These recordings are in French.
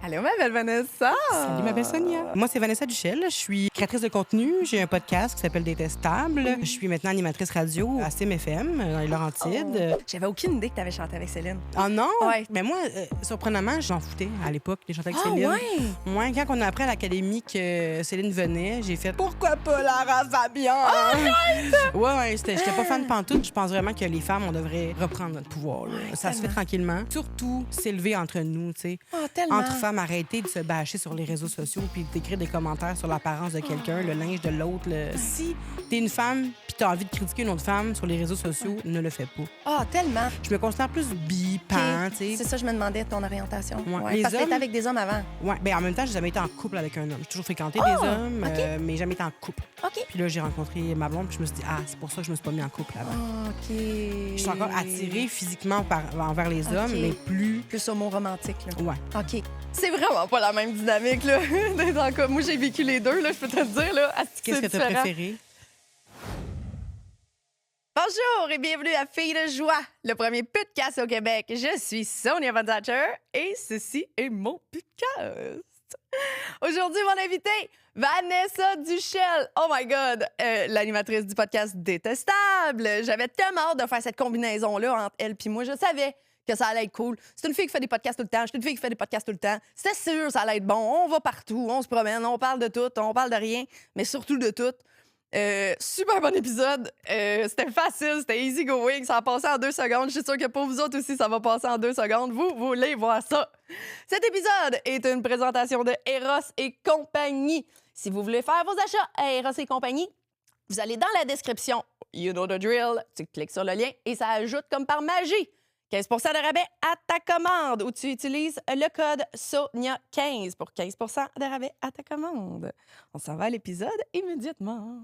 Allô, ma belle Vanessa! Salut, ma belle Sonia. Moi, c'est Vanessa Duchel. Je suis créatrice de contenu. J'ai un podcast qui s'appelle Détestable. Je suis maintenant animatrice radio à CIM-FM, dans les Laurentides. J'avais aucune idée que tu avais chanté avec Céline. Oh non? Ouais. Mais moi, surprenamment, j'en foutais à l'époque de chanter avec Ah, Céline. ouais? Moi, quand on a appris à l'académie que Céline venait, j'ai fait « Pourquoi pas Lara Fabian? » Ouais, j'étais pas fan de pantoute. Je pense vraiment que les femmes, on devrait reprendre notre pouvoir. Là. Ça se fait tranquillement. Surtout, s'élever entre nous, tu sais. Oh, tellement. Entre femmes, arrêter de se bâcher sur les réseaux sociaux puis d'écrire des commentaires sur l'apparence de quelqu'un, le linge de l'autre. Si t'es une femme puis t'as envie de critiquer une autre femme sur les réseaux sociaux, ne le fais pas. Ah, tellement. Je me considère plus bi, pan, tu sais. C'est ça, je me demandais ton orientation. Ouais. Les Parce que hommes- t'étais avec des hommes avant. Ouais, ben en même temps, j'ai jamais été en couple avec un homme. J'ai toujours fréquenté des hommes, mais jamais été en couple. OK. Puis là, j'ai rencontré ma blonde, puis je me suis dit, c'est pour ça que je me suis pas mis en couple avant. OK. Je suis encore attirée physiquement envers les hommes, mais plus. Plus homo romantique, là. Ouais. OK. C'est vraiment pas la même dynamique, là. D'être en couple. Moi, j'ai vécu les deux, là, je peux te le dire, là. Qu'est-ce que t'as préféré? Bonjour et bienvenue à Filles de joie, le premier podcast au Québec. Je suis Sonia Van Zatcher et ceci est mon podcast. Aujourd'hui, mon invité, Vanessa Duchel. Oh my God! L'animatrice du podcast Détestable. J'avais tellement hâte de faire cette combinaison-là entre elle et moi. Je savais que ça allait être cool. C'est une fille qui fait des podcasts tout le temps. Je suis une fille qui fait des podcasts tout le temps. C'était sûr ça allait être bon. On va partout, on se promène, on parle de tout, on parle de rien, mais surtout de tout. Super bon épisode. C'était facile, c'était easy going. Ça a passé en 2 secondes. Je suis sûre que pour vous autres aussi, ça va passer en 2 secondes. Vous voulez voir ça? Cet épisode est une présentation de Eros et compagnie. Si vous voulez faire vos achats à Eros et compagnie, vous allez dans la description. You know the drill. Tu cliques sur le lien et ça ajoute comme par magie 15 % de rabais à ta commande où tu utilises le code SONIA15 pour 15 % de rabais à ta commande. On s'en va à l'épisode immédiatement.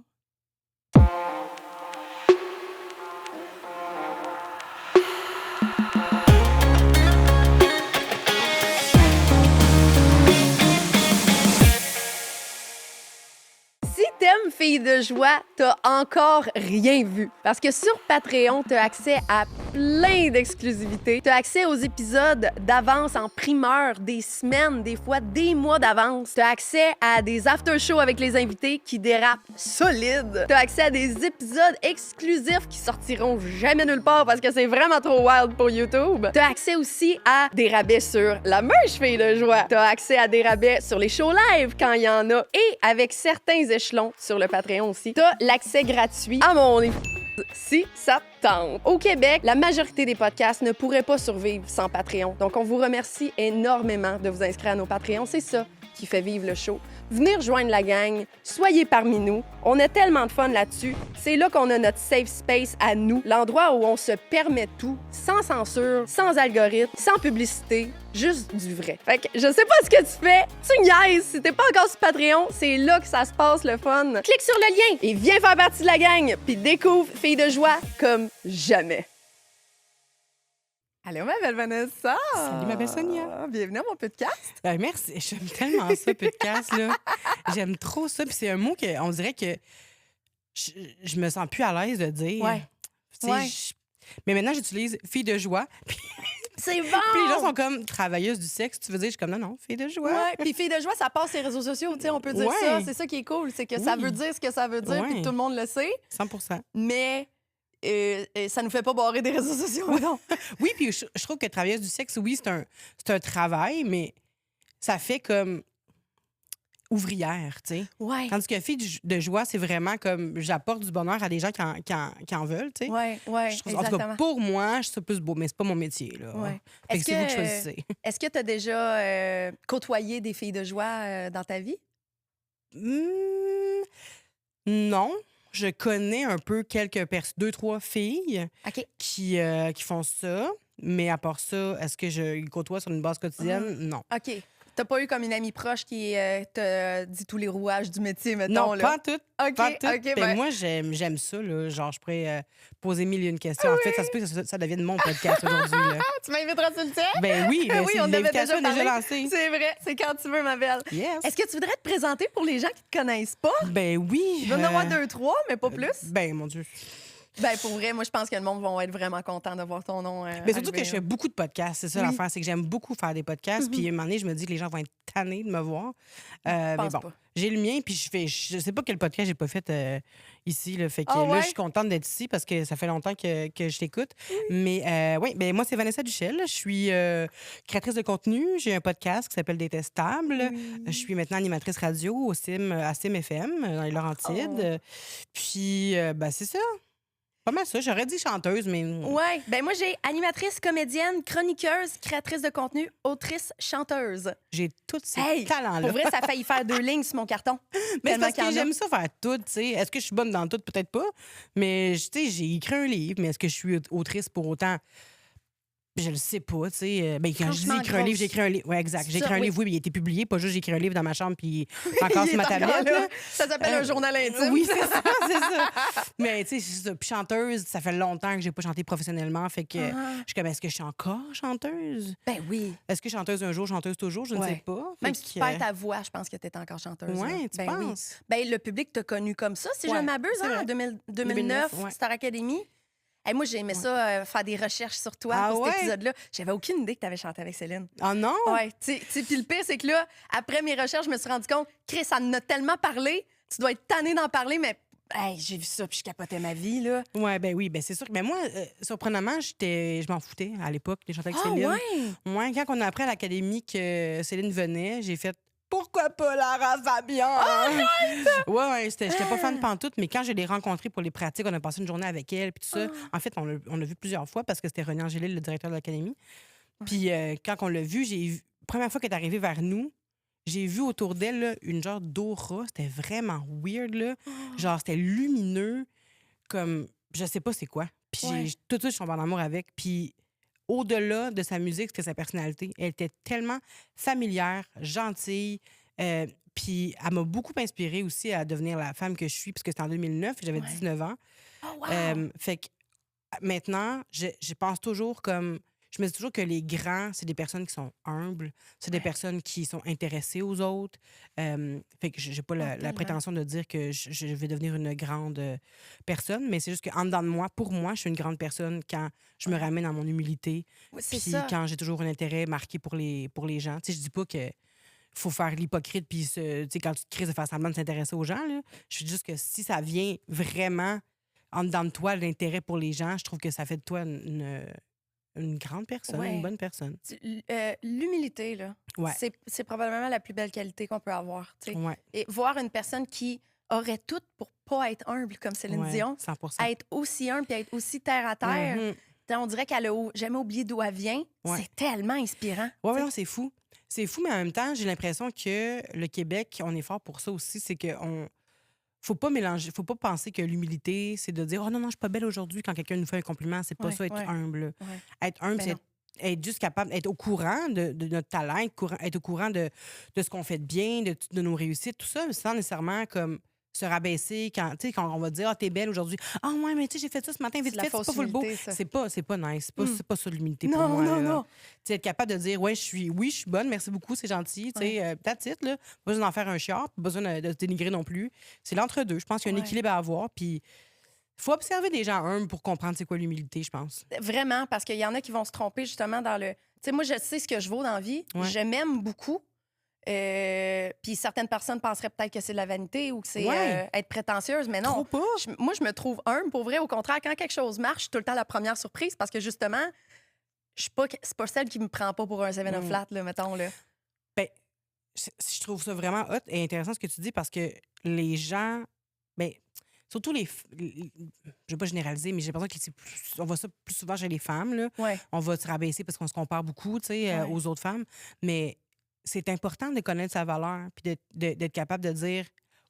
Si t'aimes Filles de joie, t'as encore rien vu. Parce que sur Patreon, t'as accès à plein d'exclusivités. T'as accès aux épisodes d'avance en primeur, des semaines, des fois des mois d'avance. T'as accès à des after-shows avec les invités qui dérapent solide. T'as accès à des épisodes exclusifs qui sortiront jamais nulle part parce que c'est vraiment trop wild pour YouTube. T'as accès aussi à des rabais sur la merch Filles de joie. T'as accès à des rabais sur les shows live quand il y en a. Et avec certains échelons sur le Patreon aussi, t'as l'accès gratuit à mon si ça te tente. Au Québec, la majorité des podcasts ne pourraient pas survivre sans Patreon. Donc, on vous remercie énormément de vous inscrire à nos Patreons. C'est ça qui fait vivre le show. Venez rejoindre la gang, soyez parmi nous. On a tellement de fun là-dessus. C'est là qu'on a notre safe space à nous, l'endroit où on se permet tout, sans censure, sans algorithme, sans publicité, juste du vrai. Fait que je sais pas ce que tu fais, tu niaises. Si t'es pas encore sur Patreon, c'est là que ça se passe le fun. Clique sur le lien et viens faire partie de la gang, puis découvre Filles de joie comme jamais. Allô, ma belle Vanessa! Salut, ma belle Sonia. Bienvenue à mon podcast. Ben, merci. J'aime tellement ça, podcast, là. J'aime trop ça. Puis c'est un mot qu'on dirait que je me sens plus à l'aise de dire. Ouais. Tu sais, Ouais. Mais maintenant, j'utilise fille de joie. Puis C'est bon! puis les gens sont comme travailleuse du sexe. Tu veux dire, je suis comme non, fille de joie. Ouais, puis Filles de joie, ça passe sur les réseaux sociaux, tu sais, on peut dire Ouais. ça. C'est ça qui est cool, c'est que ça Oui. veut dire ce que ça veut dire, Ouais. puis que tout le monde le sait, 100 mais ça nous fait pas barrer des réseaux sociaux, non? Oui, puis je trouve que travailleuse du sexe, oui, c'est un travail, mais ça fait comme ouvrière, tu sais. Ouais. Tandis que fille de joie, c'est vraiment comme j'apporte du bonheur à des gens qui en veulent, tu sais. Ouais, Je trouve- en tout exactement. cas, pour moi, je trouve ça plus beau, mais c'est pas mon métier, là. Ouais. Fait que Est-ce c'est vous que- qui choisissez. Est-ce que tu as déjà côtoyé des filles de joie dans ta vie? Non. Je connais un peu quelques personnes, 2-3 filles OK. qui font ça. Mais à part ça, est-ce que je les côtoie sur une base quotidienne? Non. OK. T'as pas eu comme une amie proche qui te dit tous les rouages du métier, mettons, Non, là? pas tout. OK, Pas tout. OK, Ben, ben- moi, j'aime ça. Là. Genre, je pourrais poser mille et une questions. En fait, ça se peut que ça devienne mon podcast aujourd'hui. Là. Tu m'inviteras sur le tien? Ben oui, ben Oui, c'est on avait l'invitation déjà est déjà parlé. lancée. C'est vrai, c'est quand tu veux, ma belle. Yes. Est-ce que tu voudrais te présenter pour les gens qui te connaissent pas? Ben oui. Il va en avoir 2, 3, mais pas plus. Ben, mon Dieu. Ben, pour vrai, moi, je pense que le monde va être vraiment content de voir ton nom. Mais surtout que je fais beaucoup de podcasts, c'est ça Oui. l'affaire, c'est que j'aime beaucoup faire des podcasts. Puis à un moment donné, je me dis que les gens vont être tannés de me voir. Mais pense bon, pas. j'ai le mien, puis je sais pas quel podcast j'ai pas fait ici. Là, fait que Ah là, ouais? je suis contente d'être ici parce que ça fait longtemps que je t'écoute. Mais oui, ben, moi, c'est Vanessa Duchel. Je suis créatrice de contenu. J'ai un podcast qui s'appelle Détestable. Je suis maintenant animatrice radio au à CIM FM, dans les Laurentides. Puis, ben, c'est ça. Pas mal ça. J'aurais dit chanteuse, mais. Ouais. Ben, moi, j'ai animatrice, comédienne, chroniqueuse, créatrice de contenu, autrice, chanteuse. J'ai tous ces Hey! talents-là. Pour vrai, ça a failli faire 2 lignes sur mon carton. Mais c'est Tellement parce qu'il y en que a. j'aime ça faire tout, tu sais. Est-ce que je suis bonne dans tout? Peut-être pas. Mais, tu sais, j'ai écrit un livre, mais est-ce que je suis autrice pour autant? Je le sais pas, tu sais. Ben, quand je dis Franchement, écrire un livre, grosse. j'ai écrit un livre. Oui, exact. J'ai Ça, écrit un oui. livre, oui, mais il a été publié. Pas juste j'ai écrit un livre dans ma chambre, puis encore Il sur ma est encore tablette. là. là. Ça s'appelle un journal intime. Oui, c'est ça, c'est ça. Mais tu sais, c'est ça. Puis chanteuse, ça fait longtemps que j'ai pas chanté professionnellement. Fait que je suis comme, est-ce que je suis encore chanteuse? Ben oui. Est-ce que chanteuse un jour, chanteuse toujours? Je ne Ouais. sais pas. Même Fait si tu que, perds ta voix, je pense que tu es encore chanteuse. Ouais, là. tu Ben oui. penses? Ben, le public t'a connu comme ça, si je Ouais, ne m'abuse, c'est hein, vrai. en 2009, 2009, ouais. Star Academy. Hey, moi, j'ai aimé ça, faire des recherches sur toi Ah pour ouais? cet épisode-là. J'avais aucune idée que tu avais chanté avec Céline. Ah non? Ouais, tu sais, puis le pire, c'est que là, après mes recherches, je me suis rendu compte, Chris, ça en a tellement parlé, tu dois être tanné d'en parler, mais hey, j'ai vu ça, puis je capotais ma vie, là. Ouais, ben oui, ben c'est sûr. Mais moi, surprenamment, je m'en foutais à l'époque de chanter avec Ah Céline. ouais? Ouais, quand on a appris à l'académie que Céline venait, j'ai fait pourquoi pas Lara Fabian? Ouais, j'étais pas fan de pantoute, mais quand je l'ai rencontrée pour les pratiques, on a passé une journée avec elle, puis tout ça. En fait, on l'a vu plusieurs fois parce que c'était René Angélil, le directeur de l'académie. Puis quand on l'a vu, première fois qu'elle est arrivée vers nous, j'ai vu autour d'elle là, une genre d'aura. C'était vraiment weird, là. Genre, c'était lumineux, comme je sais pas c'est quoi. Puis Ouais. tout de suite, je suis tombée en amour avec. Puis au-delà de sa musique, c'était sa personnalité. Elle était tellement familière, gentille. Puis elle m'a beaucoup inspirée aussi à devenir la femme que je suis, parce que c'était en 2009, j'avais Ouais. 19 ans. Oh, wow! Fait que maintenant, je pense toujours comme. Je me dis toujours que les grands, c'est des personnes qui sont humbles, c'est des Ouais. personnes qui sont intéressées aux autres. Fait que j'ai pas la tellement. prétention de dire que je vais devenir une grande personne, mais c'est juste qu'en dedans de moi, pour moi, je suis une grande personne quand je me ramène à mon humilité, Oui, c'est puis ça. quand j'ai toujours un intérêt marqué pour les gens. Tu sais, je dis pas que faut faire l'hypocrite, puis tu sais, quand tu te crises de faire semblant de s'intéresser aux gens, là, je dis juste que si ça vient vraiment en dedans de toi, l'intérêt pour les gens, je trouve que ça fait de toi une grande personne, Ouais. une bonne personne. L'humilité, là, Ouais. c'est probablement la plus belle qualité qu'on peut avoir. Tu sais. Ouais, Et voir une personne qui aurait tout pour pas être humble comme Céline ouais, Dion, 100%. être aussi humble puis être aussi terre à terre. Mhm. Tu sais, on dirait qu'elle a jamais oublié d'où elle vient. Ouais. C'est tellement inspirant. Ouais, ouais, non, c'est fou. C'est fou, mais en même temps, j'ai l'impression que le Québec, on est fort pour ça aussi. C'est qu'on. Faut pas mélanger, faut pas penser que l'humilité, c'est de dire oh non, non, je suis pas belle aujourd'hui quand quelqu'un nous fait un compliment. C'est pas Ouais, ça, être ouais. humble. là. Ouais. Être humble, Ben c'est non. être juste capable, être au courant de notre talent, être au courant de ce qu'on fait de bien, de nos réussites, tout ça, sans nécessairement comme se rabaisser quand on va dire ah t'es belle aujourd'hui. Ah ouais, mais tu sais, j'ai fait ça ce matin vite C'est de la fait, c'est pas fausse full beau. humilité, ça. C'est pas nice, c'est pas ça l'humilité pour Non, moi. non, là. non. Tu sais, être capable de dire, ouais, je suis bonne, merci beaucoup, c'est gentil. Tu sais, that's it, là. Pas besoin d'en faire un chiard, pas besoin de se dénigrer non plus. C'est l'entre-deux. Je pense qu'il y a un Ouais. équilibre à avoir. Puis, faut observer des gens humbles pour comprendre c'est quoi l'humilité, je pense. Vraiment, parce qu'il y en a qui vont se tromper justement dans le. Tu sais, moi, je sais ce que je vaux dans la vie. Ouais. Je m'aime beaucoup. Puis certaines personnes penseraient peut-être que c'est de la vanité ou que c'est Ouais. être prétentieuse, mais non. Trop pas. Moi, je me trouve humble. Pour vrai, au contraire, quand quelque chose marche, je suis tout le temps la première surprise parce que justement, c'est pas celle qui me prend pas pour un 7 of flat, là, mettons. Là. Ben, je trouve ça vraiment hot et intéressant ce que tu dis parce que les gens, ben, surtout je vais pas généraliser, mais j'ai l'impression que on voit ça plus souvent chez les femmes, là. Ouais. On va se rabaisser parce qu'on se compare beaucoup, tu sais, Ouais. aux autres femmes. Mais c'est important de connaître sa valeur puis d'être capable de dire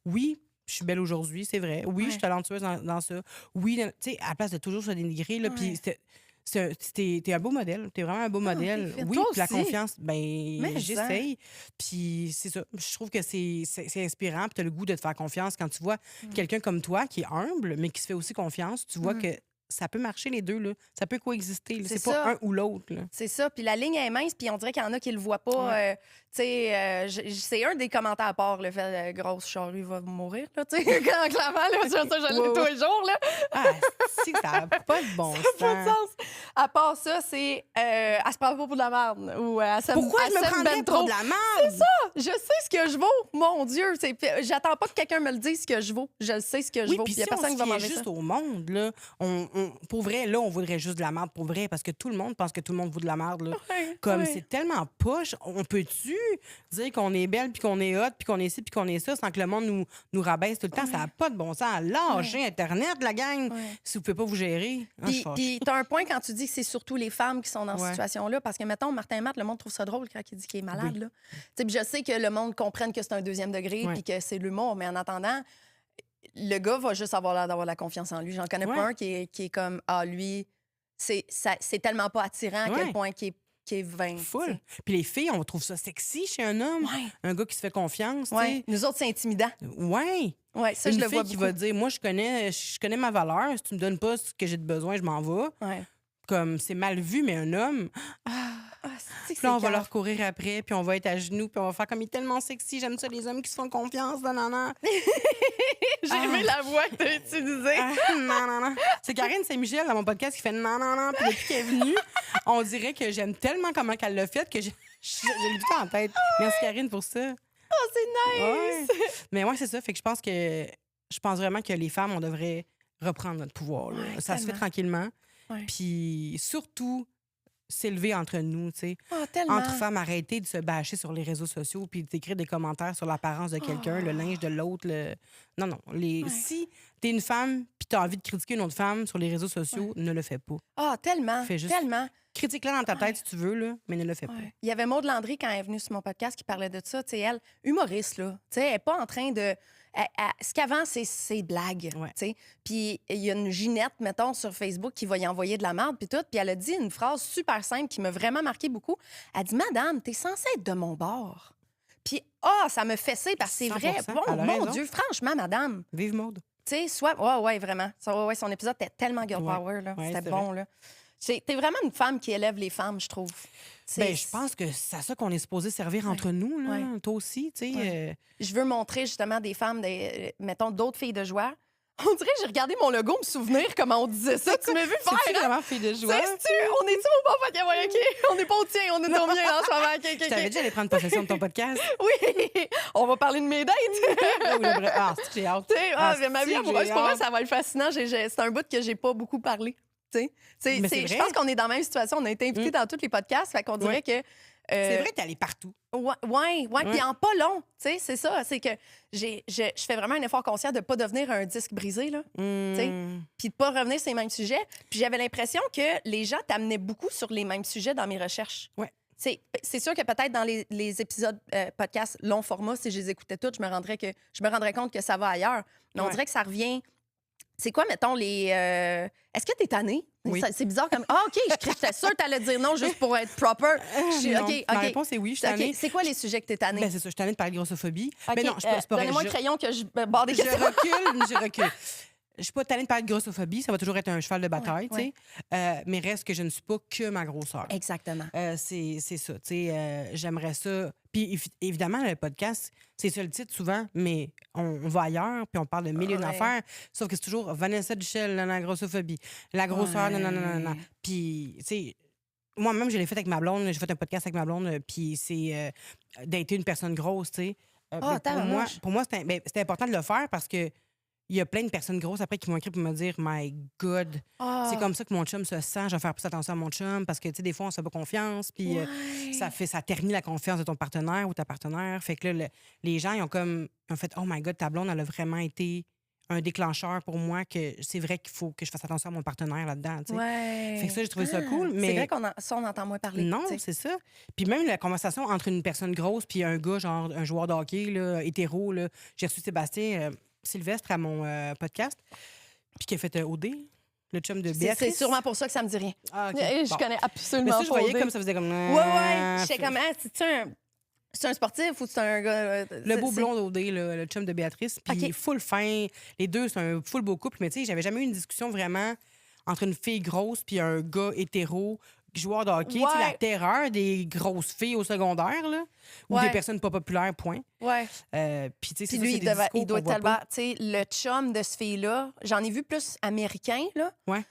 oui, je suis belle aujourd'hui, c'est vrai. Oui, je suis talentueuse dans ça. Oui, tu sais, à la place de toujours se dénigrer, là, puis t'es un beau modèle. T'es vraiment un beau modèle. t'es fine. Oui, Toi puis la aussi. confiance, Mais ben j'essaye. Puis c'est ça. Je trouve que c'est inspirant. Puis t'as le goût de te faire confiance quand tu vois quelqu'un comme toi qui est humble, mais qui se fait aussi confiance. Tu vois que ça peut marcher les deux, là. Ça peut coexister. Là. C'est C'est pas ça. un ou l'autre. Là. C'est ça. Puis la ligne est mince, puis on dirait qu'il y en a qui le voient pas. Tu sais, c'est un des commentaires à part, le fait grosse charrue va mourir, là, tu sais, clairement, là, ça, je l'ai tous les jours, là. Ah, si, ça n'a pas de bon Ça n'a pas de sens. sens. À part ça, c'est elle se prend pas pour de la merde. Ou Pourquoi je me prendrais pour de la merde? Je sais ce que je vaux, mon Dieu. J'attends pas que quelqu'un me le dise ce que je vaux. Je sais ce que je Oui, vaux. puis Il y a si on personne se qui va fiait manger juste ça. au monde, là, pour vrai, là, on voudrait juste de la merde pour vrai, parce que tout le monde pense que tout le monde vaut de la merde. Là. Ouais, Comme ouais. c'est tellement poche, on peut-tu dire qu'on est belle, puis qu'on est hot, puis qu'on est ci, puis qu'on est ça, sans que le monde nous rabaisse tout le temps? Ça n'a pas de bon sens. Lâchez Internet, la gang, si vous ne pouvez pas vous gérer. Ah, je suis fâchée. Puis t'as un point quand tu dis que c'est surtout les femmes qui sont dans cette Ouais. situation-là, parce que, mettons, Martin Matt, le monde trouve ça drôle quand il dit qu'il est malade. Oui. Là. Tu sais, puis je sais que le monde comprenne que c'est un deuxième degré Ouais. puis que c'est l'humour, mais en attendant, le gars va juste avoir l'air d'avoir la confiance en lui. J'en connais Ouais. pas un qui est comme, lui, c'est tellement pas attirant à quel Ouais. point qu'il est vain. Full. Puis les filles, on trouve ça sexy chez un homme. Ouais. Un gars qui se fait confiance, tu Ouais. sais. Nous autres, c'est intimidant. Ouais. Ouais, ça, Une je le fille vois qui beaucoup. va dire, moi, je connais ma valeur. Si tu me donnes pas ce que j'ai de besoin, je m'en vais. Ouais. Comme, c'est mal vu, mais un homme, C'est que puis là, on c'est va cave. leur courir après, puis on va être à genoux, puis on va faire comme il est tellement sexy. J'aime ça, les hommes qui se font confiance. Non, non, non. J'ai aimé la voix que t'as utilisée. Non, non, non. C'est Karine Saint-Michel, dans mon podcast, qui fait non, non, non. Puis depuis qu'elle est venue, on dirait que j'aime tellement comment qu'elle l'a fait que j'ai le tout en tête. Merci, Karine, pour ça. Oh, c'est nice! Ouais. Mais ouais, c'est ça. Fait que je pense vraiment que les femmes, on devrait reprendre notre pouvoir. Là. Ouais, Ça se fait tellement. tranquillement. Ouais. Puis surtout, s'élever entre nous, tu sais. Oh, tellement. Entre femmes, arrêter de se bâcher sur les réseaux sociaux puis d'écrire des commentaires sur l'apparence de quelqu'un, le linge de l'autre. Non, non. Si t'es une femme puis t'as envie de critiquer une autre femme sur les réseaux sociaux, ne le fais pas. Ah, tellement. Fais juste- Tellement. Critique-la dans ta tête si tu veux, là, mais ne le fais pas. Ouais. Il y avait Maude Landry, quand elle est venue sur mon podcast, qui parlait de ça. Tu sais, elle, humoriste, là. Tu sais, elle n'est pas en train de. Ce qu'avant, c'est blague. Ouais. Tu sais. Puis il y a une Ginette, mettons, sur Facebook, qui va y envoyer de la merde, puis tout. Puis elle a dit une phrase super simple qui m'a vraiment marqué beaucoup. Elle dit, Madame, t'es censée être de mon bord. Puis, ça me fessait parce que c'est vrai. 100%, Bon, elle a mon raison. Dieu, franchement, Madame. Vive Maude. Tu sais, soit. Ouais, vraiment. Ouais, son épisode était tellement girl Ouais. power, là. Ouais, C'était c'est bon, là. T'es vraiment une femme qui élève les femmes, je trouve. Ben, je pense que c'est à ça qu'on est supposé servir entre nous, là. Ouais. Toi aussi, tu sais. Ouais. Je veux montrer justement des femmes, mettons, d'autres filles de joie. On dirait que j'ai regardé mon logo, me souvenir comment on disait ça. Tu m'as vu faire, C'est-tu hein? vraiment fille de joie? On est-tu au bon paquet? Ouais, OK. On n'est pas au tien, on est au mien en ce moment. OK, Je t'avais dit OK. d'aller prendre possession de ton podcast. Oui, on va parler de mes dates. C'est que j'ai hâte. Tu sais, mais ma c'est vie que amoureuse, j'ai pour moi, hâte. ça va être fascinant. C'est un bout que j'ai pas beaucoup parlé. Tu sais. Mais c'est Je vrai. pense qu'on est dans la même situation. On a été invités dans tous les podcasts. Fait qu'on dirait que. C'est vrai que t'es allée partout. Ouais. Puis en pas long, tu sais, c'est ça. C'est que je fais vraiment un effort conscient de pas devenir un disque brisé, là. sais. Puis de pas revenir sur les mêmes sujets. Puis j'avais l'impression que les gens t'amenaient beaucoup sur les mêmes sujets dans mes recherches. Ouais. C'est sûr que peut-être dans les épisodes podcast long format, si je les écoutais toutes, je me rendrais compte que ça va ailleurs. Mais on Ouais. dirait que ça revient. C'est quoi, mettons, les. Est-ce que t'es tanné? Oui. C'est bizarre comme. Ah, OK, j'étais sûre que t'allais dire non juste pour être proper. Non. OK. Ma réponse est oui, je suis tannée. OK. C'est quoi les sujets que t'es tanné? Ben, c'est ça, je suis tannée de parler de grossophobie. OK, Mais non, c'est pas vrai. donnez-moi un crayon que je barre des Je questions. recule. Je suis pas tannée de parler de grossophobie, ça va toujours être un cheval de bataille, Ouais, tu sais. Mais reste que je ne suis pas que ma grosseur. Exactement. C'est ça, tu sais. J'aimerais ça. Puis évidemment, le podcast, c'est ça le titre souvent, mais on va ailleurs, puis on parle de milliers Ouais. d'affaires. Sauf que c'est toujours Vanessa Duchel, la grossophobie. La grosseur, Ouais. non. Puis, tu sais. Moi-même, je l'ai fait avec ma blonde. J'ai fait un podcast avec ma blonde, puis c'est d'être une personne grosse, tu sais. Mais pour moi, c'était important de le faire parce que il y a plein de personnes grosses après qui m'ont écrit pour me dire My God, c'est comme ça que mon chum se sent. Je vais faire plus attention à mon chum parce que, tu sais, des fois, on se fait pas confiance. Puis ça ternit la confiance de ton partenaire ou ta partenaire. Fait que là, les gens, ils ont fait Oh my God, ta blonde, elle a vraiment été un déclencheur pour moi que c'est vrai qu'il faut que je fasse attention à mon partenaire là-dedans. Tu sais. Ouais. Fait que ça, j'ai trouvé ça cool. Mais C'est vrai qu'on entend moins parler. non, tu sais. c'est ça. Puis même la conversation entre une personne grosse puis un gars, genre un joueur de hockey, là, hétéro, là. J'ai reçu Sébastien Sylvestre à mon podcast, puis qui a fait OD, le chum de C'est Béatrice. sûrement pour ça que ça me dit rien. Ah, OK. Je Bon. connais Mais absolument ça, pas. je voyais Odé. comme ça faisait comme... Ouais. J'étais comme, c'est un sportif ou c'est un gars. Le beau blond d'OD, le chum de Béatrice, puis OK. full fin. Les deux, c'est un full beau couple, mais tu sais, j'avais jamais eu une discussion vraiment entre une fille grosse puis un gars hétéro, joueur de hockey, tu sais, la terreur des grosses filles au secondaire, là, ou des personnes pas populaires, point. Ouais. Puis, tu sais, Puis lui, il doit être tellement... pas. Tu sais, le chum de ce fille-là, j'en ai vu plus américains, là. Ouais.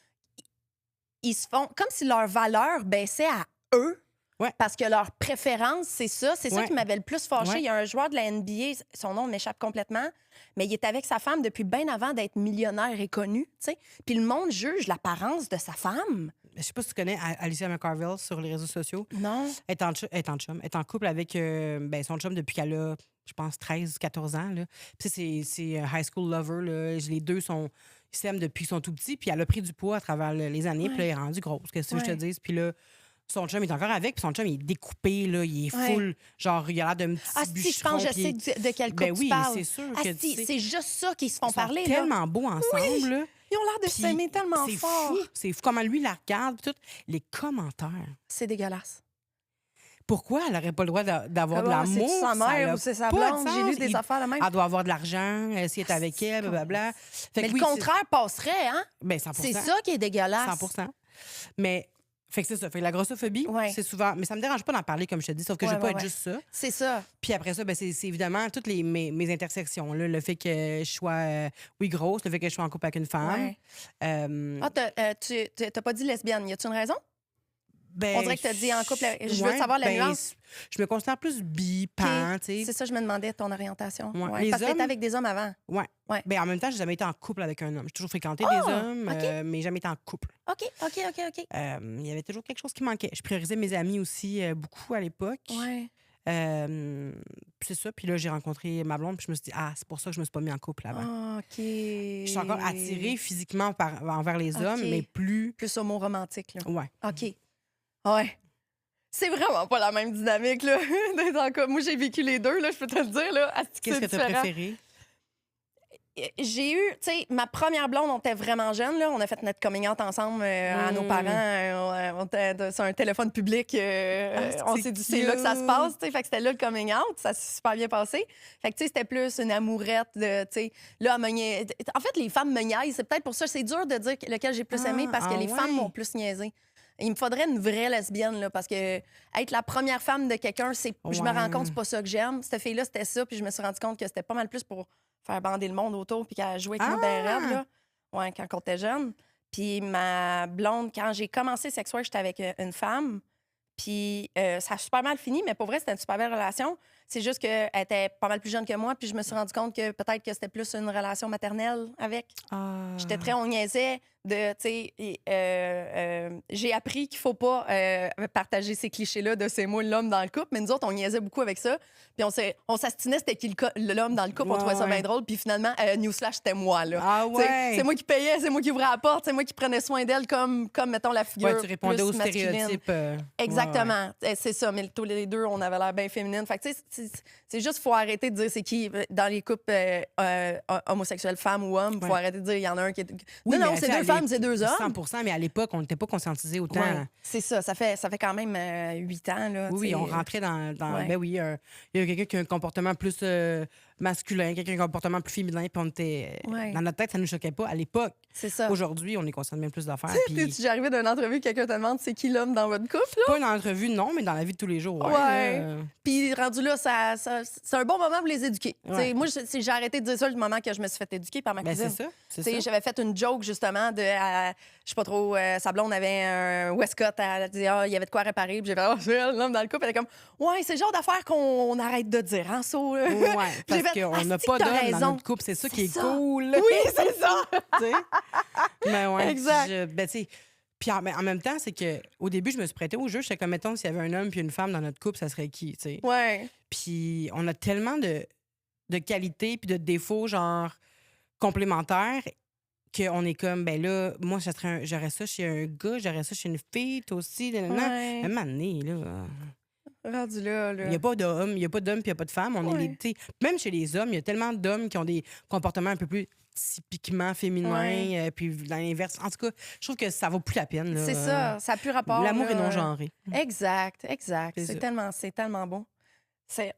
Ils se font... Comme si leur valeur baissait à eux. Ouais. Parce que leur préférence, c'est ça. C'est ça qui m'avait le plus fâché. Ouais. Il y a un joueur de la NBA, son nom m'échappe complètement, mais il est avec sa femme depuis bien avant d'être millionnaire et connu, tu sais. Puis le monde juge l'apparence de sa femme. Je sais pas si tu connais Alicia McCarville sur les réseaux sociaux. Non. Elle est en couple avec son chum depuis qu'elle a, je pense, 13-14 ans. Là. Puis c'est un high school lover. Là. Les deux ils s'aiment depuis qu'ils sont tout petits. Puis elle a pris du poids à travers les années. Puis là, elle est rendue grosse. Qu'est-ce que je te dis? Puis là, son chum est encore avec. Puis son chum, il est découpé. Là, il est full. Genre, il a l'air d'un petit bûcheron. Je pense que je sais de quel couple tu parles. C'est sûr. C'est juste ça qu'ils se font parler. Ils sont tellement beaux ensemble. Là. Ils ont l'air de s'aimer tellement fort. C'est fou comment lui la regarde. Tout. Les commentaires. C'est dégueulasse. Pourquoi elle n'aurait pas le droit d'avoir de l'amour? C'est sa mère ou c'est sa blonde? J'ai lu des affaires la même. Elle doit avoir de l'argent, si elle est avec elle, blablabla. Mais le contraire passerait, hein? Ben 100%. C'est ça qui est dégueulasse. 100%. Mais, fait que c'est ça. Fait que la grossophobie, c'est souvent... Mais ça me dérange pas d'en parler, comme je te dis, sauf que je veux pas être juste ça. C'est ça. Puis après ça, ben, c'est évidemment toutes mes intersections. Là. Le fait que je sois, grosse, le fait que je sois en couple avec une femme. T'as pas dit lesbienne. Y a-tu une raison? Ben, on dirait que tu as dit en couple. Je veux savoir la nuance. Je me considère plus bi-pan, tu sais. C'est ça, je me demandais ton orientation. Ouais. Parce que t'étais avec des hommes avant. Ouais. Ben, en même temps, j'ai jamais été en couple avec un homme. J'ai toujours fréquenté des hommes, mais jamais été en couple. OK. Il y avait toujours quelque chose qui manquait. Je priorisais mes amis aussi beaucoup à l'époque. Ouais. C'est ça. Puis là, j'ai rencontré ma blonde, puis je me suis dit, c'est pour ça que je me suis pas mis en couple avant. OK. Je suis encore attirée physiquement envers les hommes, mais plus... Plus homo-romantique, là. Ouais. OK. Ouais. C'est vraiment pas la même dynamique, là. Moi, j'ai vécu les deux, là, je peux te le dire, là. Qu'est-ce que tu as préféré? J'ai eu, tu sais, ma première blonde, on était vraiment jeunes, là. On a fait notre coming out ensemble à nos parents. On était sur un téléphone public. On s'est dit, c'est là que ça se passe, tu sais. Fait que c'était là le coming out. Ça s'est super bien passé. Fait que, tu sais, c'était plus une amourette de, tu sais, là, en fait, les femmes me niaisent. C'est peut-être pour ça, c'est dur de dire lequel j'ai plus aimé parce que les femmes m'ont plus niaisé. Il me faudrait une vraie lesbienne, là, parce que être la première femme de quelqu'un, je me rends compte, c'est pas ça que j'aime. Cette fille-là, c'était ça, puis je me suis rendu compte que c'était pas mal plus pour faire bander le monde autour, puis qu'elle jouait avec nous ben raide, là. Ouais, quand on était jeune. Puis ma blonde, quand j'ai commencé sexuel, j'étais avec une femme, puis ça a super mal fini, mais pour vrai, c'était une super belle relation. C'est juste qu'elle était pas mal plus jeune que moi, puis je me suis rendu compte que peut-être que c'était plus une relation maternelle avec. J'étais très, on niaisait de, tu sais, j'ai appris qu'il faut pas partager ces clichés-là de c'est moi l'homme dans le couple, mais nous autres, on niaisait beaucoup avec ça. Puis on s'astinait c'était qui l'homme dans le couple, on trouvait ça bien drôle, puis finalement, newsflash, c'était moi, là. C'est moi qui payais, c'est moi qui ouvrais la porte, c'est moi qui prenais soin d'elle comme, mettons, la figure tu répondais aux stéréotypes. Exactement. C'est ça, mais tous les deux, on avait l'air bien féminine. Fait que, tu sais, c'est juste, faut arrêter de dire c'est qui dans les couples homosexuels, femmes ou hommes. Faut arrêter de dire il y en a un qui est. Non, c'est deux femmes, c'est deux hommes. 100%, mais à l'époque, on n'était pas conscientisés autant. C'est ça. Ça fait quand même 8 ans. Là, oui, on rentrait dans ben oui, il y a quelqu'un qui a un comportement plus masculin, quelqu'un qui a un comportement plus féminin, puis on était. Dans notre tête, ça ne nous choquait pas à l'époque. C'est ça. Aujourd'hui, on est conscient de bien plus d'affaires. Tu es arrivé d'une entrevue, quelqu'un te demande c'est qui l'homme dans votre couple? Là? Pas une entrevue, non, mais dans la vie de tous les jours. Puis rendu là, c'est un bon moment pour les éduquer. Moi, j'ai arrêté de dire ça le moment que je me suis fait éduquer par ma cousine. C'est ça. J'avais fait une joke, justement, de, je sais pas trop, sa blonde avait un Westcott, elle disait, il y avait de quoi réparer. Puis j'ai fait, c'est elle, l'homme dans le couple. Elle est comme, c'est le genre d'affaires qu'on arrête de dire, hein, ça. Parce qu'on n'a pas d'homme dans notre couple, c'est ça qui est cool. Oui, c'est ça. Mais ouais. Exact. Puis en même temps, c'est que au début, je me suis prêtée au jeu. J'étais comme, mettons, s'il y avait un homme puis une femme dans notre couple, ça serait qui, tu sais? Ouais. Puis on a tellement de qualités puis de défauts, genre, complémentaires, qu'on est comme, ben là, moi, j'aurais ça chez un gars, j'aurais ça chez une fille, toi aussi. Même année, là. Rendu là. Il n'y a pas d'hommes, puis il n'y a pas de femmes. Même chez les hommes, il y a tellement d'hommes qui ont des comportements un peu plus typiquement féminins, puis dans l'inverse. En tout cas, je trouve que ça vaut plus la peine. C'est ça, ça n'a plus rapport. L'amour est non genré. Exact. C'est tellement bon.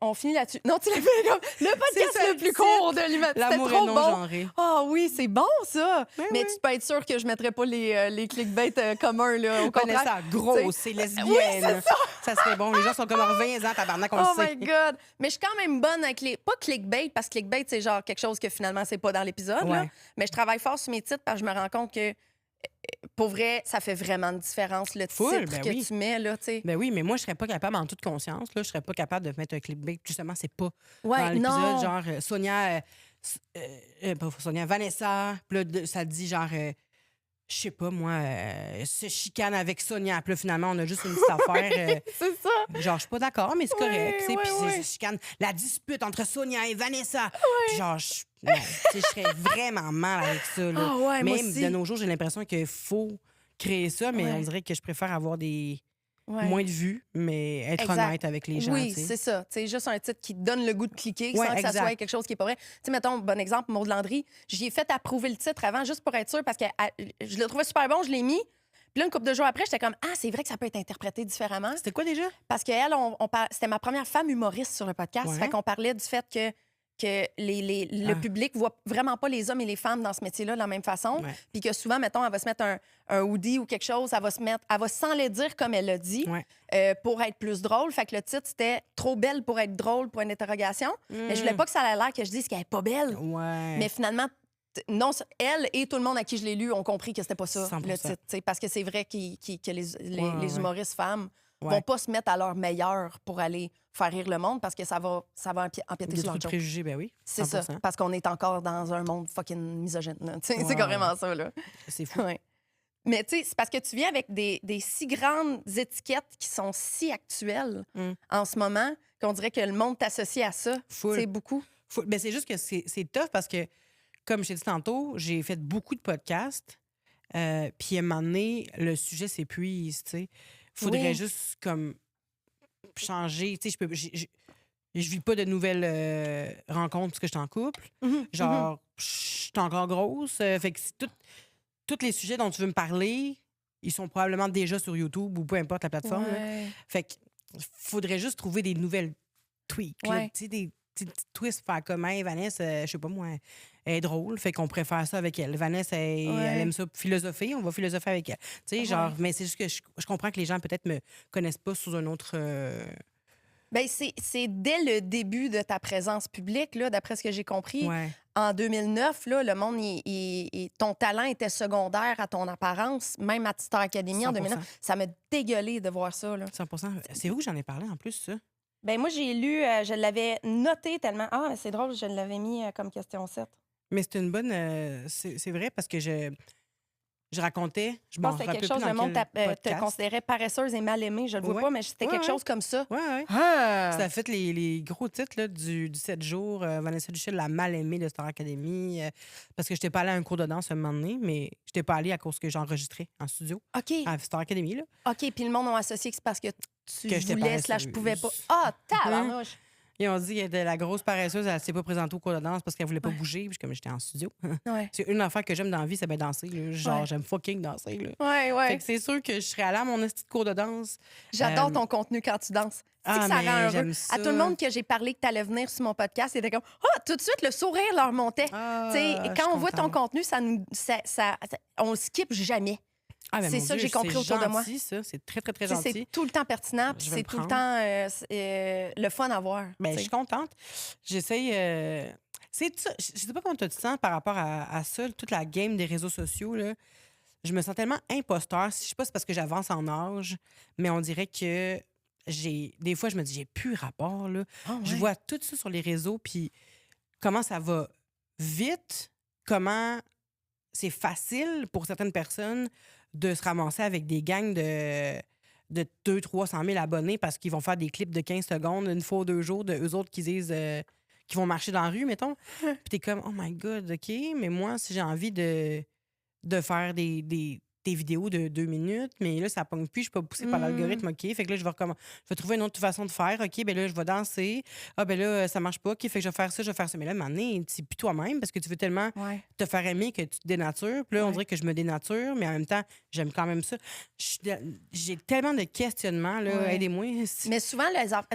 On finit là-dessus. Non, tu l'as fait comme le podcast le plus court de l'humanité. L'amour C'était est trop non bon. genré. Ah oui, c'est bon, ça. Ben mais oui. tu peux être sûr que je mettrais pas les clickbait communs, là, au contraire. Vanessa, gros, c'est lesbienne. Oui, c'est ça. Ça serait bon. Les gens sont comme 20 ans, tabarnak, on Oh le sait. my God! Mais je suis quand même bonne avec les... Pas clickbait, parce que clickbait, c'est genre quelque chose que finalement, c'est pas dans l'épisode. Là. Ouais. Mais je travaille fort sur mes titres parce que je me rends compte que, pour vrai, ça fait vraiment une différence, le Full, titre ben que oui. tu mets, là, tu sais. Ben oui, mais moi, je serais pas capable, en toute conscience, là, je serais pas capable de mettre un clickbait. Justement, c'est pas Ouais, dans l'épisode, non. genre Sonia, pas Sonia, Vanessa, puis là, ça dit genre, je sais pas, moi, se chicane avec Sonia. Puis là, finalement, on a juste une petite affaire. C'est ça. Genre, je suis pas d'accord, mais c'est correct. tu sais, ouais, puis ouais. c'est chicane. La dispute entre Sonia et Vanessa. Puis genre, non, tu sais, je serais vraiment mal avec ça. Là. Ah ouais, moi Même aussi. de nos jours, j'ai l'impression qu'il faut créer ça, mais Ouais. on dirait que je préfère avoir des Ouais. moins de vues, mais être Exact. honnête avec les gens. Oui, tu sais. c'est ça. C'est juste un titre qui te donne le goût de cliquer Ouais, sans que ça exact. soit quelque chose qui est pas vrai. Tu sais, mettons, bon exemple, Maud Landry, j'y ai fait approuver le titre avant juste pour être sûre parce que je le trouvais super bon, je l'ai mis. Puis là, une couple de jours après, j'étais comme, ah, c'est vrai que ça peut être interprété différemment. C'était quoi déjà? Parce qu'elle, c'était ma première femme humoriste sur le podcast. Ouais. Fait qu'on parlait du fait que le public voit vraiment pas les hommes et les femmes dans ce métier-là de la même façon. Ouais. Puis que souvent, mettons, elle va se mettre un hoodie ou quelque chose, elle va sans le dire comme elle l'a dit Ouais. pour être plus drôle. Fait que le titre, c'était « Trop belle pour être drôle » pour une interrogation. Mais je voulais pas que ça ait l'air que je dise qu'elle est pas belle. Ouais. Mais finalement, non, elle et tout le monde à qui je l'ai lu ont compris que c'était pas ça, 100%. le titre. T'sais, parce que c'est vrai que les Ouais. humoristes femmes Ouais. vont pas se mettre à leur meilleur pour aller faire rire le monde parce que ça va empiéter Des sur leur trucs joke. préjugés, ben oui. C'est ça, 100%. parce qu'on est encore dans un monde fucking misogyne. Là. C'est Ouais, carrément ça. Là. C'est fou. Ouais. Mais tu sais, c'est parce que tu viens avec des si grandes étiquettes qui sont si actuelles en ce moment qu'on dirait que le monde t'associe à ça. Full. C'est beaucoup. Ben, c'est juste que c'est tough parce que, comme je t'ai dit tantôt, j'ai fait beaucoup de podcasts. Puis à un moment donné, le sujet s'épuise, tu sais. Faudrait Oui. juste comme changer. Tu sais, je vis pas de nouvelles rencontres parce que je suis en couple. Genre, je suis encore grosse. Fait que tous les sujets dont tu veux me parler, ils sont probablement déjà sur YouTube ou peu importe la plateforme. là. Ouais. Fait que faudrait juste trouver des nouvelles tweaks. là. Ouais. Tu sais, des petits twists, faire comme, hey, Vanessa, je sais pas moi, elle est drôle, fait qu'on préfère ça avec elle. Vanessa, elle aime ça philosopher, on va philosopher avec elle. Tu sais, genre, mais c'est juste que je comprends que les gens peut-être me connaissent pas sous un autre. Ben, c'est dès le début de ta présence publique, là, d'après ce que j'ai compris. Ouais. En 2009, là, le monde, ton talent était secondaire à ton apparence, même à Star Academy en 100%. 2009. Ça m'a dégueulé de voir ça. Là. 100%. C'est où que j'en ai parlé en plus, ça? Ben moi, j'ai lu, je l'avais noté tellement. Ah, mais c'est drôle, je l'avais mis comme question 7. Mais c'est une bonne. C'est vrai parce que je racontais. Je pense que c'était quelque chose, le monde te considérait paresseuse et mal aimée. Je le vois Ouais. pas, mais c'était quelque Ouais. chose comme ça. Ouais, ouais. Ah! Ça a fait les gros titres là, du 7 jours. Vanessa Duchel, la mal aimée de Star Academy. Parce que je n'étais pas allée à un cours de danse un moment donné, mais je n'étais pas allée à cause que j'enregistrais en studio OK. à Star Academy. Là. OK, puis le monde a associé que c'est parce que tu Que j'étais voulais, slash paresseuse. pouvais pas. Ah, tabarnouche! Ils ont dit qu'elle était la grosse paresseuse, elle ne s'est pas présentée au cours de danse parce qu'elle voulait pas bouger. Puis comme j'étais en studio. Ouais. C'est une affaire que j'aime dans la vie, c'est bien danser. Là. Genre, Ouais. j'aime fucking danser. Là. Ouais, ouais. Fait que c'est sûr que je serais allée à mon petit cours de danse. J'adore ton contenu quand tu danses. Tu sais que ça mais rend heureux. j'aime ça. À tout le monde que j'ai parlé que tu allais venir sur mon podcast, c'était comme tout de suite le sourire leur montait. Ah, Tu sais, je quand suis on voit ton contente. contenu, on le skip jamais. Ah, ben, c'est mon ça que Dieu, j'ai compris c'est autour de moi. gentil, ça. C'est très, très, très Tu sais, gentil. c'est tout le temps pertinent, puis Je vais c'est le tout le prendre. temps le fun à voir. Ben, tu je sais. suis contente. J'essaye. C'est ça. Je sais pas comment tu te sens par rapport à ça, toute la game des réseaux sociaux. Là. Je me sens tellement imposteur. Je sais pas si c'est parce que j'avance en âge, mais on dirait que des fois, je me dis, j'ai plus rapport. Là. Ah, Je ouais. vois tout ça sur les réseaux, puis comment ça va vite, comment c'est facile pour certaines personnes de se ramasser avec des gangs de 200-300 000 abonnés parce qu'ils vont faire des clips de 15 secondes une fois ou 2 jours de eux autres qui disent qui vont marcher dans la rue, mettons. Puis t'es comme, oh my God, OK, mais moi, si j'ai envie de faire des des vidéos de 2 minutes, mais là, ça pogne plus, je suis pas poussée par l'algorithme, OK. Fait que là, je vais trouver une autre façon de faire, OK, ben là, je vais danser. Ah, ben là, ça marche pas, OK, fait que je vais faire ça, je vais faire ça. Mais là, à un moment donné, c'est plus toi-même parce que tu veux tellement te faire aimer que tu te dénatures. Puis là, on dirait que je me dénature, mais en même temps, j'aime quand même ça. J'ai tellement de questionnements, là, aidez-moi. Mais souvent,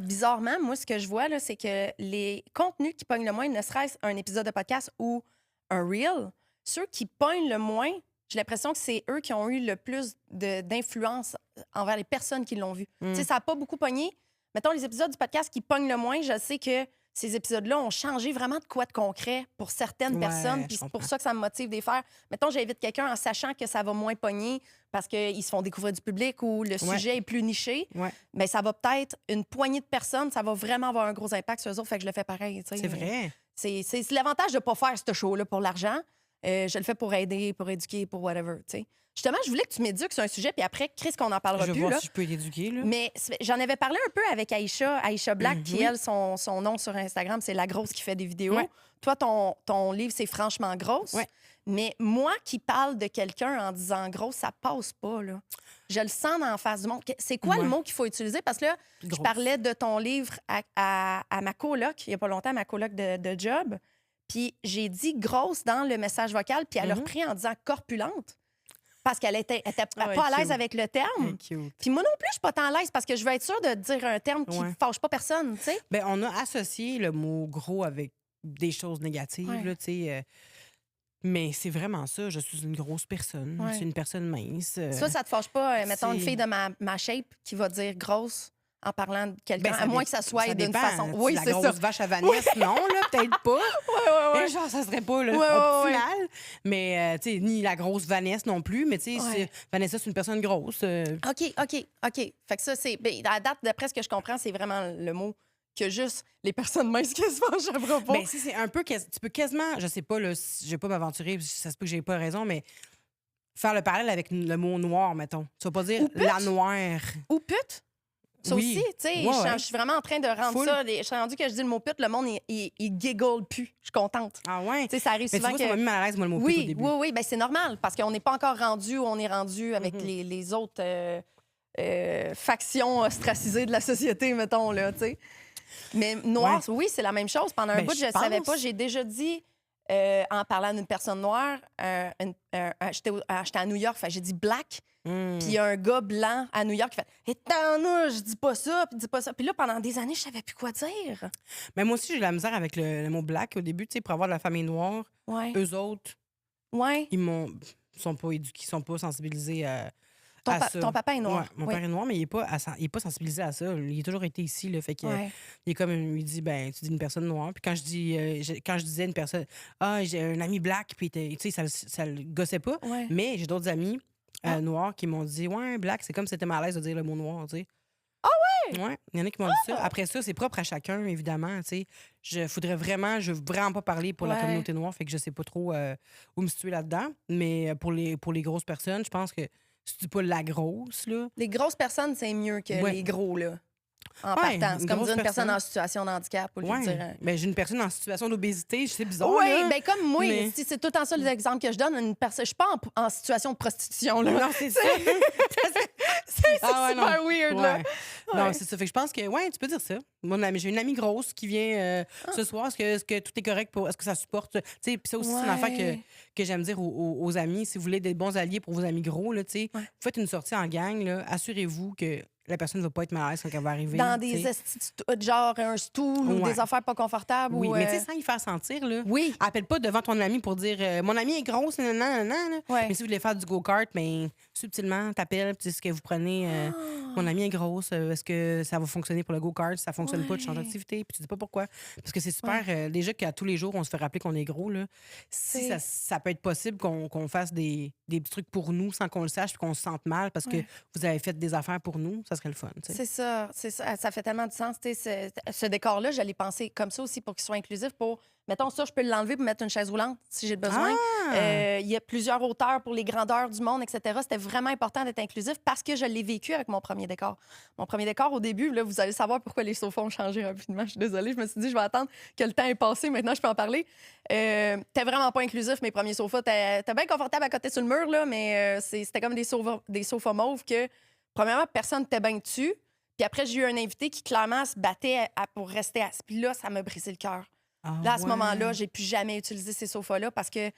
bizarrement, moi, ce que je vois, là, c'est que les contenus qui pognent le moins, ne serait-ce un épisode de podcast ou un reel, ceux qui pognent le moins, j'ai l'impression que c'est eux qui ont eu le plus d'influence envers les personnes qui l'ont vu. Tu sais, ça n'a pas beaucoup pogné. Mettons, les épisodes du podcast qui pognent le moins, je sais que ces épisodes-là ont changé vraiment de quoi de concret pour certaines personnes. Puis c'est pour ça que ça me motive de les faire. Mettons, j'invite quelqu'un en sachant que ça va moins pogner parce qu'ils se font découvrir du public ou le sujet est plus niché. Mais ça va peut-être, une poignée de personnes, ça va vraiment avoir un gros impact sur eux autres. Fait que je le fais pareil. C'est vrai. C'est l'avantage de ne pas faire ce show-là pour l'argent. Je le fais pour aider, pour éduquer, pour whatever, tu sais. Justement, je voulais que tu m'éduques sur un sujet, puis après, Chris, qu'on n'en parlera plus. Je vais voir là. si je peux t'éduquer, là. Mais j'en avais parlé un peu avec Aïcha Black, qui, elle, son nom sur Instagram, c'est La Grosse qui fait des vidéos. Toi, ton livre, c'est Franchement Grosse. Mais moi qui parle de quelqu'un en disant grosse, ça passe pas, là. Je le sens en face du monde. C'est quoi le mot qu'il faut utiliser? Parce que là, grosse. Je parlais de ton livre à ma coloc, il y a pas longtemps, ma coloc de job. Puis j'ai dit grosse dans le message vocal, puis elle a repris en disant corpulente. Parce qu'elle était pas à l'aise avec le terme. Puis moi non plus, je suis pas tant à l'aise parce que je veux être sûre de dire un terme qui ne fâche pas personne, tu sais. Bien, on a associé le mot gros avec des choses négatives, là, tu sais. Mais c'est vraiment ça. Je suis une grosse personne. Je suis une personne mince. Ça te fâche pas, mettons, une fille de ma shape qui va dire grosse en parlant de quelqu'un, à moins que ça soit d'une façon. Oui, c'est ça. La grosse vache à Vanessa, non, là, peut-être pas. Genre, ça serait pas optimal. Mais, tu sais, ni la grosse Vanessa non plus. Mais, tu sais, Vanessa, c'est une personne grosse. OK. Fait que ça, c'est. Ben, à date, d'après ce que je comprends, c'est vraiment le mot que juste les personnes minces qui se fâchent à propos. Ben, c'est un peu. Tu peux quasiment. Je sais pas, là, je vais pas m'aventurer, ça se peut que j'ai pas raison, mais faire le parallèle avec le mot noir, mettons. Tu vas pas dire la noire. Ou pute. Ça aussi, tu sais, je suis vraiment en train de rendre ça. Je suis rendu que je dis le mot pute, le monde, il giggle plus. Je suis contente. Ah ouais? Tu sais, ça arrive souvent tu vois, ça m'a mis mal à l'aise, moi, le mot pute au début. Oui, ben c'est normal, parce qu'on n'est pas encore rendu où on est rendu avec les autres factions ostracisées de la société, mettons, là, tu sais. Mais noir, oui, c'est la même chose. Pendant un bout, je ne savais pas. J'ai déjà dit, en parlant d'une personne noire, j'étais à New York, j'ai dit black. Puis il y a un gars blanc à New York qui fait « Hé, je dis pas ça, puis dis pas ça. » Puis là, pendant des années, je savais plus quoi dire. Mais moi aussi, j'ai eu la misère avec le mot black au début, tu sais, pour avoir de la famille noire. Eux autres, ils sont pas éduqués, ils sont pas sensibilisés à ça. Ton papa est noir. Mon père est noir, mais il est pas sensibilisé à ça. Il a toujours été ici, là, fait que il est comme il dit ben tu dis une personne noire. Puis quand je disais une personne j'ai un ami black, puis tu sais ça le gossait pas. Mais j'ai d'autres amis noirs qui m'ont dit ouais black, c'est comme si c'était mal à l'aise de dire le mot noir, tu sais. Ouais, il y en a qui m'ont dit ça. Après ça, c'est propre à chacun, évidemment. Tu sais, je veux vraiment pas parler pour la communauté noire, fait que je sais pas trop où me situer là-dedans. Mais pour les grosses personnes, je pense que si tu dis pas la grosse, là. Les grosses personnes, c'est mieux que les gros, là. En partant. C'est comme dire une personne en situation de handicap. Au lieu de dire, ben, j'ai une personne en situation d'obésité, c'est bizarre. Oui, là. Ben comme moi, c'est tout le temps ça l'exemple que je donne. Je suis pas en situation de prostitution. Là. Non, c'est ça. c'est super weird. Là. Non, c'est ça. Fait que je pense que, tu peux dire ça. J'ai une amie grosse qui vient ce soir. Est-ce que tout est correct? Est-ce que ça supporte? Puis ça aussi, c'est une affaire que j'aime dire aux amis. Si vous voulez des bons alliés pour vos amis gros, là, vous faites une sortie en gang. Là, assurez-vous que la personne ne va pas être mal à l'aise quand elle va arriver. Dans des genre un stool ou des affaires pas confortables. Oui, ou, mais tu sais, sans y faire sentir, là. Oui. Appelle pas devant ton ami pour dire mon ami est grosse, nan. Mais si vous voulez faire du go-kart, mais subtilement, t'appelles, tu dis ce que vous prenez. Mon ami est grosse, est-ce que ça va fonctionner pour le go-kart? Si ça fonctionne pas, tu changes d'activité, puis tu dis pas pourquoi. Parce que c'est super. Déjà qu'à tous les jours, on se fait rappeler qu'on est gros, là. Si ça peut être possible qu'on fasse des petits trucs pour nous sans qu'on le sache, puis qu'on se sente mal parce que vous avez fait des affaires pour nous. ça serait le fun. Tu sais. C'est ça, c'est ça. Ça fait tellement de sens. Tu sais, ce décor-là, je l'ai pensé comme ça aussi pour qu'il soit inclusif. Mettons ça, je peux l'enlever pour mettre une chaise roulante si j'ai besoin. Il y a plusieurs hauteurs pour les grandeurs du monde, etc. C'était vraiment important d'être inclusif parce que je l'ai vécu avec mon premier décor. Mon premier décor, au début, là, vous allez savoir pourquoi les sofas ont changé rapidement. Je suis désolée, je me suis dit, je vais attendre que le temps ait passé. Maintenant, je peux en parler. T'es vraiment pas inclusif, mes premiers sofas. T'es bien confortable à côté sur le mur, là, mais c'était comme des sofas mauves que, premièrement, personne n'était bien dessus. Puis après, j'ai eu un invité qui, clairement, se battait pour rester assis. Puis là, ça m'a brisé le cœur. Là, à ce moment-là, j'ai plus jamais utilisé ces sofas-là parce que,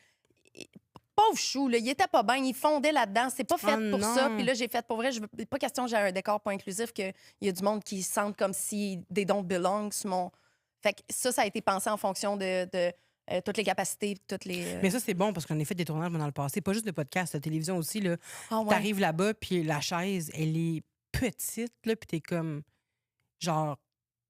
pauvre chou, là, il était pas bien, il fondait là-dedans. C'est pas fait pour ça. Puis là, j'ai fait pour vrai. Pas question que j'ai un décor pas inclusif, qu'il y a du monde qui se sentent comme si they don't belong sur mon. Fait que ça a été pensé en fonction de toutes les capacités, toutes les. Mais ça, c'est bon parce qu'on a fait des tournages dans le passé. Pas juste de podcast, la télévision aussi. Là. Ouais. T'arrives là-bas, puis la chaise, elle est petite, là, puis t'es comme. Genre,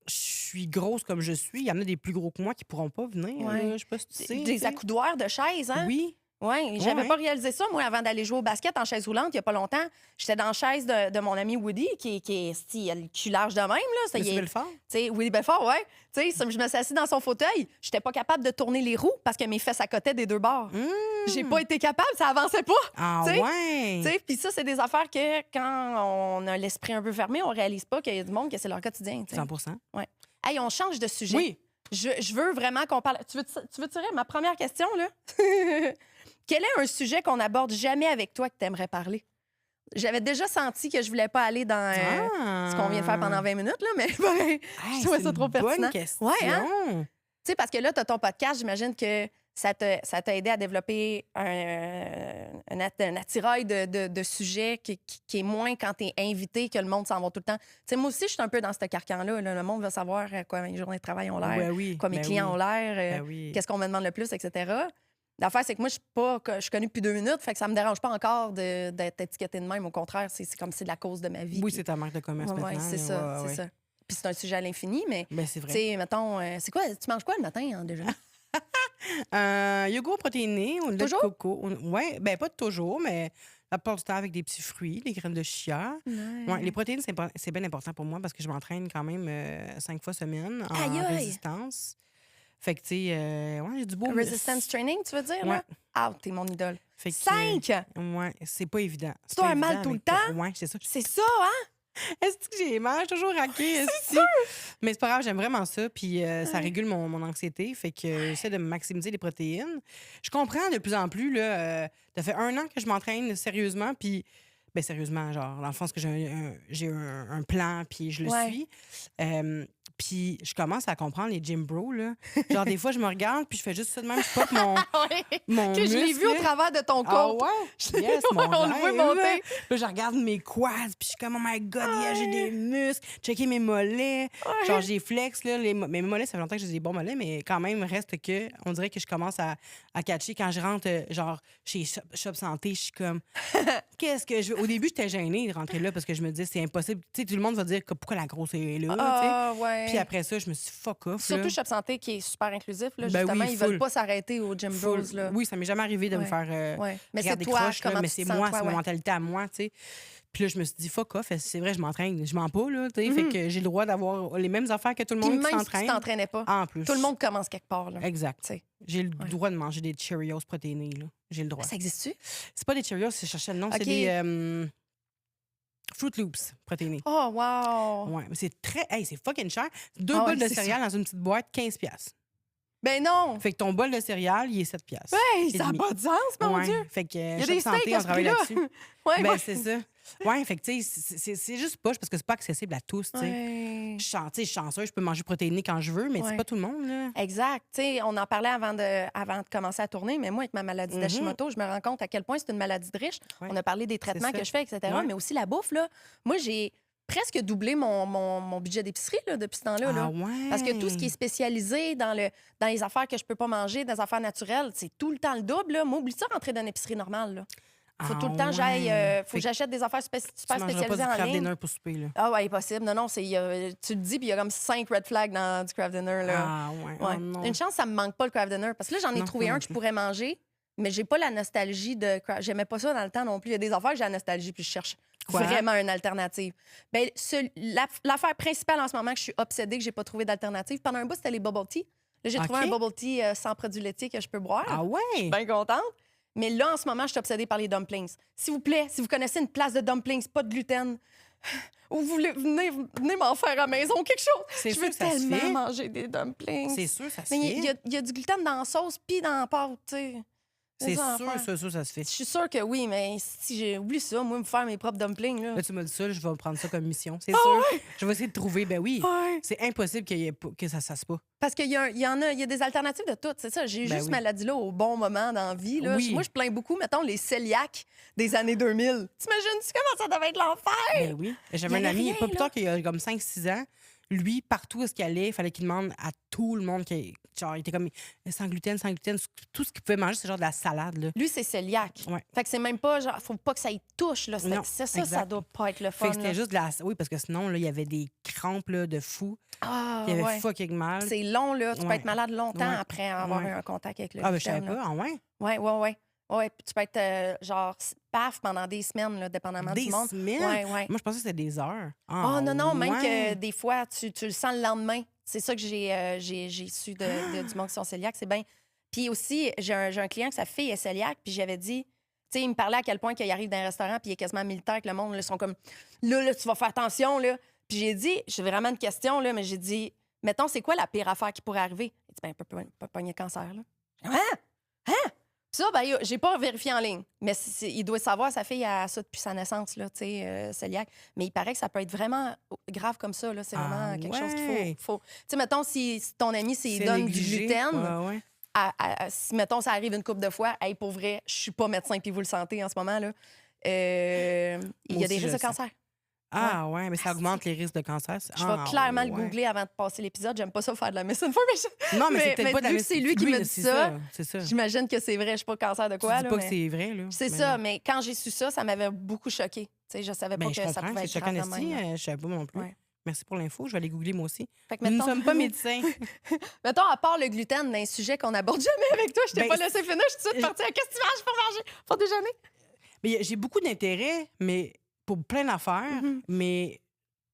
je suis grosse comme je suis. Il y en a des plus gros que moi qui pourront pas venir. Ouais. Je sais pas si tu sais. Des accoudoirs de chaises, hein? Oui. Oui, j'avais pas réalisé ça, moi, avant d'aller jouer au basket en chaise roulante il y a pas longtemps. J'étais dans la chaise de mon ami Woody, qui a le cul large de même. Là. Ça, Woody Belfort? Woody Belfort, oui. Je me suis assise dans son fauteuil. J'étais pas capable de tourner les roues parce que mes fesses à côté des deux bords. J'ai pas été capable, ça avançait pas. Ah ouais? Puis ça, c'est des affaires que, quand on a l'esprit un peu fermé, on réalise pas qu'il y a du monde que c'est leur quotidien. T'sais. 100%. Ouais. Hey, on change de sujet. Oui. Je veux vraiment qu'on parle... Tu veux tirer ma première question, là? Quel est un sujet qu'on n'aborde jamais avec toi que tu aimerais parler? J'avais déjà senti que je voulais pas aller dans ce qu'on vient de faire pendant 20 minutes, là, mais je trouvais ça trop pertinent. Bonne question. Ouais, hein? Tu sais, parce que là, tu as ton podcast, j'imagine que ça t'a aidé à développer un attirail de sujets qui est moins quand tu es invité, que le monde s'en va tout le temps. Tu sais, moi aussi, je suis un peu dans ce carcan-là. Là. Le monde veut savoir quoi mes journées de travail ont l'air, quoi mes clients ont l'air, qu'est-ce qu'on me demande le plus, etc. L'affaire, c'est que moi, je suis connue depuis 2 minutes, fait que ça me dérange pas encore d'être étiquetée de même. Au contraire, c'est comme si c'est la cause de ma vie. Oui, c'est ta marque de commerce maintenant. Oui, c'est ça, c'est ça. Puis c'est un sujet à l'infini, mais c'est vrai. Tu sais, mettons, c'est quoi, tu manges quoi le matin en déjeuner? Yogourt protéiné au lait de Toujours? coco. Oui, ben pas toujours, mais la plupart du temps avec des petits fruits, des graines de chia. Ouais, les protéines, c'est bien important pour moi parce que je m'entraîne quand même 5 fois semaine en résistance. Fait que, tu sais, j'ai du beau Resistance training, tu veux dire? Ouais. Ah, t'es mon idole. Fait que, 5! Ouais, c'est pas évident. Tu dois avoir mal tout le temps? Ouais, c'est ça. C'est ça, hein? Est-ce que j'ai mal? Je suis toujours raquée. C'est sûr! Mais c'est pas grave, j'aime vraiment ça. Puis ça régule mon anxiété. Fait que j'essaie de maximiser les protéines. Je comprends de plus en plus. Là, ça fait 1 an que je m'entraîne sérieusement. Puis, ben sérieusement, genre, dans le fond, que j'ai un plan, puis je le suis. Puis je commence à comprendre les gym bros, là. Genre, des fois, je me regarde, puis je fais juste ça de même. Je pop mon que je l'ai vu au travers de ton corps. Ah ouais? Yes, mon on le voit monter. Là, je regarde mes quads, puis je suis comme, oh my God, yeah, j'ai des muscles. Checker mes mollets. Genre, j'ai flex, là. Mes mollets, ça fait longtemps que j'ai des bons mollets, mais quand même, reste que, on dirait que je commence à catcher. Quand je rentre, genre, chez Shop Santé, je suis comme, qu'est-ce que je veux? Au début, j'étais gênée de rentrer là parce que je me disais, c'est impossible. Tu sais, tout le monde va dire pourquoi la grosse est là. Ouais. Puis après ça, je me suis dit, fuck off. Surtout là. Shop Santé qui est super inclusif. Là, Ben justement, oui, ils veulent pas s'arrêter aux gym bros. Là. Oui, ça m'est jamais arrivé de me faire Mais c'est regarder toi, croche, comment mais tu c'est te sens, moi, toi, c'est ma mentalité à moi, tu sais. Puis là, je me suis dit, fuck off, c'est vrai, je m'entraîne. Je mens pas, là, tu sais. Fait que j'ai le droit d'avoir les mêmes affaires que tout le monde qui même s'entraîne. si tu t'entraînais pas. En plus. Tout le monde commence quelque part. Là. Exact. T'sais. J'ai le droit de manger des Cheerios protéinés, là. J'ai le droit. Ça existe-tu? C'est pas des Cheerios, je cherchais le nom, c'est des Fruit Loops protéinés. Oh, wow! Ouais, mais c'est très... Hey, c'est fucking cher. 2 bols de céréales dans une petite boîte, 15$. Ben non! Fait que ton bol de céréales, il est 7$. Hey, ça n'a pas de sens, mon Dieu! Fait que il y a des santé, steaks on travaille là-dessus. ouais. C'est ça. Ouais, fait que tu sais, c'est juste poche parce que c'est pas accessible à tous, tu sais. Ouais. Je suis chanceuse, je peux manger protéiné quand je veux, mais c'est pas tout le monde, là. Exact. Tu sais, on en parlait avant de commencer à tourner, mais moi, avec ma maladie d'Hashimoto, je me rends compte à quel point c'est une maladie de riche. Ouais. On a parlé des traitements que je fais, etc., mais aussi la bouffe, là. Moi, j'ai presque doublé mon budget d'épicerie là, depuis ce temps-là. Là. Ouais. Parce que tout ce qui est spécialisé dans les affaires que je peux pas manger, des affaires naturelles, c'est tout le temps le double. Moi, oublie ça rentrer dans une épicerie normale. Là. Faut tout le temps faut que j'achète des affaires super spécialisées pas du en Kraft ligne. Dinner pour souper, là. Ah ouais, impossible. Non, tu le dis, puis il y a comme 5 red flags dans du Kraft Dinner. Là. Ah ouais. Ouais. Oh, non. Une chance, ça me manque pas le Kraft Dinner. Parce que là, j'en ai trouvé un que je pourrais manger, mais j'ai pas la nostalgie de Kraft. J'aimais pas ça dans le temps non plus. Il y a des affaires que j'ai la nostalgie, puis je cherche Quoi? Vraiment une alternative. Ben, l'affaire principale en ce moment que je suis obsédée, que j'ai pas trouvé d'alternative, pendant un bout, c'était les bubble tea. Là, j'ai trouvé un bubble tea sans produits laitiers que je peux boire. Ah ouais? Je suis bien contente. Mais là, en ce moment, je suis obsédée par les dumplings. S'il vous plaît, si vous connaissez une place de dumplings, pas de gluten, ou vous voulez, venez m'en faire à la maison quelque chose. Je veux tellement manger des dumplings. C'est sûr, ça se Mais fait. il y a du gluten dans la sauce puis dans la pâte, tu sais. C'est sûr, ça se fait. Je suis sûre que oui, mais si j'ai oublié ça, moi, me faire mes propres dumplings, là. Là, tu m'as dit ça, je vais prendre ça comme mission. C'est sûr. Ouais. Je vais essayer de trouver. Ben oui. Ouais. C'est impossible que ça se fasse pas. Parce qu'il y a des alternatives de tout, c'est ça. J'ai juste maladie-là au bon moment dans la vie. Là. Oui. Moi, je plains beaucoup, mettons, les cœliaques des années 2000. T'imagines-tu comment ça devait être l'enfer? Ben oui. J'avais un ami, pas plus tard qu'il y a comme 5-6 ans. Lui, partout où il allait, il fallait qu'il demande à tout le monde genre, il était comme sans gluten. Tout ce qu'il pouvait manger, c'est genre de la salade. Là. Lui, c'est cœliaque. Ouais. Fait que c'est même pas genre, faut pas que ça y touche. Là. Non, ça doit pas être le fun. Fait que c'était juste de la. Oui, parce que sinon, là, il y avait des crampes là, de fou. Ah, il y avait fucking mal. C'est long, là. Tu peux être malade longtemps après avoir eu un contact avec le gluten. Ah, ben je savais pas. Ah, ouais? Ouais. Ouais, puis tu peux être genre paf pendant des semaines, là, dépendamment du monde. Des semaines? Ouais. Moi, je pensais que c'était des heures. Ah, non, même que des fois, tu le sens le lendemain. C'est ça que j'ai su du monde qui sont cœliaques. C'est bien. Puis aussi, j'ai un client que sa fille est cœliaque, puis j'avais dit, tu sais, il me parlait à quel point qu'il arrive dans un restaurant, puis il est quasiment militaire, que le monde, là, ils sont comme, là, tu vas faire attention, là. Puis j'ai vraiment une question, là, mais j'ai dit, mettons, c'est quoi la pire affaire qui pourrait arriver? Il dit, ben, peut pogner cancer, là. Hein? Ça, ben, j'ai pas vérifié en ligne. Mais il doit savoir, sa fille a ça depuis sa naissance, là, tu sais, cœliaque. Mais il paraît que ça peut être vraiment grave comme ça, là. C'est vraiment quelque chose qu'il faut. Tu sais, mettons, si ton ami, s'il donne du gluten, si, mettons, ça arrive une couple de fois, hey, pour vrai, je suis pas médecin, puis vous le sentez en ce moment, là, il y a des risques de cancer. Ah ouais, mais ça augmente les risques de cancer. Je vais clairement le googler avant de passer l'épisode. J'aime pas ça faire de la misinformation. Non, mais c'est peut-être pas de la vu que c'est lui qui me dit ça, c'est ça. J'imagine que c'est vrai. Je sais pas cancer de quoi. Je dis pas que c'est vrai. Là. C'est ça, mais quand j'ai su ça, ça m'avait beaucoup choquée. Je savais pas que ça pouvait être grave de même. Je savais pas non plus. Ouais. Merci pour l'info. Je vais aller googler moi aussi. Nous ne sommes pas médecins. Mettons, à part le gluten, d'un sujet qu'on n'aborde jamais avec toi, je t'ai pas laissé finir. Je suis tout de suite partie à qu'est-ce que tu manges pour manger, pour déjeuner? Mais j'ai beaucoup d'intérêt, mais pour plein d'affaires, mais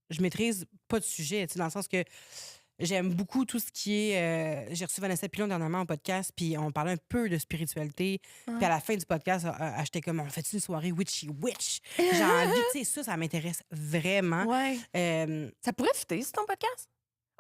je maîtrise pas de sujet, dans le sens que j'aime beaucoup tout ce qui est... j'ai reçu Vanessa Pilon dernièrement en podcast, puis on parlait un peu de spiritualité. Puis à la fin du podcast, j'étais comme, on fait une soirée witchy witch? J'ai envie, tu sais, ça m'intéresse vraiment. Ouais. Ça pourrait fitter, c'est ton podcast?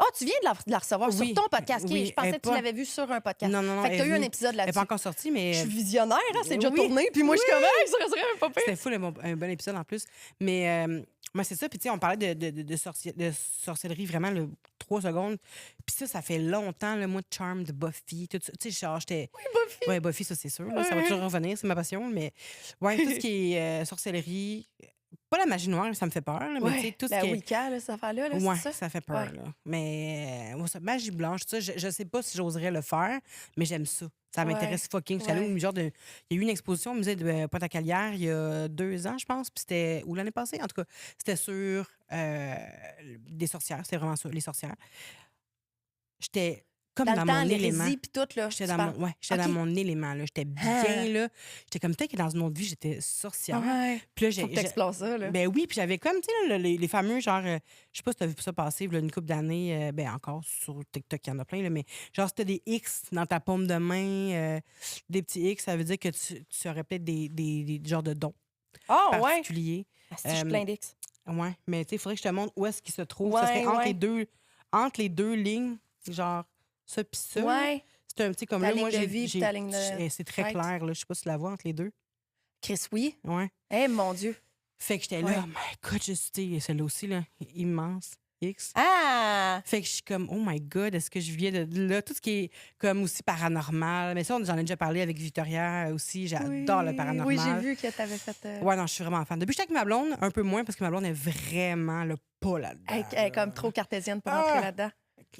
Ah, tu viens de la recevoir sur ton podcast. Oui, je pensais que tu l'avais vu sur un podcast. Non. Fait que tu as eu un épisode là-dessus. Elle n'est pas encore sortie, mais... Je suis visionnaire, hein, c'est déjà tourné. Puis moi, je suis comme, ça serait un pas pire. C'était fou, un bon épisode en plus. Mais moi, c'est ça. Puis, tu sais, on parlait de sorcellerie vraiment 3 secondes. Puis ça fait longtemps, le moi, de Charm, de Buffy, tout ça. Tu sais, genre, j'étais. Oui, Buffy. Ouais, Buffy, ça, c'est sûr. Là, ça va toujours revenir, c'est ma passion. Mais, ouais, tout ce qui est sorcellerie. Pas la magie noire, ça me fait peur. Là, mais tu sais, tout ce qui est... Wicca, là, cette affaire-là, ouais, c'est ça fait peur. Là. Mais magie blanche, ça, je sais pas si j'oserais le faire, mais j'aime ça. Ça m'intéresse fucking. Il y a eu une exposition au musée de Pointe-à-Calière il y a 2 ans, je pense. Puis c'était... Ou l'année passée, en tout cas. C'était sur des sorcières. C'était vraiment sur les sorcières. J'étais... comme dans mon élément. Puis tout, là. J'étais dans mon élément, là. J'étais bien, là. J'étais comme peut-être que dans une autre vie, j'étais sorcière. Ouais. Puis là, faut que t'explores ça, là. Ben oui, puis j'avais comme, tu sais, les fameux, genre, je sais pas si t'as vu ça passer, là, une couple d'années, encore sur TikTok, il y en a plein, là, mais genre, si t'as des X dans ta paume de main, des petits X, ça veut dire que tu aurais peut-être des genres de dons particuliers. Si je suis plein d'X. Ouais, mais tu sais, il faudrait que je te montre où est-ce qu'ils se trouvent. Ça serait entre les deux lignes, genre... ça pis ça. Ouais. C'est un petit comme ta là, moi, ligne de vie, ta ligne de... c'est très clair, là. Je sais pas si tu la vois entre les deux. Chris, oui. Ouais. Eh, mon Dieu. Fait que j'étais là, oh my God, celle-là aussi, là, immense. X. Ah! Fait que je suis comme, oh my God, est-ce que je viens de là? Tout ce qui est comme aussi paranormal. Mais ça, j'en ai déjà parlé avec Victoria aussi. J'adore le paranormal. Oui, j'ai vu que t'avais fait... Ouais, non, je suis vraiment fan. Depuis que j'étais avec ma blonde, un peu moins, parce que ma blonde est vraiment pas là-dedans. Elle est comme trop cartésienne pour rentrer là-dedans.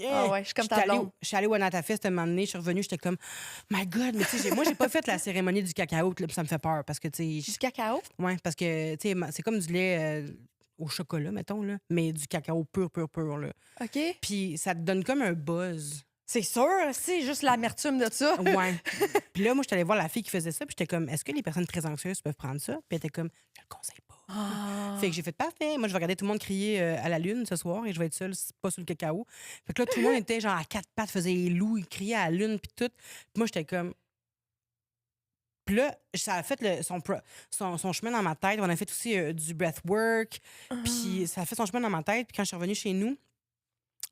Ah ouais, je suis comme ta blonde. Je suis allée au Anata Fest un moment donné, je suis revenue, j'étais comme, my God, mais tu sais, moi, j'ai pas fait la cérémonie du cacao, là, ça me fait peur parce que, tu sais. Du cacao? Ouais, parce que, tu sais, c'est comme du lait au chocolat, mettons, là, mais du cacao pur, là. OK. Puis ça te donne comme un buzz. C'est sûr, c'est juste l'amertume de ça. Ouais. Puis là, moi, je suis allée voir la fille qui faisait ça, puis j'étais comme, est-ce que les personnes très anxieuses peuvent prendre ça? Puis elle était comme, je le conseille pas. Fait que j'ai fait parfait. Moi, je vais regarder tout le monde crier à la lune ce soir et je vais être seule, pas sous le cacao. Fait que là, tout le monde était genre à quatre pattes, faisait les loups, ils criaient à la lune, puis tout. Puis moi, j'étais comme. Puis là, ça a fait son chemin dans ma tête. On a fait aussi du breathwork. Puis ça a fait son chemin dans ma tête. Puis quand je suis revenue chez nous,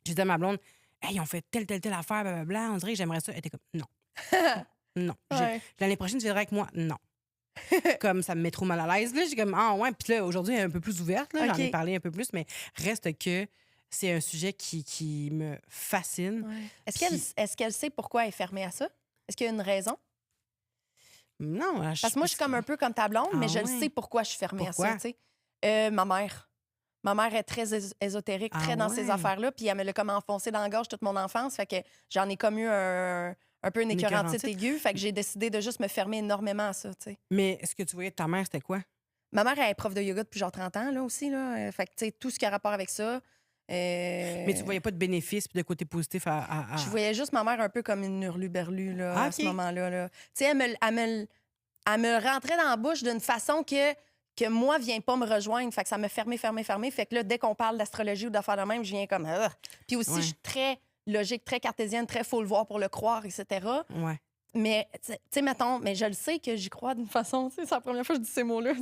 j'ai dit à ma blonde, hey, on fait telle affaire, blablabla. On dirait que j'aimerais ça. Elle était comme, non. Non. Ouais. L'année prochaine, tu viendras avec moi? Non. Comme ça me met trop mal à l'aise. Là, j'ai comme, ah ouais. Puis là, aujourd'hui, elle est un peu plus ouverte. Là, J'en ai parlé un peu plus, mais reste que c'est un sujet qui me fascine. Ouais. Est-ce qu'elle sait pourquoi elle est fermée à ça? Est-ce qu'il y a une raison? Non. Parce que moi, je suis comme un peu comme ta blonde, mais je le sais pourquoi je suis fermée à ça. Tu sais. Ma mère. Ma mère est très ésotérique, très dans ces affaires-là. Puis elle me l'a comme enfoncé dans la gorge toute mon enfance. Fait que j'en ai comme eu un peu une écœurantite aiguë. Fait que j'ai décidé de juste me fermer énormément à ça, tu sais. Mais ce que tu voyais de ta mère, c'était quoi? Ma mère elle est prof de yoga depuis genre 30 ans, là, aussi. Là. Fait que, tu sais, tout ce qui a rapport avec ça. Mais tu voyais pas de bénéfices et de côté positif à... Je voyais juste ma mère un peu comme une hurluberlue, là, à ce moment-là. Là. Tu sais, elle me rentrait dans la bouche d'une façon que moi, viens pas me rejoindre. Fait que ça me fermé. Fait que là, dès qu'on parle d'astrologie ou d'affaires de même, je viens comme... Puis aussi, je suis très logique, très cartésienne, très faut le voir pour le croire, etc. Ouais. Mais, tu sais, mettons, mais je le sais que j'y crois d'une façon. C'est la première fois que je dis ces mots-là.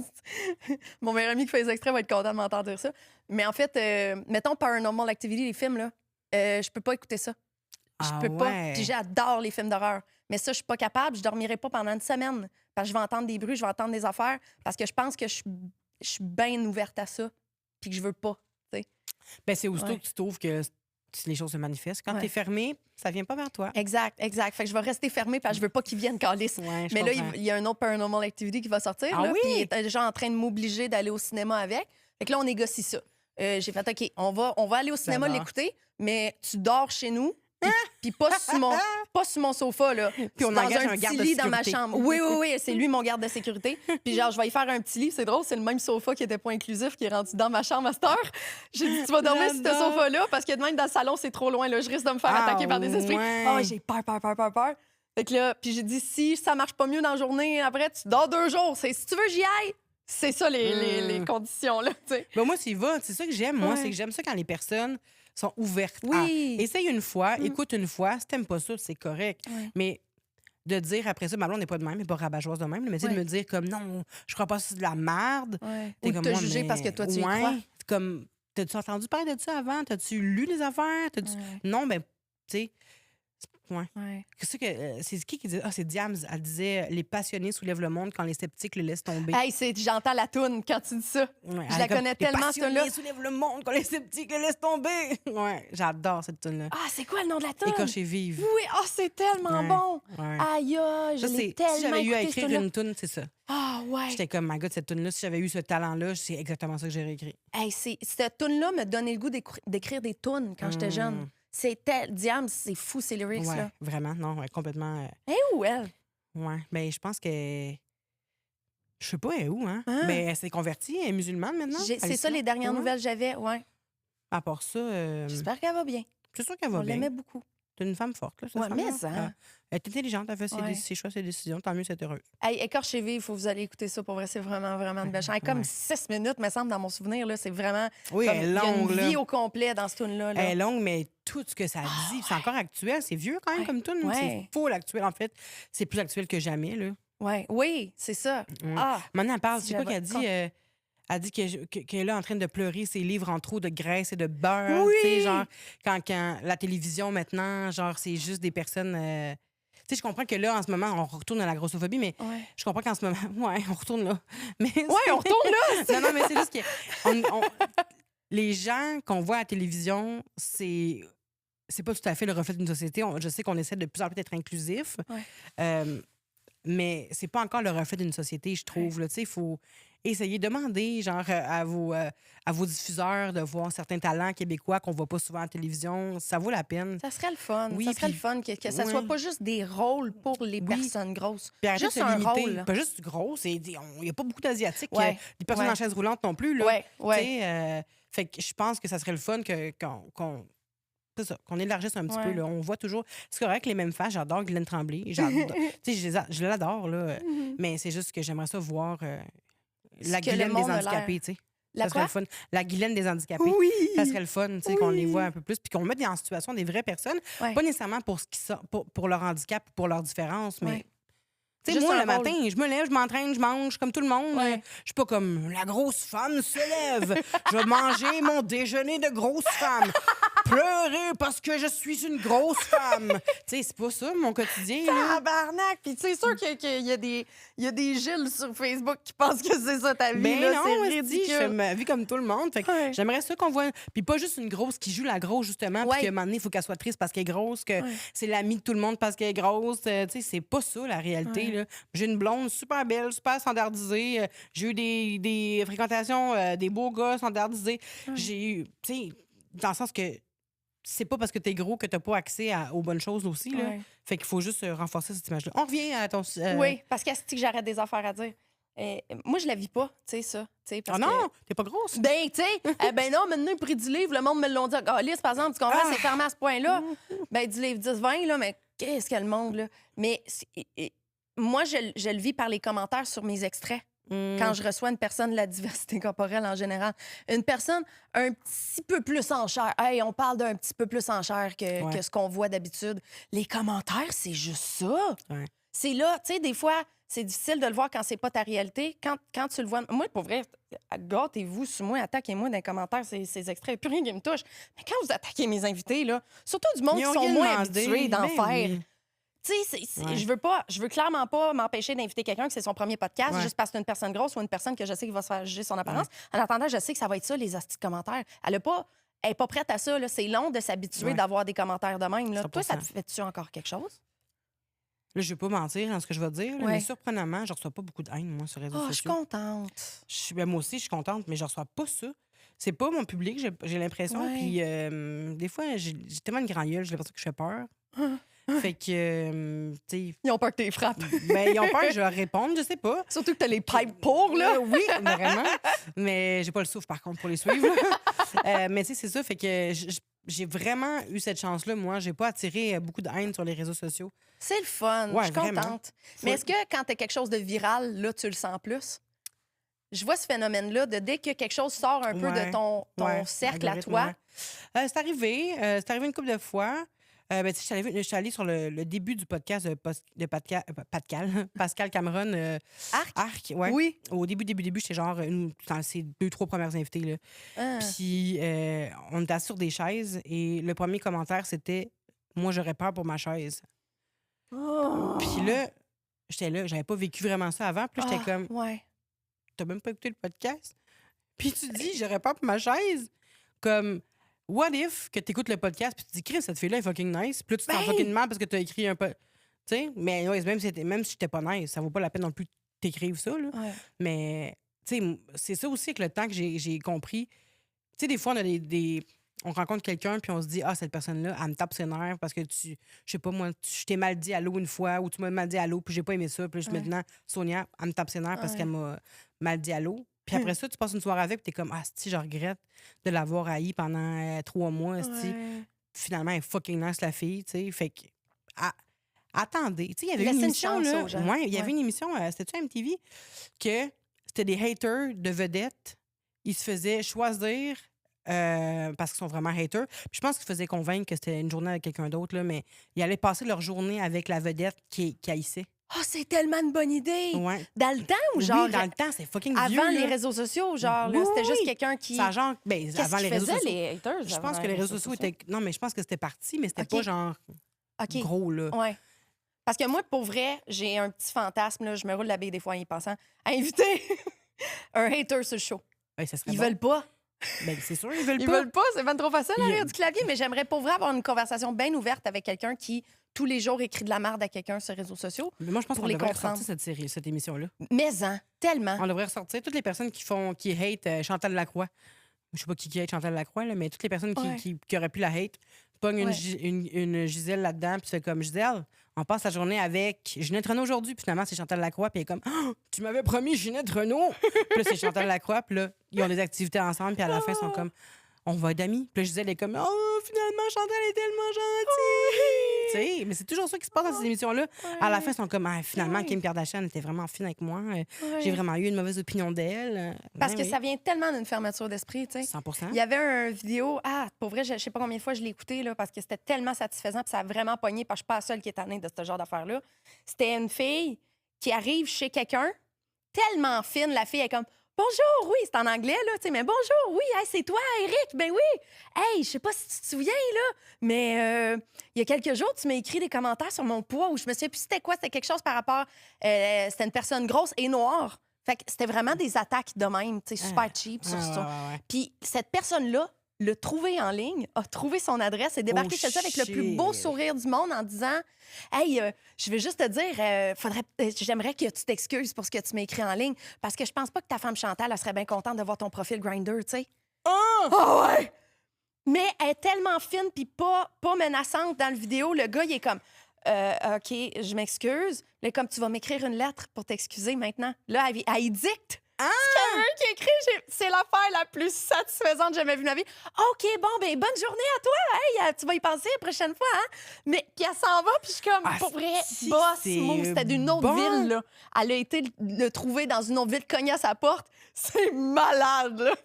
Mon meilleur ami qui fait les extraits va être content de m'entendre dire ça. Mais en fait, mettons Paranormal Activity, les films, là, je peux pas écouter ça. Je peux pas. Puis j'adore les films d'horreur. Mais ça, je suis pas capable. Je dormirai pas pendant une semaine. Parce que je vais entendre des bruits, je vais entendre des affaires. Parce que je pense que je suis bien ouverte à ça. Puis que je veux pas. T'sais. Ben, c'est aussitôt que tu trouves que les choses se manifestent. Quand t'es fermé, ça vient pas vers toi. Exact. Fait que je vais rester fermée parce que je veux pas qu'ils viennent calisser. Mais là, il y a un autre Paranormal Activity qui va sortir. Là, puis il est déjà en train de m'obliger d'aller au cinéma avec. Fait que là, on négocie ça. J'ai fait, OK, on va aller au cinéma l'écouter, mais tu dors chez nous. Puis pas sur mon sofa, là. Puis on dans engage un garde petit lit de dans ma sécurité. chambre. Oui, c'est lui mon garde de sécurité. Puis genre, je vais y faire un petit lit. C'est drôle, c'est le même sofa qui était pas inclusif qui est rendu dans ma chambre à cette heure. J'ai dit, tu vas dormir sur ce sofa-là parce que de même dans le salon, c'est trop loin. Là. Je risque de me faire attaquer par des esprits. Oh, j'ai peur. Fait que là, puis j'ai dit, si ça marche pas mieux dans la journée, après, tu dors 2 jours. Si tu veux, j'y aille. C'est ça, les conditions, là, tu sais. Ben moi, c'est ça que j'aime, moi. C'est que j'aime ça quand les personnes sont ouvertes. Oui. Essaye une fois, écoute une fois. Si t'aimes pas ça, c'est correct. Mais de dire après ça, ma blonde n'est pas de même, elle n'est pas rabat-joie de même, mais de me dire comme non, je crois pas que c'est de la merde. Ou de te juger parce que toi, tu y crois. Comme, t'as-tu entendu parler de ça avant? T'as-tu lu des affaires? Non, ben, tu sais. C'est qui dit? C'est Diams. Elle disait les passionnés soulèvent le monde quand les sceptiques le laissent tomber. Hey, j'entends la toune quand tu dis ça. Je la connais tellement, celle-là. Les passionnés soulèvent le monde quand les sceptiques le laissent tomber. Ouais, j'adore cette toune-là. Ah, c'est quoi le nom de la toune? Écorché vive. Oui, c'est tellement bon. Aïe, je l'ai tellement Si j'avais eu à écouté, écrire une toune, c'est ça. Ah, ouais. J'étais comme, my God, cette toune-là, si j'avais eu ce talent-là, c'est exactement ça que j'ai réécrit. Hey, cette toune-là me donnait le goût d'écrire des tounes quand j'étais jeune. Diams, c'est fou, ces lyrics, là. Vraiment, non, complètement. Où, elle? Ouais, ben je pense que... Je sais pas, elle est où, hein? Mais elle s'est convertie, elle est musulmane maintenant. C'est ça, les dernières nouvelles que j'avais, À part ça... J'espère qu'elle va bien. C'est sûr qu'elle va bien. On l'aimait beaucoup. T'es une femme forte, là. Mais ça. Elle est intelligente, elle fait ses choix, ses décisions. Tant mieux, c'est heureux. Hey, Écorché vive, il faut que vous allez écouter ça. Pour vrai, c'est vraiment, vraiment une belle chanson. Comme 6 minutes, me semble, dans mon souvenir. Là, c'est vraiment. Oui, elle est longue. Il y a une vie au complet dans ce tune-là. Elle est longue, mais tout ce que ça dit, c'est encore actuel. C'est vieux quand même comme tune. C'est full actuel, en fait. C'est plus actuel que jamais, là. Oui, c'est ça. Maintenant, elle parle, c'est quoi qu'elle dit? Elle dit qu'elle est là en train de pleurer ses livres en trop de graisse et de beurre. Tu sais, genre, quand la télévision, maintenant, genre, c'est juste des personnes... Tu sais, je comprends que là, en ce moment, on retourne à la grossophobie, mais je comprends qu'en ce moment... on retourne là. Mais on retourne là! Non, mais c'est juste que... les gens qu'on voit à la télévision, c'est pas tout à fait le reflet d'une société. Je sais qu'on essaie de plus en plus d'être inclusif. Mais c'est pas encore le reflet d'une société, je trouve. Tu sais, il faut essayer de demander genre, à vos diffuseurs de voir certains talents québécois qu'on voit pas souvent à la télévision. Ça vaut la peine. Ça serait le fun. Ça serait le fun que ça soit pas juste des rôles pour les personnes grosses. Juste un rôle. Pas juste gros. Il n'y a pas beaucoup d'Asiatiques. Des personnes en chaise roulante non plus. Là. Fait que je pense que ça serait le fun qu'on c'est ça, qu'on élargisse un petit peu. Là. On voit toujours. C'est correct, les mêmes faces. J'adore Guylaine Tremblay. Tu sais, je l'adore, là. Mais c'est juste que j'aimerais ça voir la Guylaine des handicapés, tu sais. Ça serait le fun. La Guylaine des handicapés. Oui. Ça serait le fun, tu sais, qu'on les voit un peu plus. Puis qu'on mette en situation des vraies personnes. Pas nécessairement pour, pour leur handicap, pour leur différence, mais. Tu sais, moi, le matin, je me lève, je m'entraîne, je mange comme tout le monde. Je suis pas comme la grosse femme se lève. Je vais manger mon déjeuner de grosse femme. Pleurer parce que je suis une grosse femme. Tu sais, c'est pas ça, mon quotidien. Tabarnak! Puis c'est sûr qu'il y a des Gilles sur Facebook qui pensent que c'est ça ta vie. Ben là, non, c'est ridicule. Je fais ma vie comme tout le monde. Fait que j'aimerais ça qu'on voit... Puis pas juste une grosse qui joue la grosse, justement, puis qu'à un moment donné, il faut qu'elle soit triste parce qu'elle est grosse, que c'est l'amie de tout le monde parce qu'elle est grosse. Tu sais, c'est pas ça, la réalité. Là. J'ai une blonde super belle, super standardisée. J'ai eu des fréquentations, des beaux gars standardisés. J'ai eu... Tu sais, dans le sens que c'est pas parce que t'es gros que t'as pas accès aux bonnes choses aussi. Là. Fait qu'il faut juste renforcer cette image-là. On revient à ton... Oui, parce que j'arrête des affaires à dire. Moi, je la vis pas, tu sais, ça. Ah non, t'es pas grosse. Ben, tu sais, ben non, maintenant, le prix du livre, le monde me l'ont dit. Ah, Lise, par exemple, tu comprends, c'est fermé à ce point-là. Ben, du livre 10-20, là, mais qu'est-ce que le monde, là? Mais moi, je le vis par les commentaires sur mes extraits. Quand je reçois une personne de la diversité corporelle en général. Une personne un petit peu plus en chair. Hey, on parle d'un petit peu plus en chair que ce qu'on voit d'habitude. Les commentaires, c'est juste ça. C'est là, tu sais, des fois, c'est difficile de le voir quand c'est pas ta réalité. Quand tu le vois... Moi, pour vrai, gâtez-vous sur moi, attaquez-moi dans les commentaires ces extraits. Il n'y a plus rien qui me touche. Mais quand vous attaquez mes invités, là, surtout du monde qui sont moins habitués d'en faire... Tu sais, je veux clairement pas m'empêcher d'inviter quelqu'un que c'est son premier podcast juste parce que c'est une personne grosse ou une personne que je sais qui va se faire juger son apparence. En attendant, je sais que ça va être ça, les hosties de commentaires. Elle est pas prête à ça. Là. C'est long de s'habituer d'avoir des commentaires de même. Là. Toi, ça te fait-tu encore quelque chose? Là, je vais pas mentir dans ce que je vais dire, là, mais surprenamment, je reçois pas beaucoup de haine, moi, sur les réseaux sociaux. Je suis contente. Moi aussi, je suis contente, mais je reçois pas ça. C'est pas mon public, j'ai l'impression. Puis des fois, j'ai tellement une grande gueule, j'ai l'impression que je fais peur. Fait que, tu sais... Ils ont peur que tu les frappes. Ben, ils ont peur que je leur réponde, je sais pas. Surtout que t'as les pipes pour, là. Oui, vraiment. Mais j'ai pas le souffle, par contre, pour les suivre. Mais tu sais, c'est ça. Fait que j'ai vraiment eu cette chance-là. Moi, j'ai pas attiré beaucoup de haine sur les réseaux sociaux. C'est le fun. Je suis contente. Mais est-ce que quand t'as quelque chose de viral, là, tu le sens plus? Je vois ce phénomène-là de dès que quelque chose sort un peu de ton cercle à toi. C'est arrivé. C'est arrivé une couple de fois. Je suis allée sur le début du podcast de Pascal Cameron. Arc, ouais. Oui. Au début, j'étais genre dans ses 2-3 premières invitées. Là. Puis on était assis sur des chaises et le premier commentaire, c'était « Moi, j'aurais peur pour ma chaise. » Puis là, j'étais là, j'avais pas vécu vraiment ça avant. Puis là, j'étais comme « T'as même pas écouté le podcast? » Puis tu dis « J'aurais peur pour ma chaise. » Comme... What if que t'écoutes le podcast puis tu dis, Chris, cette fille-là est fucking nice. Puis là, tu t'en fucking mal parce que t'as écrit un peu. Tu sais, mais même si j'étais pas nice, ça vaut pas la peine non plus que t'écrives ça. Là. Mais, tu sais, c'est ça aussi avec le temps que j'ai compris. Tu sais, des fois, on rencontre quelqu'un puis on se dit, cette personne-là, elle me tape ses nerfs parce que je sais pas, moi, je t'ai mal dit allô une fois ou tu m'as mal dit allô puis j'ai pas aimé ça. Puis là, maintenant, Sonia, elle me tape ses nerfs parce qu'elle m'a mal dit allô. Puis après ça, tu passes une soirée avec, puis t'es comme, si, je regrette de l'avoir haï pendant 3 mois, Finalement, elle est fucking nice, la fille, tu sais. Fait que, attendez. Tu sais, il y avait une émission, là. Il y avait une émission, c'était-tu MTV, que c'était des haters de vedettes. Ils se faisaient choisir parce qu'ils sont vraiment haters. Puis je pense qu'ils faisaient convaincre que c'était une journée avec quelqu'un d'autre, là, mais ils allaient passer leur journée avec la vedette qui haïssait. C'est tellement une bonne idée! Dans le temps ou genre... Oui, dans le temps, c'est fucking vieux. Avant les réseaux sociaux, genre, là, c'était juste quelqu'un qui... Ça, genre, avant les réseaux sociaux. Les haters? Je pense que les réseaux sociaux étaient... Non, mais je pense que c'était parti, mais c'était pas genre gros, là. Ouais. Parce que moi, pour vrai, j'ai un petit fantasme, là, je me roule la bille des fois en y pensant, à inviter un hater sur le show. Ça serait Ils veulent pas. Ben, c'est sûr, ils veulent pas. Ils veulent pas, c'est pas trop facile à rire du clavier, mais j'aimerais pour vrai avoir une conversation bien ouverte avec quelqu'un qui, tous les jours, écrit de la merde à quelqu'un sur les réseaux sociaux. Mais moi, je pense qu'on devrait ressortir cette émission-là. Mais tellement. On devrait ressortir toutes les personnes qui hate Chantal Lacroix. Je sais pas qui hate Chantal Lacroix, là, mais toutes les personnes qui auraient pu la hate. Pogne une Gisèle là-dedans, puis tu fais comme Gisèle, on passe la journée avec Ginette Renault aujourd'hui, puis finalement, c'est Chantal Lacroix, puis elle est comme tu m'avais promis Ginette Renault! Puis là, c'est Chantal Lacroix, puis là, ils ont des activités ensemble, puis à la fin, ils sont comme on va être amis. Puis là, je disais, elle est comme, oh, finalement, Chantal est tellement gentille. Tu sais, mais c'est toujours ça qui se passe dans ces émissions-là. À la fin, ils sont comme, finalement, Kim Kardashian était vraiment fine avec moi. J'ai vraiment eu une mauvaise opinion d'elle. Parce que ça vient tellement d'une fermeture d'esprit, tu sais. 100%. Il y avait une vidéo, pour vrai, je sais pas combien de fois je l'ai écouté, là, parce que c'était tellement satisfaisant, puis ça a vraiment pogné, parce que je suis pas la seule qui est tannée de ce genre d'affaires-là. C'était une fille qui arrive chez quelqu'un, tellement fine, la fille est comme, bonjour, oui, c'est en anglais, là, tu sais, mais bonjour, oui, hey, c'est toi, Eric, ben oui. Hey, je sais pas si tu te souviens, là, mais il y a quelques jours, tu m'as écrit des commentaires sur mon poids où je me souviens plus c'était quoi, c'était quelque chose par rapport, c'était une personne grosse et noire. Fait que c'était vraiment des attaques de même, tu sais, super cheap sur ça. Ouais. Puis cette personne-là l'a trouvé en ligne, a trouvé son adresse et débarqué chez ça avec le plus beau sourire du monde en disant hey, je veux juste te dire, j'aimerais que tu t'excuses pour ce que tu m'as écrit en ligne parce que je pense pas que ta femme Chantal elle serait bien contente de voir ton profil Grindr, tu sais. Oh ouais! Mais elle est tellement fine puis pas menaçante dans le vidéo. Le gars, il est comme OK, je m'excuse. Là, comme tu vas m'écrire une lettre pour t'excuser maintenant. Là, elle y dicte. C'est quelqu'un qui écrit, c'est l'affaire la plus satisfaisante que j'ai jamais vue de ma vie. OK, bon, ben bonne journée à toi. Hey, tu vas y penser la prochaine fois, hein? Mais puis elle s'en va, puis je suis comme, pour vrai, boss move. C'était d'une autre ville, là. Elle a été le trouver dans une autre ville, cogner à sa porte. C'est malade, là.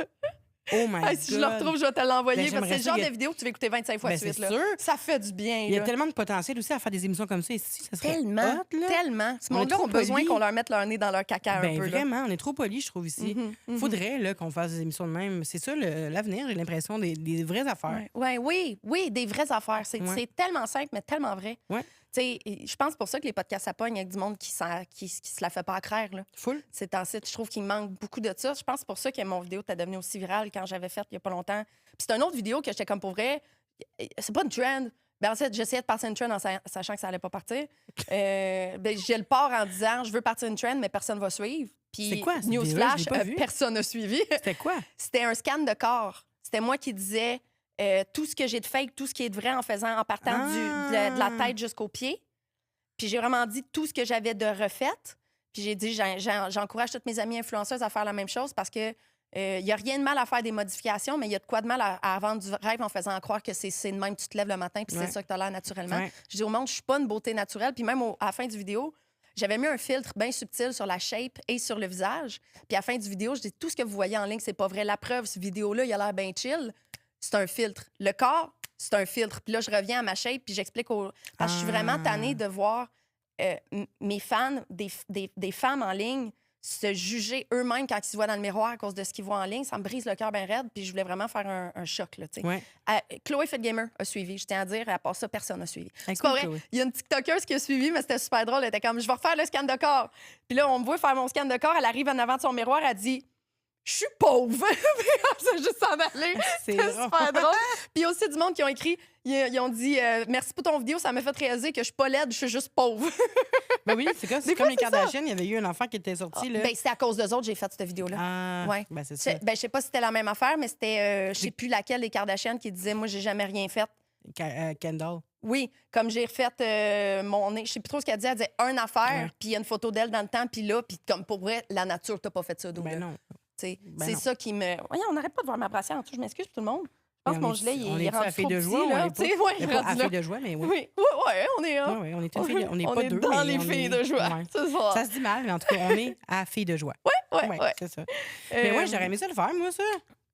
Oh my God. Si je le retrouve, je vais te l'envoyer. Ben, parce que c'est le genre de vidéo que tu vas écouter 25 fois de suite. C'est là. sûr. Ça fait du bien. Il y a tellement de potentiel aussi à faire des émissions comme ça ici. Ça serait Tellement, hot, là. tellement. Ce monde-là ont besoin qu'on leur mette leur nez dans leur caca un peu. Vraiment, on est trop polis, je trouve, ici. Faudrait là, qu'on fasse des émissions de même. C'est ça, l'avenir, j'ai l'impression, des vraies affaires. Oui, des vraies affaires. C'est tellement simple, mais tellement vrai. Ouais. Je pense pour ça que les podcasts ça pogne avec du monde qui se la fait pas accraire. Là. Full. C'est en site. Je trouve qu'il manque beaucoup de ça. Je pense pour ça que mon vidéo t'a devenu aussi virale quand j'avais fait il y a pas longtemps. Puis c'est une autre vidéo que j'étais comme pour vrai. C'est pas une trend. Ben, en fait, j'essayais de partir une trend en sachant que ça allait pas partir. J'ai le port en disant je veux partir une trend, mais personne va suivre. Puis, c'est quoi? Newsflash, personne n'a suivi. C'était quoi? C'était un scan de corps. C'était moi qui disais tout ce que j'ai de fake, tout ce qui est de vrai en partant de la tête jusqu'aux pieds. Puis j'ai vraiment dit tout ce que j'avais de refait. Puis j'ai dit, j'encourage toutes mes amies influenceuses à faire la même chose parce que il n'y a rien de mal à faire des modifications, mais il y a de quoi de mal à vendre du rêve en faisant croire que c'est de même, tu te lèves le matin puis c'est ça que tu as l'air naturellement. Je dis au monde, je suis pas une beauté naturelle. Puis même à la fin du vidéo, j'avais mis un filtre bien subtil sur la shape et sur le visage. Puis à la fin du vidéo, je dis tout ce que vous voyez en ligne, c'est pas vrai. La preuve, cette vidéo-là, il a l'air bien chill. C'est un filtre. Le corps, c'est un filtre. Puis là, je reviens à ma shape, puis j'explique parce que je suis vraiment tannée de voir mes fans, des femmes en ligne, se juger eux-mêmes quand ils se voient dans le miroir à cause de ce qu'ils voient en ligne. Ça me brise le cœur bien raide, puis je voulais vraiment faire un choc, là, tu sais. Chloé Fitgamer a suivi. Je tiens à dire, à part ça, personne n'a suivi. C'est pas vrai. Il y a une TikTokeuse qui a suivi, mais c'était super drôle. Elle était comme, je vais refaire le scan de corps. Puis là, on me voit faire mon scan de corps. Elle arrive en avant de son miroir, elle dit... Je suis pauvre. C'est juste s'en aller. C'est super drôle. Puis il y a aussi du monde qui ont écrit, ils ont dit merci pour ton vidéo, ça m'a fait réaliser que je suis pas laide, je suis juste pauvre. Ben oui, c'est comme les Kardashians, il y avait eu un enfant qui était sorti. Là. Ben, c'était à cause d'eux autres que j'ai fait cette vidéo-là. Ben c'est ça. Ben, je sais pas si c'était la même affaire, mais c'était, je sais plus laquelle des Kardashians qui disait moi, j'ai jamais rien fait. Kendall. Oui, comme j'ai refait mon nez. Je sais plus trop ce qu'elle disait. Elle disait une affaire, puis il y a une photo d'elle dans le temps, puis là, puis comme pour vrai, la nature, t'as pas fait ça, d'où Ben non. C'est ça qui me. Voyons, on n'arrête pas de voir ma brassière en dessous. Je m'excuse pour tout le monde. Je pense que mon gilet, il est rendu à trop de joie, petit, là. On est pas à fille de joie, mais oui. On est là. Oui, on est une fille. On n'est pas deux. Dans les filles de joie. C'est ça. Ça se dit mal, mais en tout cas, on est à fille de joie. Oui. C'est ça. Mais ouais, j'aurais aimé ça le faire, moi, ça.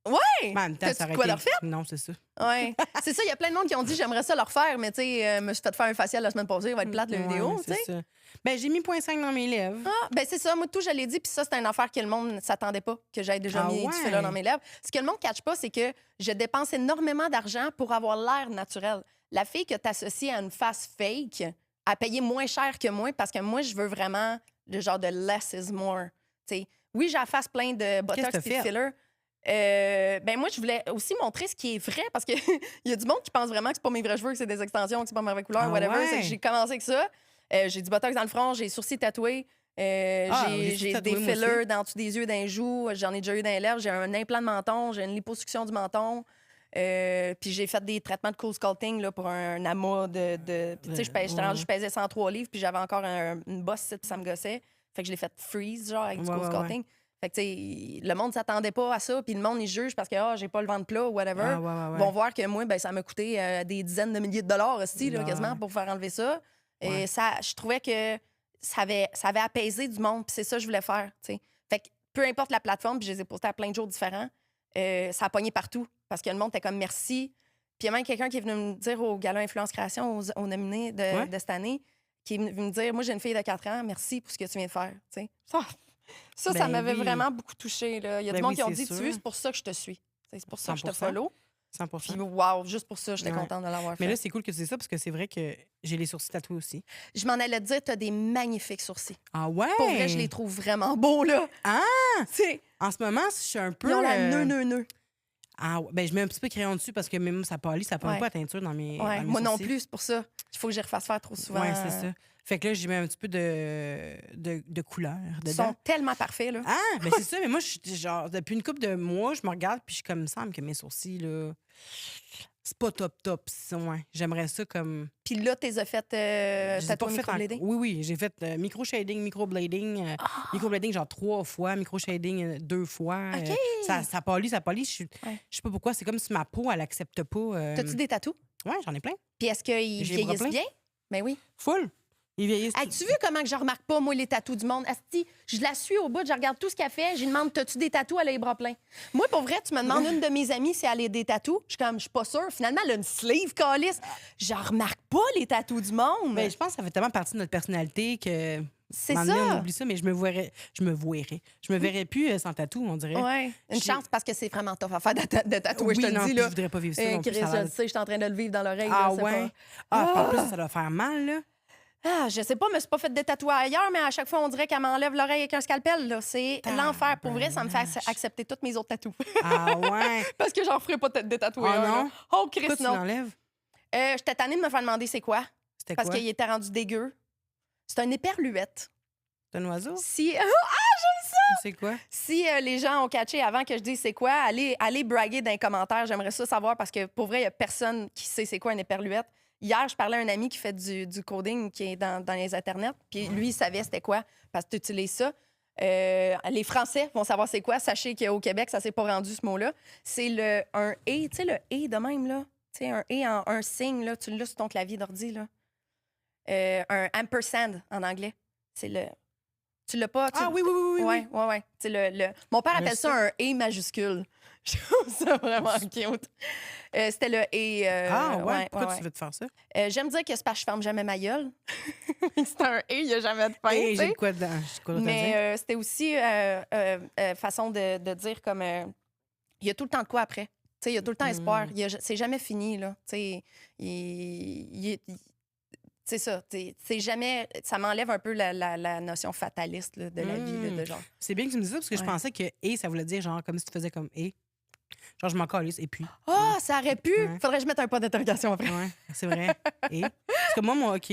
Ouais! T'as quoi leur faire? Non, c'est ça. Ouais. C'est ça, il y a plein de monde qui ont dit j'aimerais ça leur faire, mais tu sais, me suis fait faire un facial la semaine passée, il va être plate la vidéo, tu sais. Ça. Ben, j'ai mis 0.5 dans mes lèvres. Ben c'est ça, moi tout, je l'ai dit, puis ça, c'est une affaire que le monde ne s'attendait pas, que j'aille déjà mis du filler dans mes lèvres. Ce que le monde ne catch pas, c'est que je dépense énormément d'argent pour avoir l'air naturel. La fille que tu associes à une face fake a payé moins cher que moi parce que moi, je veux vraiment le genre de less is more. T'sais, oui, j'ai la face plein de botox et de filler. Ben moi, je voulais aussi montrer ce qui est vrai parce qu'il y a du monde qui pense vraiment que c'est pas mes vrais cheveux, que c'est des extensions, que c'est pas ma vraie couleur, whatever. C'est que j'ai commencé avec ça. J'ai du botox dans le front, j'ai les sourcils tatoués. J'ai des fillers dans dessous des yeux, dans les joues. J'en ai déjà eu dans les lèvres. J'ai un implant de menton, j'ai une liposuction du menton. Puis j'ai fait des traitements de cool sculpting là, pour un amas de tu sais, je pesais 103 livres, puis j'avais encore une bosse, puis ça me gossait. Fait que je l'ai fait freeze, genre, avec du cool sculpting. Fait que, tu sais, le monde s'attendait pas à ça, puis le monde, il juge parce que j'ai pas le ventre plat ou whatever. Ah, ouais. Ils vont voir que moi, ben, ça m'a coûté des dizaines de milliers de dollars aussi, là, Ouais. quasiment, pour faire enlever ça. Ouais. Et ça, je trouvais que ça avait apaisé du monde, puis c'est ça que je voulais faire, tu sais. Fait que peu importe la plateforme, puis je les ai postés à plein de jours différents, ça a pogné partout parce que le monde était comme merci. Puis il y a même quelqu'un qui est venu me dire au Gala Influence Création, aux nominés de cette année, qui est venu me dire moi, j'ai une fille de 4 ans, merci pour ce que tu viens de faire, tu sais. Ça m'avait vraiment beaucoup touché. Là. Il y a du monde qui ont dit, tu vois, c'est pour ça que je te suis. C'est pour ça que je te follow. 100%. Puis, wow, juste pour ça, j'étais contente de l'avoir fait. Mais là, c'est cool que tu dis ça parce que c'est vrai que j'ai les sourcils tatoués aussi. Je m'en allais te dire, t'as des magnifiques sourcils. Ah ouais? Pour vrai, je les trouve vraiment beaux, là. Ah! T'sais, En ce moment, je suis un peu... ils ont la nœud. Ah ouais. Ben, je mets un petit peu de crayon dessus parce que même ça polie pas la teinture dans mes Ouais, dans mes moi non sourcils. plus, c'est pour ça. Il faut que j'y refasse faire trop souvent. Ouais, c'est ça. Fait que là, j'y mets un petit peu de couleur Ils dedans. sont tellement parfaits, là. Ah, ben c'est ça. Mais moi, genre, depuis une couple de mois, je me regarde puis je suis comme, il me semble que mes sourcils, là, c'est pas top. Ouais. J'aimerais ça comme... Puis là, t'es fait Je les ai pas tatouer fait microblading? Oui, j'ai fait micro-shading, micro-blading. Micro-blading, genre 3 fois, micro-shading 2 fois. OK. Ça polie. Je sais pas pourquoi. C'est comme si ma peau, elle accepte pas. T'as-tu des tatous? Ouais, j'en ai plein. Puis est-ce qu'ils J'ai les bras vieillissent pleins. bien? Ben oui. Full. Ils vieillissent. As-tu vu comment que je remarque pas, moi, les tatous du monde? Asti, je la suis au bout, je regarde tout ce qu'elle fait, je lui demande, t'as-tu des tatous? Elle a les bras pleins. Moi, pour vrai, tu me demandes une de mes amies si elle a des tatous. Je suis pas sûre. Finalement, elle a une sleeve, calice. Je remarque pas les tatous du monde. Ben, je pense que ça fait tellement partie de notre personnalité que... C'est un moment donné, ça. on oublie ça, mais je me verrais plus sans tatou, on dirait. Ouais. Une chance parce que c'est vraiment tough à faire de tatouer, Oui, je te non, le dis. puis Là. je voudrais pas vivre ça non plus, Chris, ça a je l'air- le sais, je suis en train de le vivre dans l'oreille. Ah là, c'est ouais? pas- En plus, ça doit faire mal, là. Ah, je sais pas, mais c'est pas fait de tatouer ailleurs, mais à chaque fois, on dirait qu'elle m'enlève l'oreille avec un scalpel. Là. C'est l'enfer. Pour vrai, ça me fait accepter tous mes autres tatous. Ah ouais? Parce que j'en ferais pas de tatouer. Oh non? Là. Oh, Chris, Pourquoi tu non. l'enlèves? J'étais tannée de me faire demander c'est quoi. C'était Parce quoi? qu'il était rendu dégueu. C'est un éperluette. C'est un oiseau? Si, C'est quoi? si les gens ont catché avant que je dise c'est quoi, allez braguer dans les commentaires. J'aimerais ça savoir parce que pour vrai, il n'y a personne qui sait c'est quoi un éperluette. Hier, je parlais à un ami qui fait du coding qui est dans les internets. Puis lui, il savait c'était quoi parce que tu utilises ça. Les Français vont savoir c'est quoi. Sachez qu'au Québec, ça s'est pas rendu ce mot-là. C'est un « et », tu sais, le « et » de même, là. Tu sais, un « et » en un signe, là. Tu l'as sur ton clavier d'ordi, là. Un ampersand en anglais. C'est le... Tu l'as pas? Ah oui. Ouais. Tu sais, Mon père appelle ça un « et » majuscule. Je trouve ça vraiment cute. C'était le « et ». Ah ouais? Pourquoi tu veux te faire ça? J'aime dire que c'est parce que je ferme jamais ma gueule. C'est un « et », il n'y a jamais de fin, Hey, tu sais. j'ai quoi dedans? J'ai quoi d'autre à dire? Mais c'était aussi façon de dire comme il y a tout le temps de quoi après. Tu sais, il y a tout le temps espoir. C'est jamais fini, là. Tu sais, c'est ça. C'est jamais... Ça m'enlève un peu la notion fataliste là, de la vie, là, de genre... C'est bien que tu me dises ça parce que je pensais que « et », ça voulait dire genre comme si tu faisais comme « et ». Genre, je m'en calisse, et puis. Ah, ça aurait pu! Ouais. Faudrait que je mette un point d'interrogation après. Ouais, c'est vrai. Et? Parce que moi, mon OK,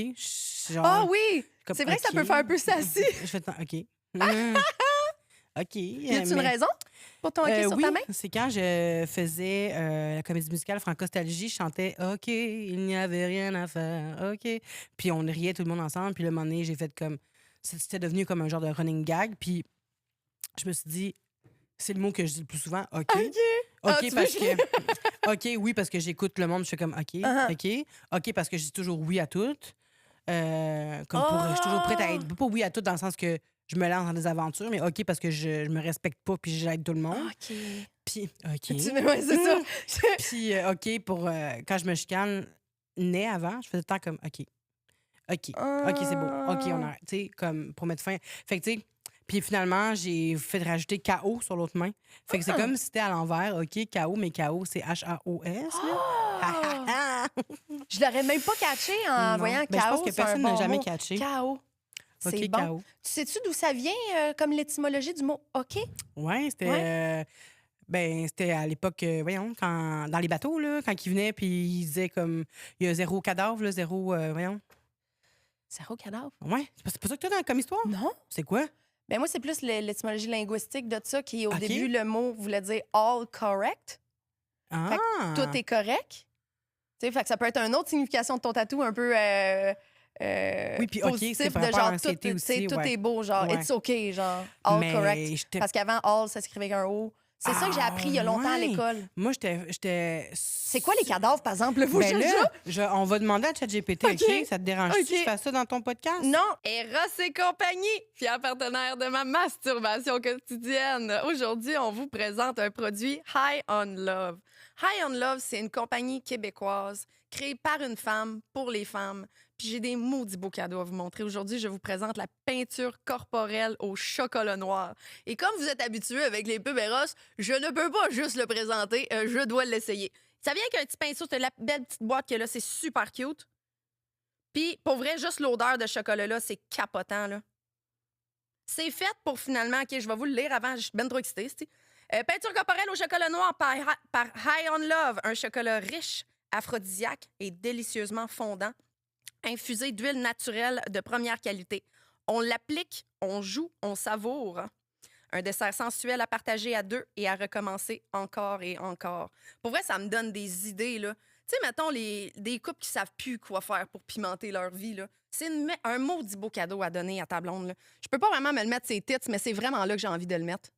genre. Ah oui! comme, C'est vrai que ça OK. peut faire un peu sassy. Je fais tant, OK. OK. Y a-tu une raison pour ton OK sur oui, ta main? c'est quand je faisais la comédie musicale Francostalgie, je chantais OK, il n'y avait rien à faire, OK. Puis on riait tout le monde ensemble. Puis le moment donné, j'ai fait comme. C'était devenu comme un genre de running gag. Puis je me suis dit, c'est le mot que je dis le plus souvent, OK. OK. OK, tu parce veux- que. OK, oui, parce que j'écoute le monde, je fais comme OK, Uh-huh. OK. OK, parce que je dis toujours oui à tout. Je suis toujours prête à être. Pas oui à tout dans le sens que je me lance dans des aventures, mais OK, parce que je me respecte pas puis j'aide tout le monde. OK. Puis, OK. Ouais, c'est ça. Puis, OK, pour quand je me chicane, avant, je faisais tout le temps comme OK. OK. OK, c'est beau. OK, on arrête. Tu sais, comme pour mettre fin. Fait que, tu sais, puis finalement, j'ai fait rajouter KO sur l'autre main. Fait que c'est comme si c'était à l'envers. OK, KO, mais KO, c'est H-A-O-S. là. Je l'aurais même pas catché en Non. voyant Ben, je KO. pense que c'est un personne n'a bon jamais mot. catché. KO. C'est OK, bon. KO. Tu sais-tu d'où ça vient, comme l'étymologie du mot OK? Ouais, c'était. Ouais. C'était à l'époque, voyons, quand, dans les bateaux, là, quand ils venaient, puis ils disaient comme, il y a 0 cadavre, là, 0, voyons. Zéro cadavre? Ouais, c'est pas ça que tu as comme histoire? Non. C'est quoi? Ben moi, c'est plus l'étymologie linguistique de ça, qui au OK. début, le mot voulait dire all correct. Ah! Fait que tout est correct. Tu sais, fait que ça peut être une autre signification de ton tatou, un peu Oui, puis OK, positif c'est par de rapport à genre l'anxiété tout, tu sais, aussi, tout ouais. est beau, genre Ouais. it's OK, genre all Mais correct. j'étais- Parce qu'avant, all, ça s'écrivait avec un O. C'est ça que j'ai appris il y a longtemps à ouais. l'école. Moi, j'étais... C'est quoi les cadavres, par exemple? Là, faut que Ben je là, joue? on va demander à ChatGPT, OK? OK. Ça te dérange-tu OK. que je fasse ça dans ton podcast? Non. Eros et compagnie, fier partenaire de ma masturbation quotidienne. Aujourd'hui, on vous présente un produit High on Love. High on Love, c'est une compagnie québécoise créée par une femme pour les femmes. Puis j'ai des maudits beaux cadeaux à vous montrer. Aujourd'hui, je vous présente la peinture corporelle au chocolat noir. Et comme vous êtes habitués avec les pubs Eros, je ne peux pas juste le présenter, je dois l'essayer. Ça vient avec un petit pinceau, c'est la belle petite boîte que là, c'est super cute. Puis, pour vrai, juste l'odeur de chocolat-là, c'est capotant, là. C'est fait pour finalement... OK, je vais vous le lire avant, je suis ben trop excitée, c'ti. Peinture corporelle au chocolat noir par High on Love. Un chocolat riche, aphrodisiaque et délicieusement fondant, infusé d'huile naturelle de première qualité. On l'applique, on joue, on savoure. Un dessert sensuel à partager à deux et à recommencer encore et encore. Pour vrai, ça me donne des idées, là. Tu sais, mettons, des couples qui savent plus quoi faire pour pimenter leur vie, là. C'est un maudit beau cadeau à donner à ta blonde, là. Je peux pas vraiment me le mettre ses tits, mais c'est vraiment là que j'ai envie de le mettre.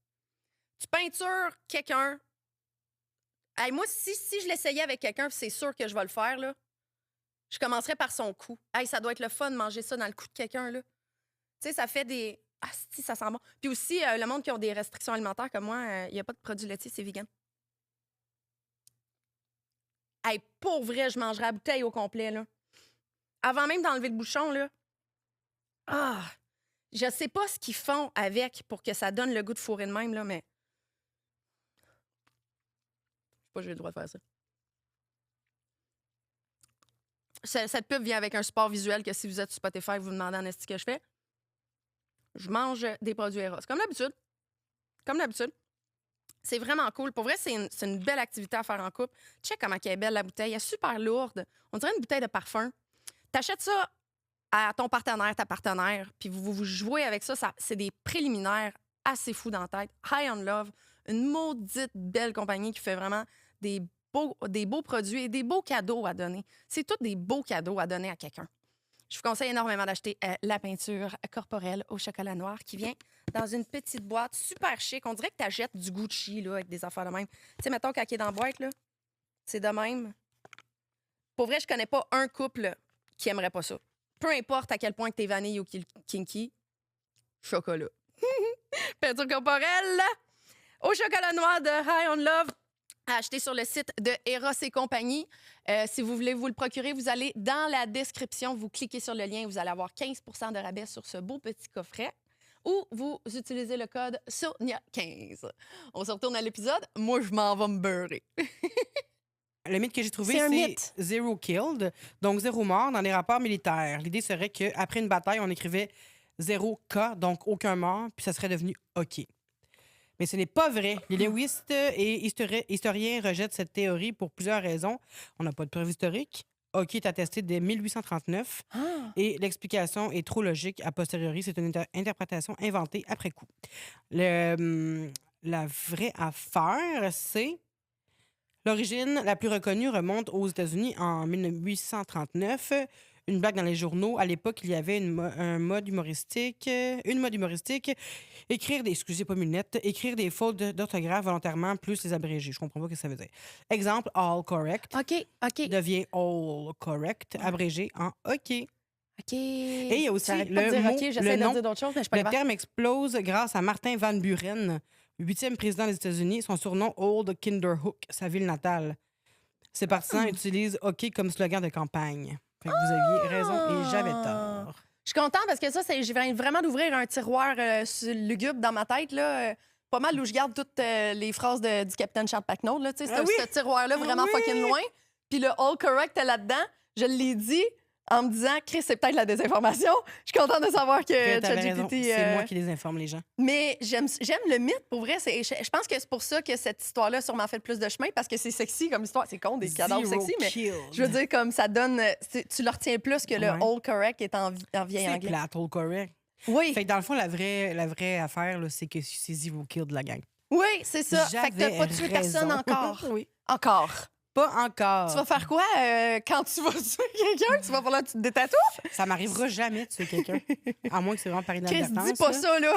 Tu peintures quelqu'un. Hey, moi, si je l'essayais avec quelqu'un, c'est sûr que je vais le faire, là. Je commencerais par son cou. Hey, ça doit être le fun de manger ça dans le cou de quelqu'un, là. Tu sais, ça fait des... Ah, si, ça sent bon. Puis aussi, le monde qui a des restrictions alimentaires comme moi, il n'y a pas de produits laitiers, c'est vegan. Hey, pour vrai, je mangerais la bouteille au complet, là. Avant même d'enlever le bouchon, là. Ah! Je sais pas ce qu'ils font avec pour que ça donne le goût de fourrer de même, là, mais... Je sais pas si j'ai le droit de faire ça. Cette pub vient avec un support visuel que si vous êtes sur Spotify, vous vous demandez en esti que je fais. Je mange des produits Eros. Comme d'habitude. Comme d'habitude. C'est vraiment cool. Pour vrai, c'est une belle activité à faire en couple. Check comment elle est belle, la bouteille. Elle est super lourde. On dirait une bouteille de parfum. T'achètes ça à ton partenaire, ta partenaire, puis vous jouez avec ça. C'est des préliminaires assez fous dans la tête. High on Love, une maudite belle compagnie qui fait vraiment des beaux produits et des beaux cadeaux à donner. C'est tous des beaux cadeaux à donner à quelqu'un. Je vous conseille énormément d'acheter la peinture corporelle au chocolat noir qui vient dans une petite boîte super chic. On dirait que tu achètes du Gucci là, avec des affaires de même. Tu sais, mettons, quand il est dans la boîte, là, c'est de même. Pour vrai, je connais pas un couple qui aimerait pas ça. Peu importe à quel point que t'es vanille ou kinky, chocolat. Peinture corporelle au chocolat noir de High on Love. À acheter sur le site de Eros et compagnie. Si vous voulez vous le procurer, vous allez dans la description, vous cliquez sur le lien, vous allez avoir 15 % de rabais sur ce beau petit coffret ou vous utilisez le code SONIA15. On se retourne à l'épisode. Moi, je m'en vais me beurrer. Le mythe que j'ai trouvé, C'est un c'est mythe. zéro killed, donc 0 mort dans les rapports militaires. L'idée serait qu'après une bataille, on écrivait 0 cas, donc aucun mort, puis ça serait devenu OK. Mais ce n'est pas vrai. Les linguistes et historiens rejettent cette théorie pour plusieurs raisons. On n'a pas de preuve historique. OK est attesté dès 1839 et l'explication est trop logique a posteriori. C'est une interprétation inventée après coup. La vraie affaire, c'est... L'origine la plus reconnue remonte aux États-Unis en 1839. Une blague dans les journaux. À l'époque, il y avait une mode humoristique. Écrire des fautes d'orthographe volontairement, plus les abréger. Je comprends pas ce que ça veut dire. Exemple, all correct OK. devient all correct, abrégé en OK. OK. Et il y a aussi J'arrête pas de le dire mot, OK, j'essaie le de nom. dire d'autres choses, mais je suis pas Le capable. terme explose grâce à Martin Van Buren, 8e président des États-Unis. Son surnom, Old Kinderhook, sa ville natale. Ses partisans utilisent OK comme slogan de campagne. Fait que vous aviez raison et j'avais tort. Je suis contente parce que ça, je viens vraiment d'ouvrir un tiroir lugubre dans ma tête. Là, pas mal où je garde toutes les phrases du capitaine Charles Paquenot. Là, Ah oui? Ce tiroir-là vraiment Oui! fucking loin. Puis le all correct est là-dedans. Je l'ai dit en me disant, Chris, c'est peut-être la désinformation. Je suis contente de savoir que T'avais raison. ChatGPT... C'est moi qui désinforme les gens. Mais j'aime le mythe, pour vrai. Je pense que c'est pour ça que cette histoire-là a sûrement fait le plus de chemin, parce que c'est sexy comme histoire. C'est con, des cadavres Zero sexy, mais killed. je veux dire, comme ça donne... Tu le retiens plus que le Ouais. all correct est en vieil C'est anglais. plate, all correct. Oui, Fait que dans le fond, la vraie affaire, là, c'est que c'est zero kill de la gang. oui, c'est ça. Fait que t'as pas tué J'avais personne raison. encore. Oui. Encore. Pas encore. Tu vas faire quoi quand tu vas tuer quelqu'un? Tu vas falloir que tu te détatoues? Ça m'arrivera jamais de tuer quelqu'un. À moins que c'est vraiment par Chris, inadvertance. dis pas ça, là.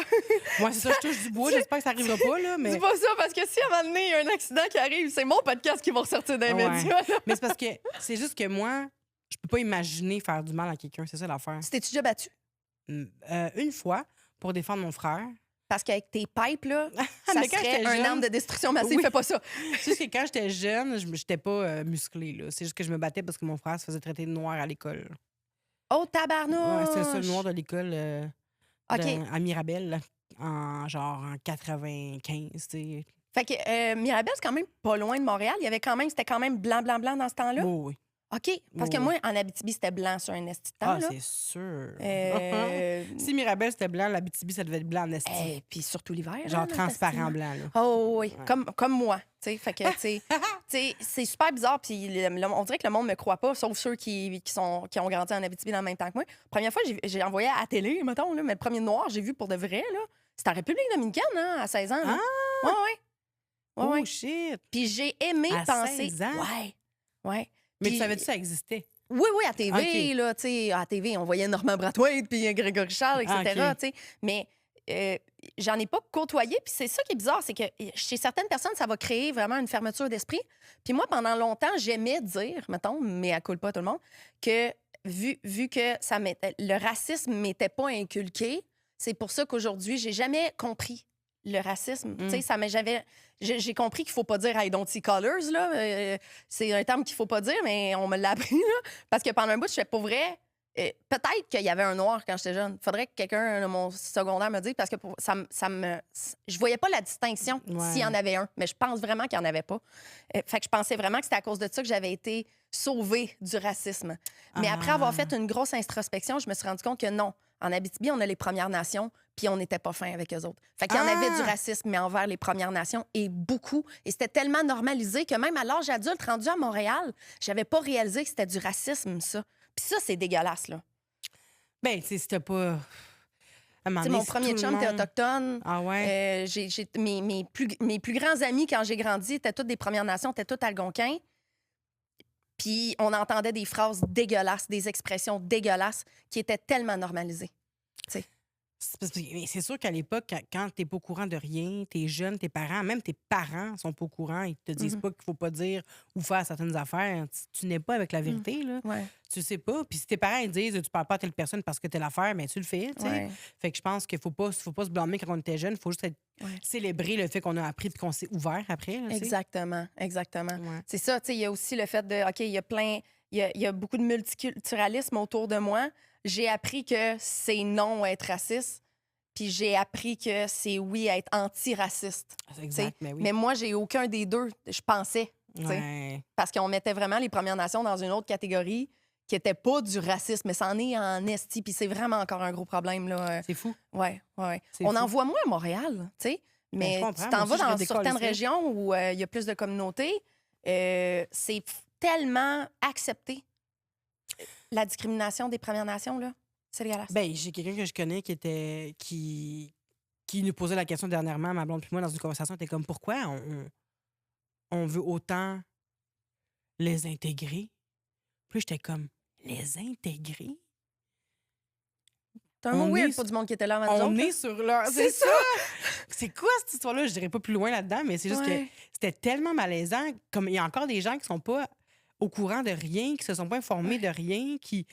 Moi, c'est ça, je touche du bois. J'espère que ça arrivera pas, là. Mais... Dis pas ça, parce que si à un moment donné, il y a un accident qui arrive, c'est mon podcast qui va ressortir des Ouais. médias. Là. Mais c'est parce que c'est juste que moi, je peux pas imaginer faire du mal à quelqu'un. C'est ça l'affaire. Tu t'es-tu déjà battu? Une fois, pour défendre mon frère. Parce qu'avec tes pipes, là, ça Mais quand serait j'étais un jeune- arme de destruction massive. Oui. Fais pas ça. C'est juste que quand j'étais jeune, je n'étais pas musclée, là. C'est juste que je me battais parce que mon frère se faisait traiter de noir à l'école. Oh, tabarnouche! Ouais, c'était le seul noir de l'école OK. à Mirabel, là, en 95, tu sais. Fait que Mirabel, c'est quand même pas loin de Montréal. C'était quand même blanc, blanc, blanc dans ce temps-là. Oui, oui. OK. Parce que Oui. moi, en Abitibi, c'était blanc sur un esti de temps, Ah, là. c'est sûr. Euh, Si Mirabel, c'était blanc, l'Abitibi, ça devait être blanc en esti. Puis surtout l'hiver. Genre hein, transparent blanc, là. Oh oui, Ouais. comme moi. Tu sais, fait que, tu sais, c'est super bizarre. Puis on dirait que le monde me croit pas, sauf ceux qui ont grandi en Abitibi dans le même temps que moi. Première fois, j'ai envoyé à la télé, mettons, là, mais le premier noir, j'ai vu pour de vrai, là. C'était en République dominicaine, hein, à 16 ans. Là. Ouais, ouais. Ouais, Oh, ouais. shit! Puis j'ai aimé À penser. 16 ans? Ouais. Ouais. Mais Puis- tu savais-tu que ça existait? Oui, oui, à TV, OK. là, tu sais, à TV, on voyait Normand Brathwaite, puis Grégory Charles, etc., Ah, OK. tu sais. Mais j'en ai pas côtoyé, puis c'est ça qui est bizarre, c'est que chez certaines personnes, ça va créer vraiment une fermeture d'esprit. Puis moi, pendant longtemps, j'aimais dire, mettons, mais à culpa tout le monde, que vu que le racisme m'était pas inculqué, c'est pour ça qu'aujourd'hui, j'ai jamais compris le racisme. Tu sais, j'ai compris qu'il faut pas dire I don't see colors, là. C'est un terme qu'il faut pas dire, mais on me l'a appris, là. Parce que pendant un bout, je fais pour vrai. Peut-être qu'il y avait un noir quand j'étais jeune. Faudrait que quelqu'un de mon secondaire me dise, parce que je voyais pas la distinction Ouais. s'il y en avait un, mais je pense vraiment qu'il y en avait pas. Fait que je pensais vraiment que c'était à cause de ça que j'avais été sauvée du racisme. Mais après avoir fait une grosse introspection, je me suis rendu compte que non. En Abitibi, on a les Premières Nations, puis on n'était pas fin avec eux autres. Fait qu'il y en avait du racisme, mais envers les Premières Nations, et beaucoup. Et c'était tellement normalisé que même à l'âge adulte, rendu à Montréal, j'avais pas réalisé que c'était du racisme, ça. Puis ça, c'est dégueulasse, là. Ben, tu sais, c'était pas. À un moment Tu sais, donné, mon si premier tout le chum était monde- autochtone. Ah ouais? Mes plus grands amis, quand j'ai grandi, étaient tous des Premières Nations, étaient tous algonquins. Puis on entendait des phrases dégueulasses, des expressions dégueulasses qui étaient tellement normalisées. Mais c'est sûr qu'à l'époque, quand t'es pas au courant de rien, t'es jeune, tes parents sont pas au courant, ils te disent pas qu'il faut pas dire ou faire certaines affaires. Tu n'es pas avec la vérité, là. Ouais. Tu sais pas. Puis si tes parents ils disent tu parles pas à telle personne parce que telle affaire, mais tu le fais, tu sais. Ouais. Fait que je pense qu'il faut pas se blâmer quand on était jeune. Il faut juste célébrer le fait qu'on a appris et qu'on s'est ouvert après. Là, tu sais. Exactement, exactement. Ouais. C'est ça, tu sais, il y a aussi le fait de, OK, il y a beaucoup de multiculturalisme autour de moi. J'ai appris que c'est non être raciste, puis j'ai appris que c'est oui être antiraciste. C'est exact, mais oui. Mais moi, j'ai aucun des deux, je pensais, tu sais. Ouais. Parce qu'on mettait vraiment les Premières Nations dans une autre catégorie qui n'était pas du racisme, mais c'en est en esti, puis c'est vraiment encore un gros problème, là. C'est fou. Ouais, ouais. C'est On en fou. voit moins à Montréal, tu sais. Ben, Mais je comprends. tu t'en Moi vas aussi, je dans redécolle certaines ici. régions où il y a plus de communautés, c'est tellement accepté. La discrimination des Premières Nations, là, c'est dégueulasse. Ben, j'ai quelqu'un que je connais qui nous posait la question dernièrement, ma blonde puis moi, dans une conversation, était comme pourquoi on veut autant les intégrer? Puis j'étais comme les intégrer? C'est un mot on weird est- pour du monde qui était là avant nous On autres, est là. sur leur. C'est ça! C'est quoi cette histoire-là? Je dirais pas plus loin là-dedans, mais c'est juste Ouais. que c'était tellement malaisant. Comme il y a encore des gens qui sont pas au courant de rien, qui se sont pas informés de rien, qui.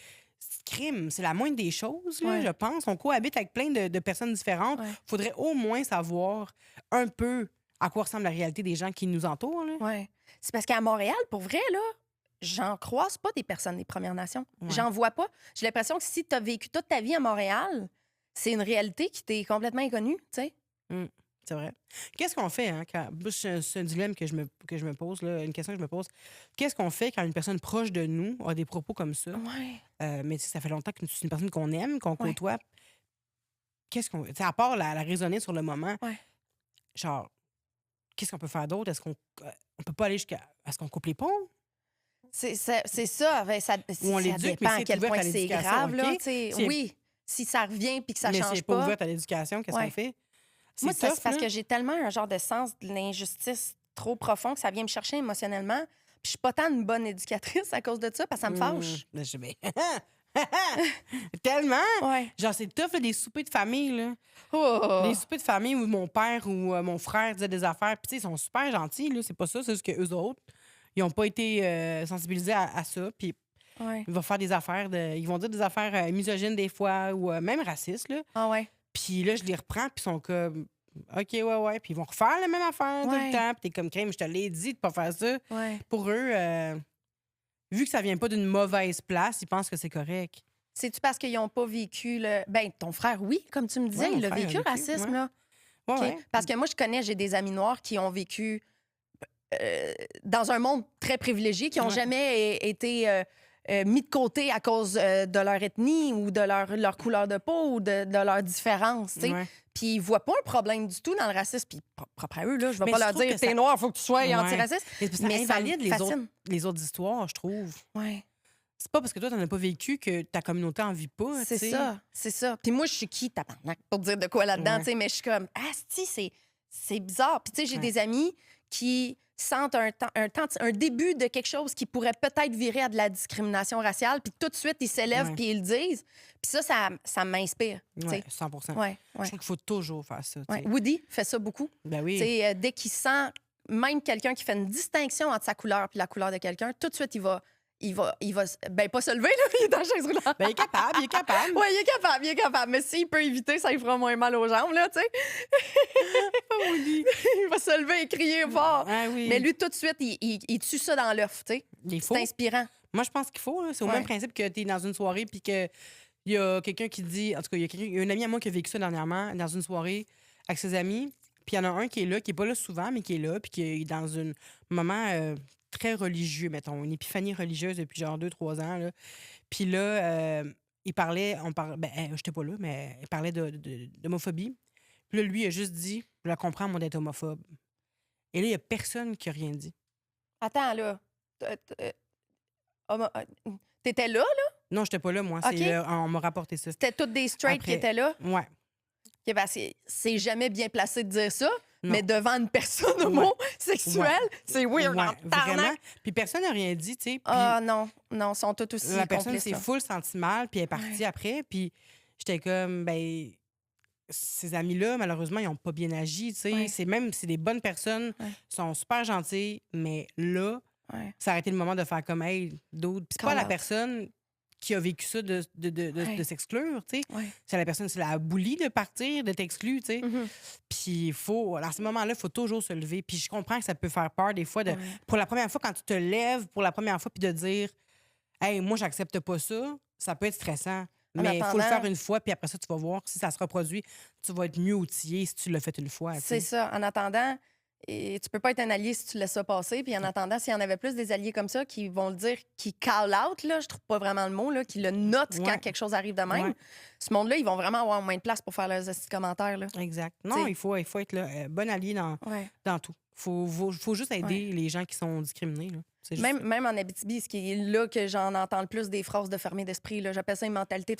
Crime, c'est la moindre des choses, là, Ouais. je pense. On cohabite avec plein de personnes différentes. Ouais. Faudrait au moins savoir un peu à quoi ressemble la réalité des gens qui nous entourent. Là. Ouais. C'est parce qu'à Montréal, pour vrai, là, j'en croise pas des personnes des Premières Nations. Ouais. J'en vois pas. J'ai l'impression que si tu as vécu toute ta vie à Montréal, c'est une réalité qui t'est complètement inconnue, tu sais. C'est vrai. Qu'est-ce qu'on fait, hein, quand. C'est un dilemme que je me pose, là, une question que je me pose. Qu'est-ce qu'on fait quand une personne proche de nous a des propos comme ça? Ouais. Mais tu sais, ça fait longtemps que c'est une personne qu'on aime, qu'on Ouais. côtoie. Qu'est-ce qu'on. Tu sais, à part la raisonner sur le moment, Ouais. genre, qu'est-ce qu'on peut faire d'autre? Est-ce qu'on on peut pas aller jusqu'à. Est-ce qu'on coupe les ponts? C'est ça. Ben, ça Ou on ça l'éduque, dépend mais à c'est quel ouvert point à c'est l'éducation, grave, là. OK? tu sais. C'est- Oui, si ça revient puis que ça mais change c'est pas pas. ouvert à l'éducation, qu'est-ce Ouais. qu'on fait? Moi, c'est tough, parce là. que j'ai tellement un genre de sens de l'injustice trop profond que ça vient me chercher émotionnellement. je suis pas tant une bonne éducatrice à cause de ça, parce que ça me fâche. Tellement! Ouais. Genre, c'est tough, là, des soupers de famille, là. Oh. Des soupers de famille où mon père ou mon frère disaient des affaires. Puis, tu sais, ils sont super gentils, là. C'est pas ça, c'est juste qu'eux autres, ils ont pas été sensibilisés à ça. Puis, Ouais. ils vont faire des affaires, ils vont dire des affaires misogynes des fois ou même racistes, là. Ah ouais. Puis là, je les reprends, puis ils sont comme, OK, ouais. Puis ils vont refaire la même affaire tout Ouais. le temps. Puis t'es comme, crème, je te l'ai dit de pas faire ça. Ouais. Pour eux, vu que ça vient pas d'une mauvaise place, ils pensent que c'est correct. C'est-tu parce qu'ils n'ont pas vécu le. Ben, ton frère, oui, comme tu me disais, Ouais, mon il a frère a vécu le vécu, racisme, ouais. là. Ouais, OK. ouais. Parce que moi, j'ai des amis noirs qui ont vécu dans un monde très privilégié, qui n'ont Ouais. jamais été mis de côté à cause de leur ethnie ou de leur couleur de peau ou de leur différence, tu sais. Ouais. Puis ils voient pas un problème du tout dans le racisme. Puis propre à eux, là, je vais Mais pas je leur trouve dire que t'es ça- noir, faut que tu sois Ouais. antiraciste. Mais ça Mais ça me invalide fascine. les autres histoires, je trouve. Ouais. C'est pas parce que toi, t'en as pas vécu que ta communauté en vit pas. C'est tu sais. ça, c'est ça. Puis moi, je suis qui, tabarnak, pour dire de quoi là-dedans, Ouais. tu sais, mais je suis comme, asti, c'est bizarre. Puis tu sais, j'ai Ouais. des amis qui sentent un début de quelque chose qui pourrait peut-être virer à de la discrimination raciale, puis tout de suite, ils s'élèvent Ouais. puis ils le disent. Puis ça m'inspire, tu Ouais, sais. 100 Je Ouais. trouve qu'il faut toujours faire ça. tu Ouais. sais. Woody fait ça beaucoup. Ben oui. Tu sais, dès qu'il sent même quelqu'un qui fait une distinction entre sa couleur puis la couleur de quelqu'un, tout de suite, il va ben pas se lever, là, il est dans la chaise roulante. Ben, il est capable, il est capable. Oui, il est capable. Mais s'il peut éviter, ça lui fera moins mal aux jambes, là, tu sais. Il va se lever et crier fort. Ah oui. Mais lui, tout de suite, il tue ça dans l'œuf, tu sais. Il faut. C'est inspirant. Moi, je pense qu'il faut. là. C'est au Ouais. même principe que tu es dans une soirée puis qu'il y a quelqu'un qui dit. En tout cas, il y a un ami à moi qui a vécu ça dernièrement dans une soirée avec ses amis. Puis il y en a un qui est là, qui est pas là souvent, mais qui est là, puis qui est dans un moment très religieux, mettons, une épiphanie religieuse depuis genre 2-3 ans. Là. Puis là, j'étais pas là, mais il parlait d'homophobie. Puis là, lui, il a juste dit, je la comprends, moi, d'être homophobe. Et là, il y a personne qui a rien dit. Attends, là. T'étais là? Non, j'étais pas là, moi. OK. On m'a rapporté ça. C'était toutes des straights qui Après. étaient là? Ouais. OK, parce que c'est jamais bien placé de dire ça, Non. mais devant une personne homosexuelle, c'est weird. Ouais, en tabarnak. vraiment. Puis personne n'a rien dit, tu sais. Puis Ah non, ils sont tous aussi la personne complices, s'est là. full senti mal, puis elle est partie Ouais. après. Puis j'étais comme, ben, ces amis-là, malheureusement, ils n'ont pas bien agi, tu sais. Ouais. C'est des bonnes personnes, Ouais. sont super gentils, mais là, Ouais. ça a été le moment de faire comme, hey, d'autres. Puis c'est pas Call la out. personne qui a vécu ça de Ouais. s'exclure, tu sais. Ouais. C'est la personne, c'est la boulie de partir, de t'exclure, tu sais. Mhm. Puis il faut, à ce moment-là, il faut toujours se lever. Puis je comprends que ça peut faire peur des fois, Ouais. pour la première fois, quand tu te lèves pour la première fois, puis de dire, hey, moi, j'accepte pas ça peut être stressant. Mais il faut le attendant- faire une fois, puis après ça, tu vas voir si ça se reproduit, tu vas être mieux outillé si tu l'as fait une fois. tu C'est sais. ça. En attendant, et tu peux pas être un allié si tu laisses ça passer. Puis en attendant, s'il y en avait plus des alliés comme ça qui vont le dire, qui call out, là, je trouve pas vraiment le mot, là, qui le notent quand Ouais. quelque chose arrive de même, Ouais. ce monde-là, ils vont vraiment avoir moins de place pour faire leurs petits commentaires. Là. Exact. Non, T'sais. il faut être là, bon allié Ouais. dans tout. Faut juste aider les gens qui sont discriminés. Là. C'est juste Même en Abitibi, ce qui est là que j'en entends le plus des phrases de fermé d'esprit. là. J'appelle ça une mentalité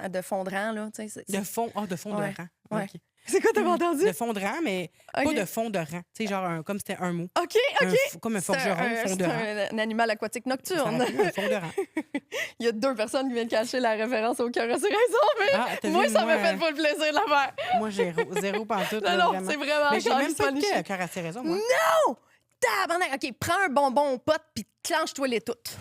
de fondrant. Là, tu sais, de fond, de fond Ouais. de rang. Ouais. OK. C'est quoi, t'as entendu? De fond de rang, mais Ok. pas de fond de rang. Tu sais, genre, comme c'était un mot. OK, OK. Comme un C'est forgeron, fond de c'est rang. un animal aquatique Ça nocturne. rappelle un fond de rang. Il y a 2 personnes qui viennent cacher la référence au cœur à ses raisons, mais Ah, t'as moi, vu, ça m'a moi, fait pas le plaisir de la faire. Moi, zéro pantoute. Non, là, non, vraiment. c'est vraiment Mais j'ai même pas funny été à shit. cœur à ses raisons, moi. Tabarnak! OK, prends un bonbon au pote puis clenche-toi les toutes.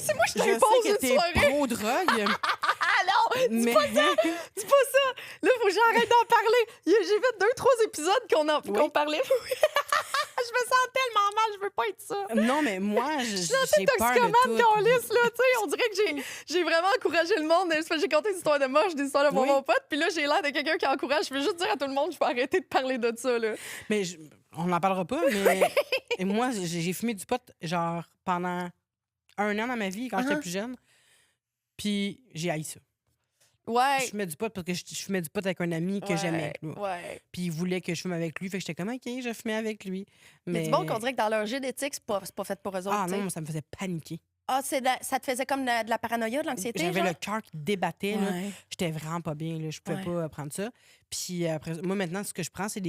C'est moi, je Je sais t'impose que une t'es soirée. pro-drogue, Ah non! mais... Dis pas ça! Là, faut que j'arrête d'en parler. J'ai fait 2-3 épisodes qu'on parlait. Je me sens tellement mal, je veux pas être ça. Non, mais moi, j'ai peur Toxicomane de tout. qu'on lisse, là, tu sais. On dirait que j'ai vraiment encouragé le monde. J'ai conté des histoires de moche, des histoires de Oui. bonbons potes. Puis là, j'ai l'air de quelqu'un qui encourage. Je veux juste dire à tout le monde, je peux arrêter de parler de ça, là. Mais on n'en parlera pas, mais et moi, j'ai fumé du pot, genre, pendant 1 an dans ma vie, quand j'étais plus jeune. Puis j'ai haï ça. Ouais. Je fumais du pot parce que je fumais du pot avec un ami que j'aimais. là. Ouais. Puis il voulait que je fume avec lui. Fait que j'étais comme, OK, je fumais avec lui. Il y a Mais... du bon qu'on dirait que dans leur génétique, c'est pas fait pour eux autres. Ah tu sais. non, ça me faisait paniquer. Ah, ça te faisait comme de la paranoïa, de l'anxiété? J'avais genre? le cœur qui débattait. là. Ouais. J'étais vraiment pas bien. Là. Je pouvais Ouais. pas prendre ça. Puis après, moi, maintenant, ce que je prends, c'est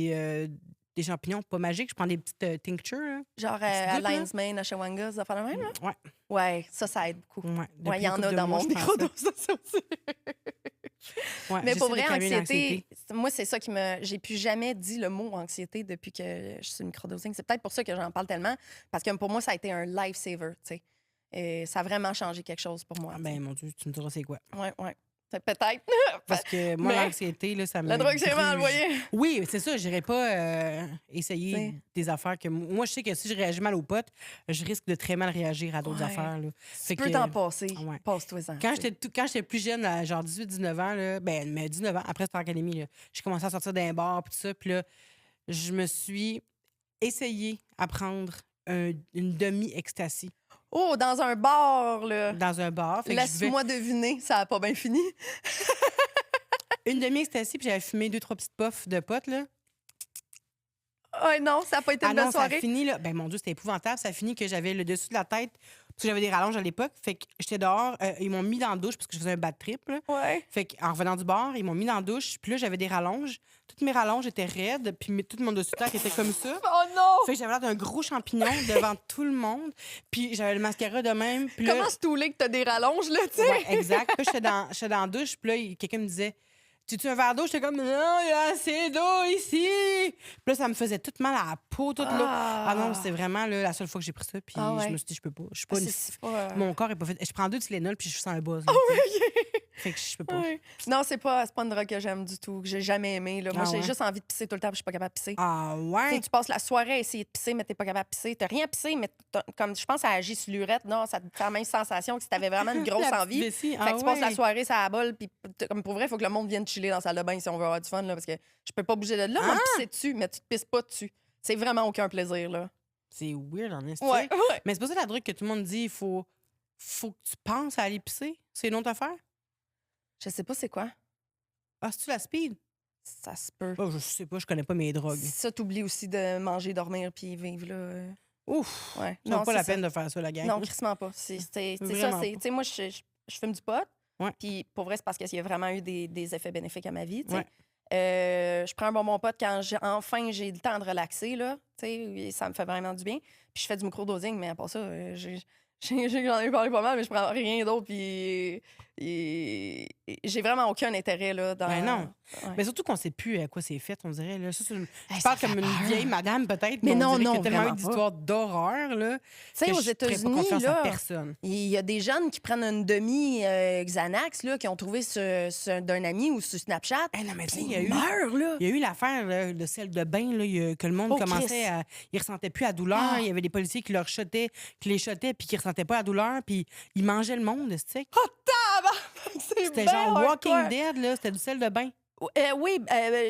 des champignons pas magiques. Je prends des petites tinctures. Là. Genre à Lion's Mane, à Shawanga, ça fait le même, là? Ouais. Ouais, ça aide beaucoup. Ouais, Ouais, il y en a dans mon microdose aussi. Ouais, Mais pour vrai, j'essaie de calmer anxiété, moi, c'est ça qui me. J'ai plus jamais dit le mot anxiété depuis que je suis microdosing. C'est peut-être pour ça que j'en parle tellement, parce que pour moi, ça a été un lifesaver, tu sais. Et ça a vraiment changé quelque chose pour moi. Ah, ben, mon Dieu, tu me diras c'est quoi. Ouais. Peut-être. Parce que moi, Mais l'anxiété, là, ça me. la drogue, c'est vraiment gruge. envoyé. Oui, c'est ça. Je n'irais pas essayer T'sais. des affaires que. Moi, je sais que si je réagis mal aux potes, je risque de très mal réagir à d'autres Ouais. affaires. Là. Tu peux t'en passer. Ouais. Passe-toi-en. Quand j'étais plus jeune, à genre 18-19 ans, là, mais 19 ans, après cette académie, là, j'ai commencé à sortir d'un bar puis tout ça. Puis là, je me suis essayé à prendre une demi-ecstasy Oh, dans un bar, là. dans un bar. Fait que je buvais Laisse-moi deviner, ça a pas bien fini. une demi-ecstasy, puis j'avais fumé 2-3 petites puffs de potes, là. Oh non, ça n'a pas été une belle non, ça a soirée. fini, là. Ben, mon Dieu, c'était épouvantable. Ça a fini que j'avais le dessus de la tête, parce que j'avais des rallonges à l'époque. Fait que j'étais dehors. Ils m'ont mis dans la douche, parce que je faisais un bad trip, là. Ouais. Fait qu'en revenant du bar, ils m'ont mis dans la douche. Puis là, j'avais des rallonges. Toutes mes rallonges étaient raides. Puis tout mon dessus de tête était comme ça. Oh non! Fait que j'avais l'air d'un gros champignon devant tout le monde. Puis j'avais le mascara de même. Puis là, Comment c'est toulé que t'as des rallonges, là, tu sais? ouais, exact. Puis là, j'étais dans la douche. Puis là, quelqu'un me disait, tu un verre d'eau? J'étais comme, non, il y a assez d'eau ici. Puis là, ça me faisait tout mal à la peau, toute l'eau. Ah non, c'est vraiment là, la seule fois que j'ai pris ça. Puis Ah ouais. je me suis dit, je peux pas. Je suis pas une... C'est pas... Mon corps est pas fait. Je prends 2 Tylenol, puis je sens un buzz. Là, fait que je peux pas. Ouais. Non, c'est pas une drogue que j'aime du tout, que j'ai jamais aimé. Là. Moi, Ah j'ai ouais? juste envie de pisser tout le temps, puis je suis pas capable de pisser. Ah Tu sais, ouais? tu passes la soirée à essayer de pisser, mais t'es pas capable de pisser. T'as rien pissé, mais comme je pense que ça agit sur l'urètre. Non, ça te fait la même sensation que si t'avais vraiment une grosse La petite envie. vessie. Fait que tu passes la ouais. soirée, ça bol, puis comme pour vrai, il faut que le monde vienne chiller dans la salle de bain si on veut avoir du fun, là, parce que je peux pas bouger de là. Moi, pisser dessus, mais tu te pisses pas dessus. C'est vraiment aucun plaisir, là. C'est weird en estime. Ouais. Mais c'est pas ça la drogue que tout le monde dit, il faut que tu penses à aller pisser. C'est une autre affaire? Je sais pas c'est quoi. Ah, c'est-tu la speed? Ça se peut. Oh, je sais pas, je connais pas mes drogues. Ça, t'oublies aussi de manger, dormir, puis vivre, là. Ouf! Ouais. Ça vaut pas c'est la ça. peine de faire ça, la gang. Non, crissement pas. C'est ça. Vraiment Tu pas. sais, moi, je fume du pot. Ouais. Puis pour vrai, c'est parce qu'il y a vraiment eu des effets bénéfiques à ma vie. tu sais. Ouais. Je prends un bonbon pot quand enfin j'ai le temps de relaxer. Là, tu sais, et ça me fait vraiment du bien. Puis je fais du microdosing, mais à part ça, j'en ai parlé pas mal, mais je prends rien d'autre. Puis j'ai vraiment aucun intérêt là, dans. Ben non. Ouais. Mais surtout qu'on sait plus à quoi c'est fait, on dirait. Là. Ça, je Hey, parle ça comme fait une peur. vieille madame, peut-être, Mais on non, dirait non, qu'il y a tellement eu vraiment d'histoires d'horreur. Là, Tu sais, que aux je ferais pas États-Unis, confiance à là, personne. il y a des jeunes qui prennent une demi-Xanax là, qui ont trouvé d'un ami ou sur Snapchat. Eh non, mais tu sais, Puis il y a eu... meurent, là. Il y a eu l'affaire là, de celle de bain, là, que le monde Oh, commençait Christ. à. Ils ressentaient plus la douleur. Ah. Il y avait des policiers qui leur shottaient, qui les shottaient, puis qui ressentaient pas la douleur, puis ils mangeaient le monde, tu sais. C'était bien genre Walking hardcore. Dead, là. C'était du sel de bain. Oui,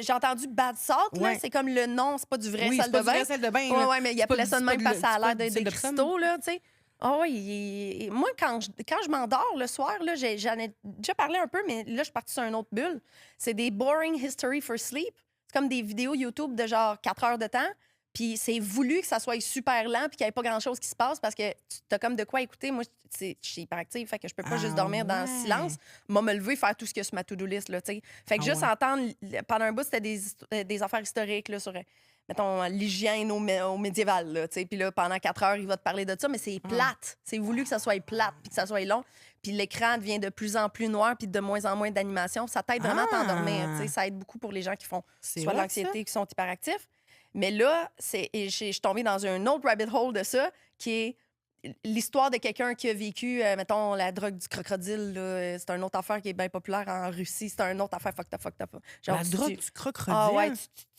j'ai entendu Bad Salt, là. Ouais. C'est comme le nom, c'est pas du vrai Oui, sel c'est pas de du vrai bain. sel de bain. Ouais, là. ouais, mais il C'est pas appelait du- ça de c'est même pas parce que ça a c'est pas l'air du d'être sel des de pomme. cristaux, là, tu sais. Ah oui, moi, quand je m'endors le soir, là, j'en ai déjà parlé un peu, mais là, je suis partie sur une autre bulle. C'est des boring history for sleep. C'est comme des vidéos YouTube de genre 4 heures de temps. Puis c'est voulu que ça soit super lent puis qu'il n'y ait pas grand-chose qui se passe parce que tu as comme de quoi écouter. Moi, je suis hyperactive, fait que je peux pas Ah juste dormir dans le ouais. silence. Moi, me lever, faire tout ce qu'il y a sur ma to-do list, là, tu sais. Fait que Ah juste ouais. entendre, pendant un bout, c'était des affaires historiques, là, sur, mettons, l'hygiène au médiéval, là, tu sais. Puis là, pendant 4 heures, il va te parler de ça, mais c'est plate. C'est voulu que ça soit plate puis que ça soit long. Puis l'écran devient de plus en plus noir puis de moins en moins d'animation. Ça t'aide vraiment à t'endormir, tu sais. Ça aide beaucoup pour les gens qui font C'est soit de hot, l'anxiété, qui sont hyperactifs. Mais là, je suis tombée dans un autre rabbit hole de ça, qui est l'histoire de quelqu'un qui a vécu, mettons, la drogue du crocodile. Là. C'est une autre affaire qui est bien populaire en Russie. C'est une autre affaire fucked up. Genre, La drogue du crocodile. Ah ouais,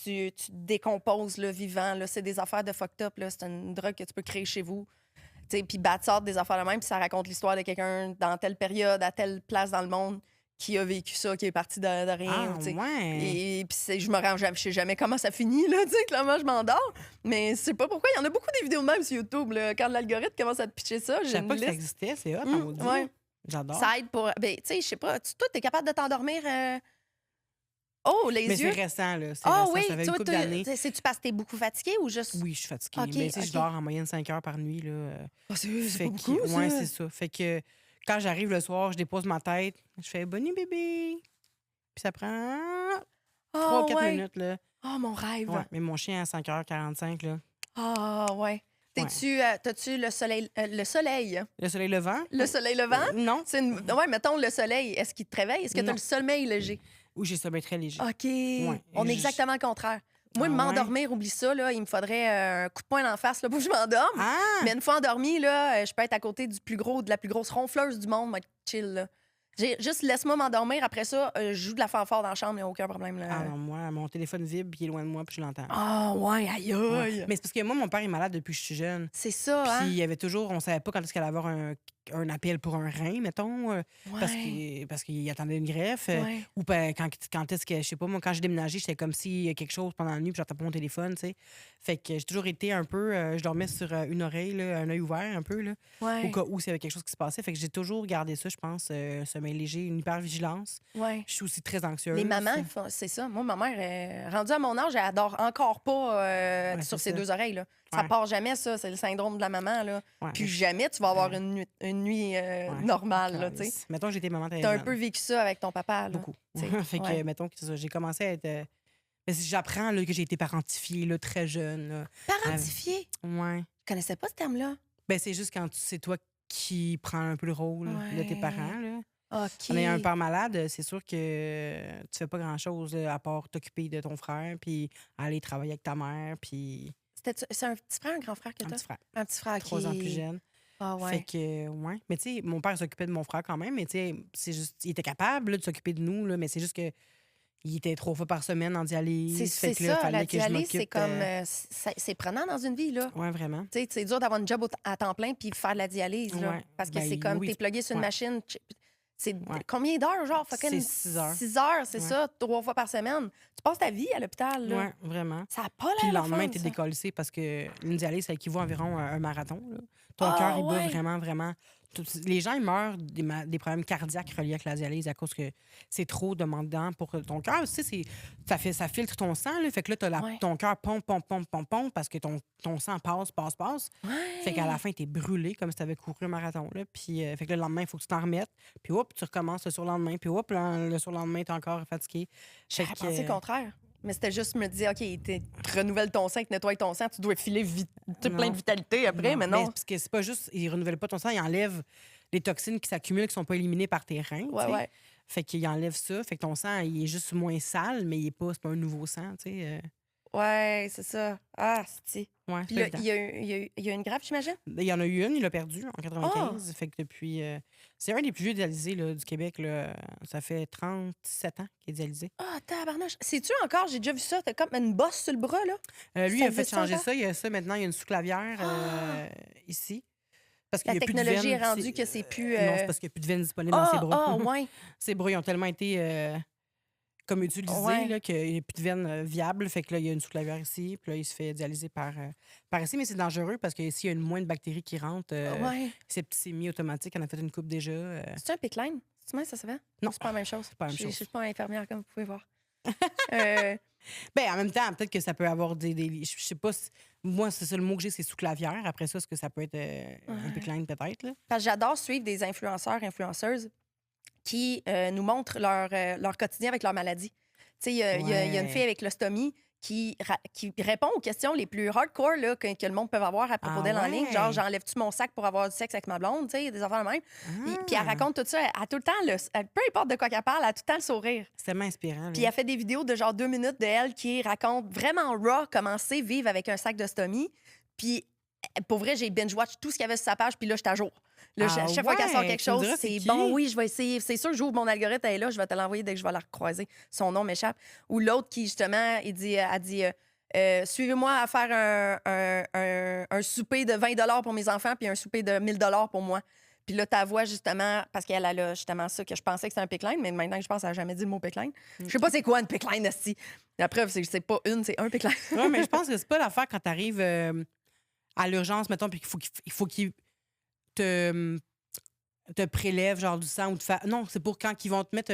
tu te décomposes le vivant. Là. C'est des affaires de fucked up. Là. C'est une drogue que tu peux créer chez vous. Puis battre sort des affaires de même, puis ça raconte l'histoire de quelqu'un dans telle période, à telle place dans le monde, qui a vécu ça, qui est parti de rien. Ah, tu sais. ouais. Et puis je me rends, je sais jamais comment ça finit, là, tu sais, clairement, je m'endors. Mais je sais pas pourquoi. Il y en a beaucoup des vidéos de même sur YouTube, là. Quand l'algorithme commence à te pitcher ça, Je j'ai savais une pas que ça liste. existait, c'est hot, Mm, on dit. ouais. J'adore. Ça aide pour. Ben, tu sais, je sais pas. Toi, t'es capable de t'endormir. Oh, les Mais c'est yeux. récent, là. C'est Ah récent, oui, ça fait une toi, couple d'années. c'est-tu parce que t'es beaucoup fatigué ou juste. Oui, je suis fatiguée. Ok, mais tu sais, ok. je dors en moyenne 5 heures par nuit, là. Ah, c'est Fait pas beaucoup, que, ça. ouais, c'est ça. Fait que quand j'arrive le soir, je dépose ma tête, je fais bonne nuit, bébé. Puis ça prend Oh, 3-4 ouais. minutes, là. Oh, mon rêve. Ouais, mais mon chien à 5h45, là. Ah, ouais. T'as-tu le soleil? Le soleil? Le soleil levant? Le soleil levant? Non. Ouais, mettons le soleil. Est-ce qu'il te réveille? Est-ce que t'as Non. le sommeil léger? Ou j'ai le sommeil très léger. OK. On et est exactement le contraire. Moi, Ah ouais? m'endormir, oublie ça, là, il me faudrait un coup de poing d'en face là, pour que je m'endorme. Ah! Mais une fois endormie, là, je peux être à côté de la plus grosse ronfleuse du monde, moi, chill. Là. Juste laisse-moi m'endormir. Après ça, je joue de la fanfare dans la chambre, il n'y a aucun problème. Là. Ah non, moi, mon téléphone vibre, puis il est loin de moi, puis je l'entends. Ah, ouais, aïe, aïe. Ouais. Mais c'est parce que moi, mon père est malade depuis que je suis jeune. C'est ça, Puis hein? il y avait toujours, on savait pas quand est-ce qu'elle allait avoir un appel pour un rein, mettons, Ouais. parce qu'il attendait une greffe. Ouais. Ou quand est-ce que, je sais pas, moi, quand j'ai déménagé, j'étais comme s'il y a quelque chose pendant la nuit, puis j'entends pas mon téléphone, tu sais. Fait que j'ai toujours été un peu, je dormais sur une oreille, là, un œil ouvert un peu, là, Ouais. au cas où s'il y avait quelque chose qui se passait. Fait que j'ai toujours gardé ça, je pense, sommeil léger, une hypervigilance. Ouais. Je suis aussi très anxieuse. Les mamans, c'est ça. Moi, ma mère, rendue à mon âge, elle adore encore pas Ouais, sur c'est ses ça. 2 oreilles. Là. Ça Ouais. part jamais, ça. C'est le syndrome de la maman. Là. Ouais, Puis mais- jamais tu vas avoir Ouais. une nuit Ouais. normale. Là, tu sais. Mettons, j'étais maman très T'as un jeune. peu vécu ça avec ton papa. Là. Beaucoup. t'sais. Fait que, Ouais. mettons que c'est ça, j'ai commencé à être. Mais j'apprends là, que j'ai été parentifiée là, très jeune. Là. Parentifié. Ouais. Je connaissais pas ce terme-là. Ben, c'est juste quand c'est toi qui prends un peu le rôle de tes Ouais. parents. Là. OK. En ayant un père malade, c'est sûr que tu fais pas grand-chose là, à part t'occuper de ton frère, puis aller travailler avec ta mère, puis C'est un petit frère, un grand frère que un t'as? petit frère, Un petit frère 3 ans plus jeune. Ah Fait ouais. que, ouais. Mais tu sais, mon père s'occupait de mon frère quand même, mais tu sais, c'est juste, il était capable là, de s'occuper de nous, là, mais c'est juste que il était 3 fois par semaine en dialyse. C'est Fait que là, ça, fallait la que je dialyse, c'est m'occupe, comme... c'est prenant dans une vie, là. Ouais, vraiment. Tu sais, c'est dur d'avoir une job à temps plein puis faire de la dialyse, là. Ouais. Parce que Ben, c'est comme, oui. t'es plugué sur une Ouais. machine. C'est Ouais. combien d'heures, genre? C'est 6 heures. 6 heures, c'est Ouais. ça, 3 fois par semaine. Tu passes ta vie à l'hôpital, là. Ouais, vraiment. Ça n'a pas Puis le l'air lendemain, fun, t'es ça. décollissé parce que une dialyse, ça équivaut à environ un marathon. Là. Ton Ah, cœur, il bat ouais. vraiment, vraiment. Les gens, ils meurent des problèmes cardiaques reliés avec la dialyse à cause que c'est trop demandant pour ton cœur. Tu sais, ça filtre ton sang. Là, fait que là, Ouais. ton cœur pompe parce que ton sang passe. Ouais. Fait qu'à la fin, t'es brûlé comme si t'avais couru un marathon. Là. Puis, fait que le lendemain, il faut que tu t'en remettes. Puis, hop, tu recommences le surlendemain. Puis, hop, le surlendemain, t'es encore fatigué. J'aurais Fait que, pensé le contraire. Mais c'était juste me dire, OK, tu renouvelles ton sang, tu nettoies ton sang, tu dois filer plein Non. de vitalité après, mais non. Parce que c'est pas juste, ils renouvellent pas ton sang, ils enlèvent les toxines qui s'accumulent, qui sont pas éliminées par tes reins. Ouais, tu sais. ouais. Fait qu'ils enlèvent ça. Fait que ton sang, il est juste moins sale, mais c'est pas un nouveau sang, tu sais. Ouais, c'est ça. Ah, c'est. Ouais, Puis c'est là, pas il y a une greffe, j'imagine? évident. Il y en a eu une, il l'a perdue en 95. Ah! Fait que depuis. C'est un des plus vieux dialysés là, du Québec. Là. Ça fait 37 ans qu'il est dialysé. Ah, tabarnouche. Sais-tu encore, j'ai déjà vu ça, t'as comme une bosse sur le bras, là? Lui, Ça il a fait existe changer encore? ça. Il y a ça maintenant, il y a une sous-clavière ici. Parce qu'il La y a plus de technologie veine, est rendue que c'est plus. Non, c'est parce qu'il n'y a plus de veine disponible dans ses bras. Ah, ouais. Ses bras, ils ont tellement été comme utilisés Ouais. là, qu'il n'y a plus de veine viable. Fait que là, il y a une sous-clavière ici. Puis là, il se fait dialyser par ici. Mais c'est dangereux parce que s'il y a une moindre bactérie qui rentre, Ouais. septicémie automatique, on a fait une coupe déjà. C'est un pickline? C'est moi, ça se fait? Non. C'est pas la même chose. pas la même Je chose. suis pas infirmière, comme vous pouvez voir. Ben, en même temps, peut-être que ça peut avoir je sais pas. Moi, c'est ça le mot que j'ai, c'est sous-clavière. Après ça, est-ce que ça peut être un pickline, peut-être? Là? Parce que j'adore suivre des influenceurs, influenceuses qui nous montrent leur quotidien avec leur maladie. Tu sais, il y a une Ouais. fille avec l'ostomie qui répond aux questions les plus hardcore là, que le monde peut avoir à propos Ah d'elle en ouais? ligne. Genre, j'enlève-tu mon sac pour avoir du sexe avec ma blonde? Tu sais, des affaires de même. Puis elle Ah! raconte tout ça. Elle a tout le temps, peu importe de quoi qu'elle parle, elle a tout le temps le sourire. C'est tellement inspirant. Puis là. elle fait des vidéos de genre 2 minutes de elle qui raconte vraiment raw comment c'est vivre avec un sac d'ostomie. Puis pour vrai, j'ai binge-watch tout ce qu'il y avait sur sa page, puis là, je suis à jour. Là, Ah chaque fois qu'elle sort ouais? quelque Tu me chose, diras c'est c'est qui? bon, oui, je vais essayer. C'est sûr que j'ouvre mon algorithme, elle est là, je vais te l'envoyer dès que je vais la recroiser. Son nom m'échappe. Ou l'autre qui, justement, elle dit suivez-moi à faire un souper de 20 pour mes enfants, puis un souper de 1000 pour moi. Puis là, ta voix, justement, parce qu'elle a justement ça, que je pensais que c'était un pickline, mais maintenant que je pense, elle n'a jamais dit le mot pickline. Je sais pas c'est quoi une pickline, esti. La preuve, c'est pas une, c'est un pickline. Oui, mais je pense que c'est pas l'affaire quand tu arrives à l'urgence, mettons, puis qu'il faut qu'ils te prélèvent genre du sang ou te fassent. Non, c'est pour quand ils vont te mettre.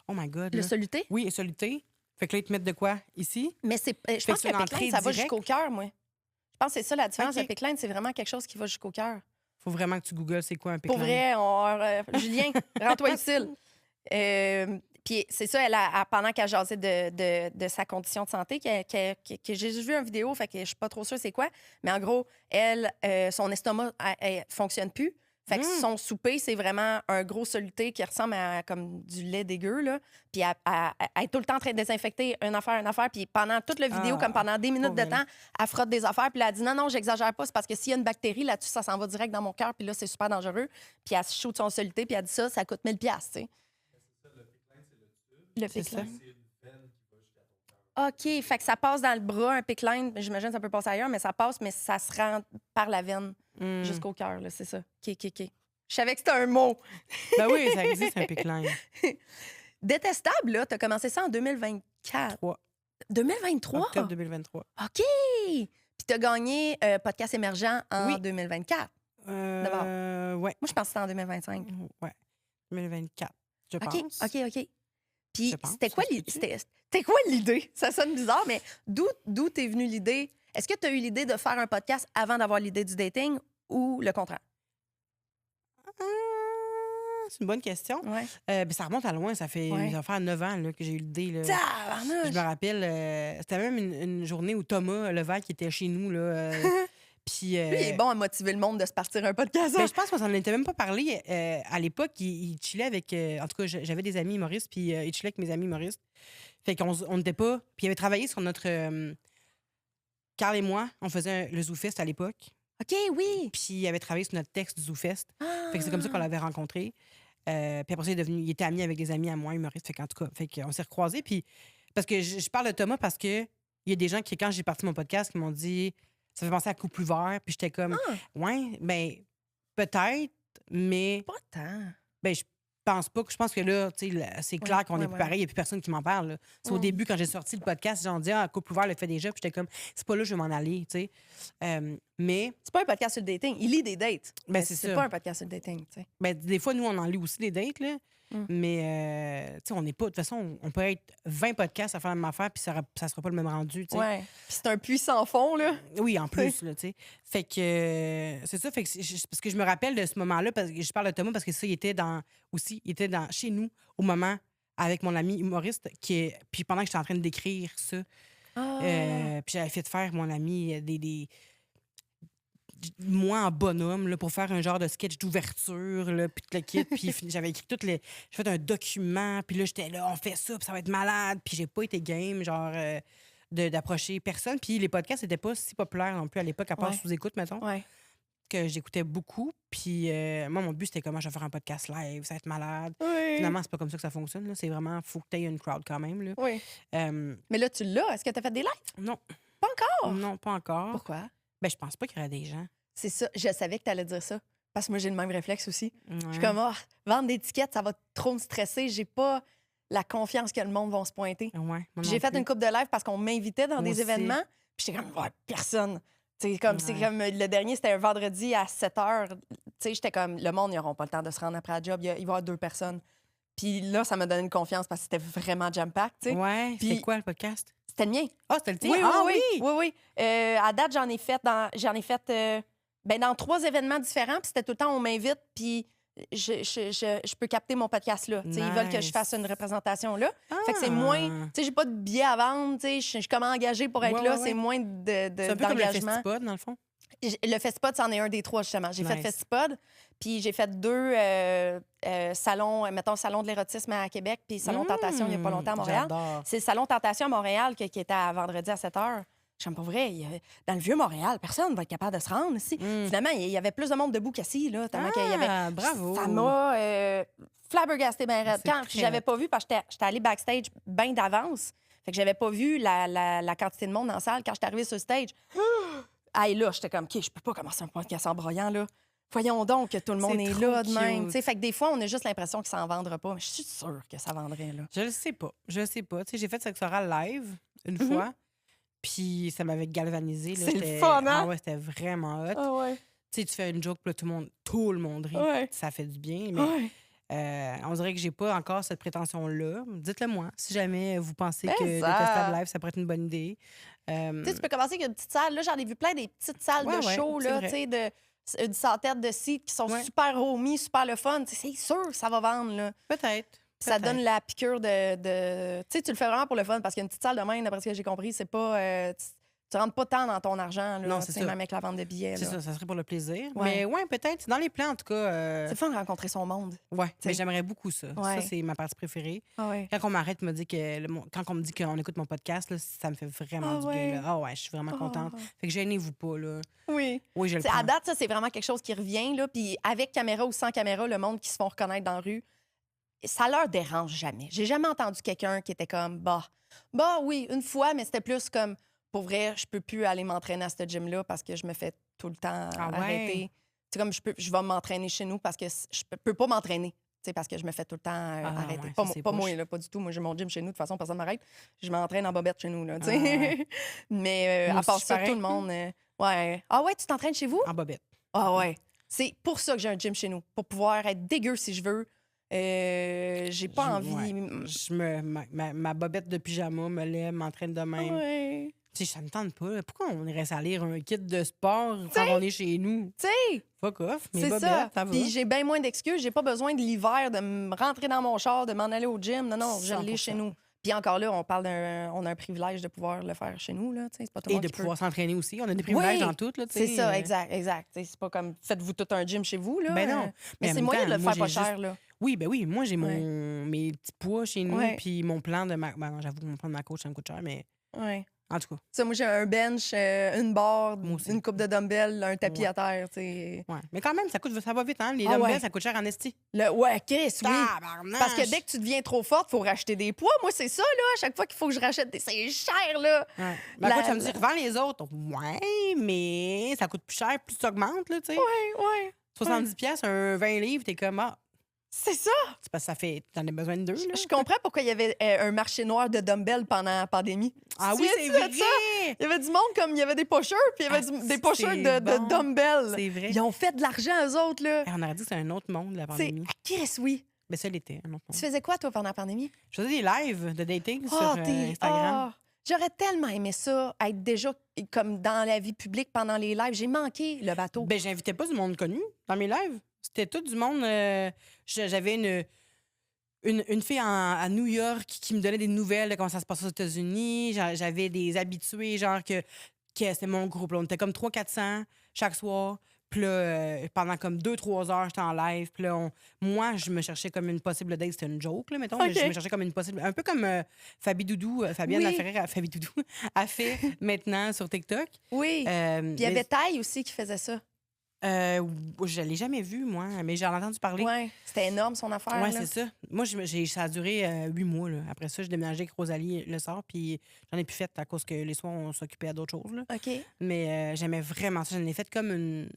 Oh my God. Le là. soluté? Oui, soluté. Fait que là, ils te mettent de quoi? Ici? Mais je Fait pense que que c'est une pickline, entrée ça va directe? jusqu'au cœur, moi. Je pense que c'est ça la différence. Ok. Le pickline, c'est vraiment quelque chose qui va jusqu'au cœur. Faut vraiment que tu googles c'est quoi un Pour pickline. vrai, Julien, rends-toi utile. Puis c'est ça, pendant qu'elle jasait de sa condition de santé, que j'ai juste vu une vidéo, fait que je suis pas trop sûre c'est quoi. Mais en gros, elle, son estomac, elle fonctionne plus. Fait que son souper, c'est vraiment un gros soluté qui ressemble à comme du lait dégueu, là. Puis elle est tout le temps en train de désinfecter une affaire. Puis pendant toute la vidéo, comme pendant 10 minutes de temps, elle frotte des affaires. Puis là, elle dit non, j'exagère pas, c'est parce que s'il y a une bactérie là-dessus, ça s'en va direct dans mon cœur. Puis là, c'est super dangereux. Puis elle se shoot son soluté, puis elle dit ça coûte 1000$, tu sais. Le pickline. OK, fait que ça passe dans le bras, un pickline. J'imagine que ça peut passer ailleurs, mais ça passe, mais ça se rend par la veine jusqu'au cœur, là, c'est ça. OK. Je savais que c'était un mot. Ben oui, ça existe, un pickline. Détestable, là, t'as commencé ça en 2024. 2023? Octobre 2023. OK! Puis t'as gagné Podcast émergent en 2024. D'abord. Ouais. Moi, je pense que c'était en 2025. Ouais. 2024, je pense. OK. Puis c'était quoi l'idée? Ça sonne bizarre, mais d'où t'es venue l'idée? Est-ce que tu as eu l'idée de faire un podcast avant d'avoir l'idée du dating ou le contraire? C'est une bonne question. Ouais. Ça remonte à loin. Ça va faire 9 ans là, que j'ai eu l'idée. Je me rappelle, c'était même une journée où Thomas Levac qui était chez nous. Là, puis, lui, il est bon à motiver le monde de se partir un podcast. Je pense qu'on s'en était même pas parlé. À l'époque, il chillait avec... en tout cas, j'avais des amis humoristes, puis il chillait avec mes amis humoristes. Fait qu'on n'était pas... Puis il avait travaillé sur notre... Carl et moi, on faisait le ZooFest à l'époque. OK, oui. Puis il avait travaillé sur notre texte du ZooFest. Fait que c'est comme ça qu'on l'avait rencontré. Puis après ça, il était ami avec des amis à moi, humoristes. Fait qu'en tout cas, on s'est recroisés. Puis parce que je parle de Thomas parce que il y a des gens qui, quand j'ai parti mon podcast, qui m'ont dit... Ça fait penser à Couple ouvert. Puis j'étais comme, ouais, ben peut-être, mais... Pas tant. Ben je pense pas. Je pense que là, tu sais, c'est clair qu'on est plus pareil. Il n'y a plus personne qui m'en parle. Là. C'est au début, quand j'ai sorti le podcast, les gens disaient, Couple ouvert le fait déjà. Puis j'étais comme, c'est pas là que je vais m'en aller, tu sais. Mais... C'est pas un podcast sur le dating. Il lit des dates. Ben c'est pas un podcast sur le dating, tu sais. Ben des fois, nous, on en lit aussi des dates, là. Mais, tu sais, on n'est pas... De toute façon, on peut être 20 podcasts à faire la même affaire, puis ça sera pas le même rendu, tu sais. Ouais. Puis c'est un puits sans fond, là. Oui, en plus, là, tu sais. Fait que... c'est ça, fait que parce que je me rappelle de ce moment-là, parce que je parle de Thomas, parce que ça, il était chez nous, au moment, avec mon ami humoriste, puis pendant que j'étais en train d'écrire ça, puis j'avais fait faire, mon ami, moi en bonhomme là, pour faire un genre de sketch d'ouverture là, puis tout le kit, puis j'avais écrit j'ai fait un document, puis là j'étais là, on fait ça, puis ça va être malade, puis j'ai pas été game genre d'approcher personne, puis les podcasts n'étaient pas si populaires non plus à l'époque, à part sous-écoute mettons, que j'écoutais beaucoup, puis moi mon but c'était comment je vais faire un podcast live, ça va être malade. Finalement c'est pas comme ça que ça fonctionne là. C'est vraiment faut que tu aies une crowd quand même là. Mais là tu l'as, est-ce que tu as fait des lives? Non. Pas encore? Non, pas encore. Pourquoi? Ben, je pense pas qu'il y aurait des gens. C'est ça. Je savais que tu allais dire ça. Parce que moi, j'ai le même réflexe aussi. Je suis comme, vendre des tickets, ça va trop me stresser. J'ai pas la confiance que le monde va se pointer. J'ai fait une couple de live parce qu'on m'invitait dans des événements. Puis j'étais comme, personne. C'est comme le dernier, c'était un vendredi à 7h. J'étais comme, le monde, ils n'auront pas le temps de se rendre après la job. Il va y avoir 2 personnes. Puis là, ça m'a donné une confiance parce que c'était vraiment jam-pack. Ouais. Puis c'était quoi le podcast? C'était le mien. Ah, c'était le tien? Oui. À date, j'en ai fait dans 3 événements différents. Puis c'était tout le temps, on m'invite, puis je peux capter mon podcast là. Ils veulent que je fasse une représentation là. Fait que c'est moins... j'ai pas de billets à vendre. Je suis comme engagée pour être là. C'est moins d'engagement. C'est un peu comme le Festipod, dans le fond? Le Festipod, c'en est un des 3, justement. J'ai fait Festipod, puis j'ai fait 2 salons, mettons, Salon de l'érotisme à Québec, puis Salon Tentation il n'y a pas longtemps à Montréal. C'est le Salon Tentation à Montréal qui était à vendredi à 7h. Je suis pas vrai, dans le Vieux-Montréal, personne ne va être capable de se rendre ici. Finalement, il y avait plus de monde debout qu'assis. Bravo! Ça m'a flabbergasté bien raide. Quand j'avais pas vu, parce que j'étais allée backstage bien d'avance, fait que j'avais pas vu la quantité de monde dans la salle. Quand j'étais arrivée sur le stage... là, j'étais comme, OK, je peux pas commencer un podcast en broyant, là. Voyons donc que tout le monde est là de même. Fait que des fois, on a juste l'impression que ça en vendra pas. Mais je suis sûre que ça vendrait, là. Je le sais pas. J'ai fait Sexe oral live une fois, puis ça m'avait galvanisé. C'est le fun, hein? Ah ouais, c'était vraiment hot. Tu fais une joke, puis là, tout le monde rit. Ça fait du bien, mais on dirait que j'ai pas encore cette prétention-là. Dites-le moi, si jamais vous pensez que Détestable Live, ça pourrait être une bonne idée. Tu peux commencer avec une petite salle. Là, j'en ai vu plein des petites salles de show, là, une centaine de sites qui sont super homies, super le fun. C'est sûr que ça va vendre, là. Peut-être. Ça donne la piqûre de... Tu sais, tu le fais vraiment pour le fun parce qu'il y a une petite salle de main, d'après ce que j'ai compris, c'est pas... tu rentres pas tant dans ton argent, là, non, c'est ça. Même avec la vente de billets. C'est là. ça serait pour le plaisir. Ouais. Mais ouais, peut-être. C'est dans les plans, en tout cas. C'est fun de rencontrer son monde. Ouais, T'sais. mais j'aimerais beaucoup ça. Ouais. Ça, c'est ma partie préférée. Ah ouais. Quand on m'arrête, me dit que quand on me dit qu'on écoute mon podcast, là, ça me fait vraiment du bien. Là. Ah ouais, je suis vraiment contente. Fait que gênez-vous pas, là. Oui. Oui, je le À prends. date, ça, c'est vraiment quelque chose qui revient, là. Puis avec caméra ou sans caméra, le monde qui se font reconnaître dans la rue, ça leur dérange jamais. J'ai jamais entendu quelqu'un qui était comme, bah, oui, une fois, mais c'était plus comme, pour vrai, je peux plus aller m'entraîner à ce gym-là parce que je me fais tout le temps arrêter. C'est comme, je vais m'entraîner chez nous parce que je peux pas m'entraîner. Parce que je me fais tout le temps arrêter. Ouais, pas moi, là, pas du tout. Moi, j'ai mon gym chez nous. De toute façon, personne ne m'arrête. Je m'entraîne en bobette chez nous. Là, ouais. Mais à part ça, tout le monde... ouais. Ah ouais, tu t'entraînes chez vous? En bobette. Ah ouais. C'est pour ça que j'ai un gym chez nous. Pour pouvoir être dégueu si je veux. J'ai pas envie... Ouais. Ma bobette de pyjama me lève, m'entraîne de même. Ouais. Tu sais, ça me tente pas. Pourquoi on irait à lire un kit de sport quand on est chez nous? Tu sais... Fuck off. Mes c'est bobettes, ça va. Puis j'ai bien moins d'excuses. J'ai pas besoin de l'hiver de me rentrer dans mon char, de m'en aller au gym. Non, je l'ai 100%. chez nous. Puis encore là, on a un privilège de pouvoir le faire chez nous. Là, c'est pas tout le Et monde de qui pouvoir s'entraîner aussi. On a des privilèges dans tout. Là, c'est ça, exact. C'est pas comme faites-vous tout un gym chez vous. Là. Ben non. Mais c'est moyen de le faire pas cher. Là. Oui, ben oui. Moi, j'ai mes petits poids chez nous. Ouais. Puis mon plan de ma... Ben non, j'avoue que mon plan de ma coach, ça me coûte cher, mais Ouais. en tout cas. Ça, moi, j'ai un bench, une barre, Moi aussi. une coupe de dumbbells, un tapis Ouais. à terre. T'sais. Ouais. Mais quand même, ça va vite, hein? Les Ah dumbbells, ouais. ça coûte cher en esti. Ouais, Chris, oui. Tabarnak! Parce que dès que tu deviens trop forte, il faut racheter des poids. Moi, c'est ça, là. À chaque fois qu'il faut que je rachète des... C'est cher, là. Ouais. Ma coach, ça me dit, revends les autres. Ouais, mais ça coûte plus cher, plus tu augmentes, là, tu sais. Ouais. 70 piastres, un 20 livres, t'es comme, C'est ça. c'est parce que ça fait, t'en as besoin de deux, là. Je comprends pourquoi il y avait un marché noir de dumbbells pendant la pandémie. Ah Tu oui, te c'est souviens vrai! de ça? Il y avait du monde comme il y avait des pushers, puis il y avait des pushers c'est de bon. dumbbells. C'est vrai. Ils ont fait de l'argent, eux autres, là. On aurait dit que c'est un autre monde, la C'est pandémie. Chris, oui. Mais ça l'était, un autre Tu monde. faisais quoi, toi, pendant la pandémie? Je faisais des lives de dating sur Instagram. J'aurais tellement aimé ça, être déjà comme dans la vie publique pendant les lives. J'ai manqué le bateau. Ben, j'invitais pas du monde connu dans mes lives. C'était tout du monde. J'avais une fille à New York qui me donnait des nouvelles de comment ça se passe aux États-Unis. J'avais des habitués, genre que c'était mon groupe. Là. On était comme 300-400 chaque soir. Puis là, pendant comme 2-3 heures, j'étais en live. Puis là, moi, je me cherchais comme une possible date. C'était une joke, là, mettons. OK. Mais je me cherchais comme une possible... Un peu comme Fabienne Oui. Laferrière, Fabi Doudou, a fait maintenant sur TikTok. Oui. Puis il y avait Taille aussi qui faisait ça. Je l'ai jamais vu, moi, mais j'en ai entendu parler. Ouais. C'était énorme, son affaire. Ouais, là. c'est ça. Moi, ça a duré 8 mois. Là. Après ça, je déménageais avec Rosalie le soir, puis j'en ai plus fait à cause que les soirs, on s'occupait à d'autres choses. Là. OK. Mais j'aimais vraiment ça. J'en ai fait comme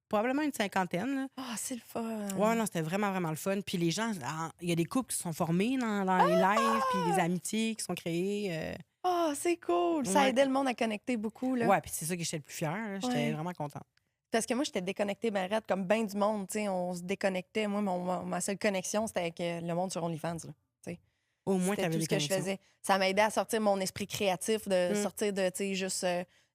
probablement une 50aine. Là. Ah, c'est le fun. Ouais, non, c'était vraiment, vraiment le fun. Puis les gens, il y a des couples qui se sont formés dans les lives, puis des amitiés qui sont créées. Ah, c'est cool. Ça Ouais. aidait le monde à connecter beaucoup. Là. Ouais, puis c'est ça que j'étais le plus fière. Là. J'étais Ouais. vraiment contente. Parce que moi, j'étais déconnectée, ben raide, comme bien du monde. Tu sais, on se déconnectait. Moi, ma seule connexion, c'était avec le monde sur OnlyFans. Là. Au moins, C'était t'avais tout des ce que je connexions. faisais. Ça m'a aidé à sortir mon esprit créatif, de sortir de, tu sais, juste...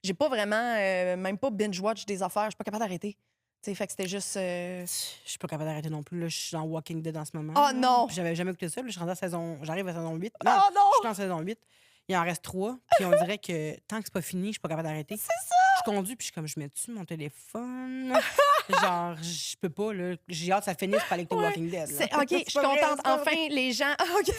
j'ai pas vraiment, même pas binge-watch des affaires. Je suis pas capable d'arrêter. Tu sais, fait que c'était juste... Je suis pas capable d'arrêter non plus. Là. Je suis dans Walking Dead en ce moment. Oh non! Puis j'avais jamais écouté ça. Puis je suis rendue à j'arrive à saison 8. Oh non! Je suis en saison 8. Il en reste 3. Puis on dirait que tant que c'est pas fini, je suis pas capable d'arrêter. C'est ça! Je conduis, puis je suis comme, je mets-tu mon téléphone? Genre, je peux pas, là. J'ai hâte que ça finisse pour aller écouter Walking Dead. Là. OK, je suis contente. Enfin, les gens... OK.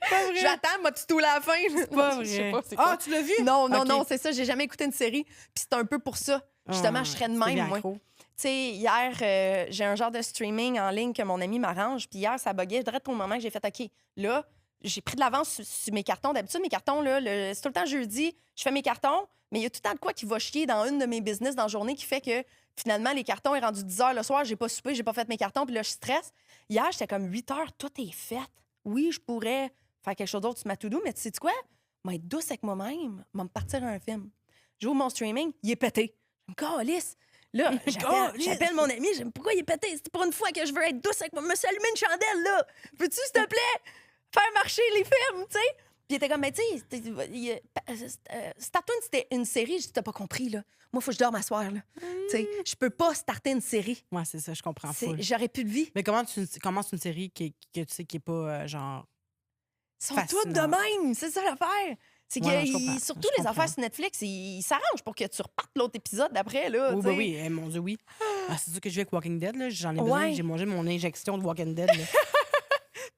Pas vrai. J'attends, moi, tu tout la fin. C'est pas vrai. Je sais pas c'est quoi. Ah, tu l'as vu? Non, Ok. c'est ça. J'ai jamais écouté une série. Puis c'est un peu pour ça. Justement, je serais de même, moi. Tu sais, hier, j'ai un genre de streaming en ligne que mon ami m'arrange. Puis hier, ça buguait. Direct au moment que j'ai fait OK, là, j'ai pris de l'avance sur mes cartons. D'habitude, mes cartons, là, c'est tout le temps jeudi, je fais mes cartons, mais il y a tout le temps de quoi qui va chier dans une de mes business dans la journée qui fait que finalement, les cartons est rendu 10 h le soir, j'ai pas soupé, j'ai pas fait mes cartons, puis là, je stresse. Hier, j'étais comme 8 h, tout est fait. Oui, je pourrais faire quelque chose d'autre sur ma to-do, mais tu sais quoi? Je vais être douce avec moi-même, je vais me partir à un film. J'ouvre mon streaming, il est pété. Je me calisse. Là, j'appelle mon ami, je me dis, pourquoi il est pété? C'est pour une fois que je veux être douce avec moi. Me suis allumé une chandelle, là. Peux-tu, s'il te plaît, faire marcher les films, tu sais? il était comme, mais tu sais, Startoon, c'était une série. Je dis, t'as pas compris, là. Moi, il faut que je dorme à soir, là. Tu sais, je peux pas starter une série. Ouais, c'est ça, je comprends. J'aurais plus de vie. Mais comment tu commences une série que tu sais qui est pas genre. Ils sont toutes de même, c'est ça l'affaire. C'est que surtout les affaires sur Netflix, ils s'arrangent pour que tu repartes l'autre épisode d'après. Là, oui, oui, mon Dieu, oui. C'est ça que je vis avec Walking Dead. Là. J'en ai besoin. J'ai mangé mon injection de Walking Dead. Là.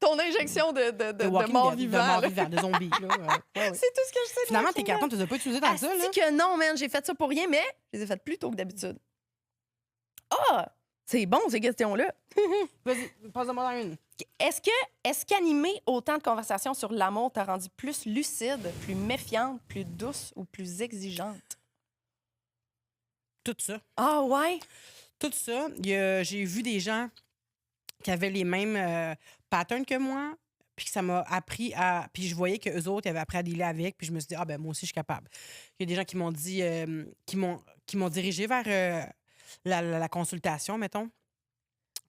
Ton injection de mort-vivant. De mort-vivant, de zombie. C'est tout ce que je sais. Finalement, tes cartons, tu les as pas utilisés dans ça. Là. Que non, man, j'ai fait ça pour rien, mais je les ai fait plus tôt que d'habitude. Ah! C'est bon, ces questions-là. Vas-y, passe-moi dans une. Est-ce qu'animer autant de conversations sur l'amour t'a rendu plus lucide, plus méfiante, plus douce ou plus exigeante? Tout ça. Ah ouais? Tout ça. J'ai vu des gens qui avaient les mêmes patterns que moi, puis que ça m'a appris à... Puis je voyais qu'eux autres, ils avaient appris à dealer avec, puis je me suis dit, ah ben moi aussi, je suis capable. Il y a des gens qui m'ont dit... qui m'ont dirigé vers la consultation, mettons.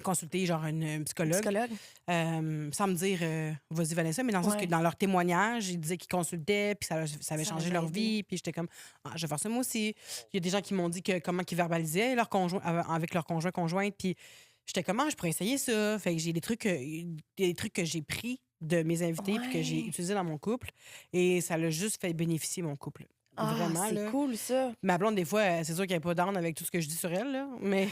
Consulter genre une psychologue. Sans me dire vas-y Vanessa, mais dans le sens que dans leur témoignage, ils disaient qu'ils consultaient puis ça avait changé leur vie, puis j'étais comme je vais faire ça moi aussi. Il y a des gens qui m'ont dit comment ils verbalisaient leur conjoint avec leur conjointe, puis j'étais comme je pourrais essayer ça. Fait que j'ai des trucs que j'ai pris de mes invités puis que j'ai utilisés dans mon couple et ça l'a juste fait bénéficier mon couple. Vraiment, c'est cool, ça. Ma blonde, des fois, c'est sûr qu'elle n'est pas down avec tout ce que je dis sur elle, là. Mais,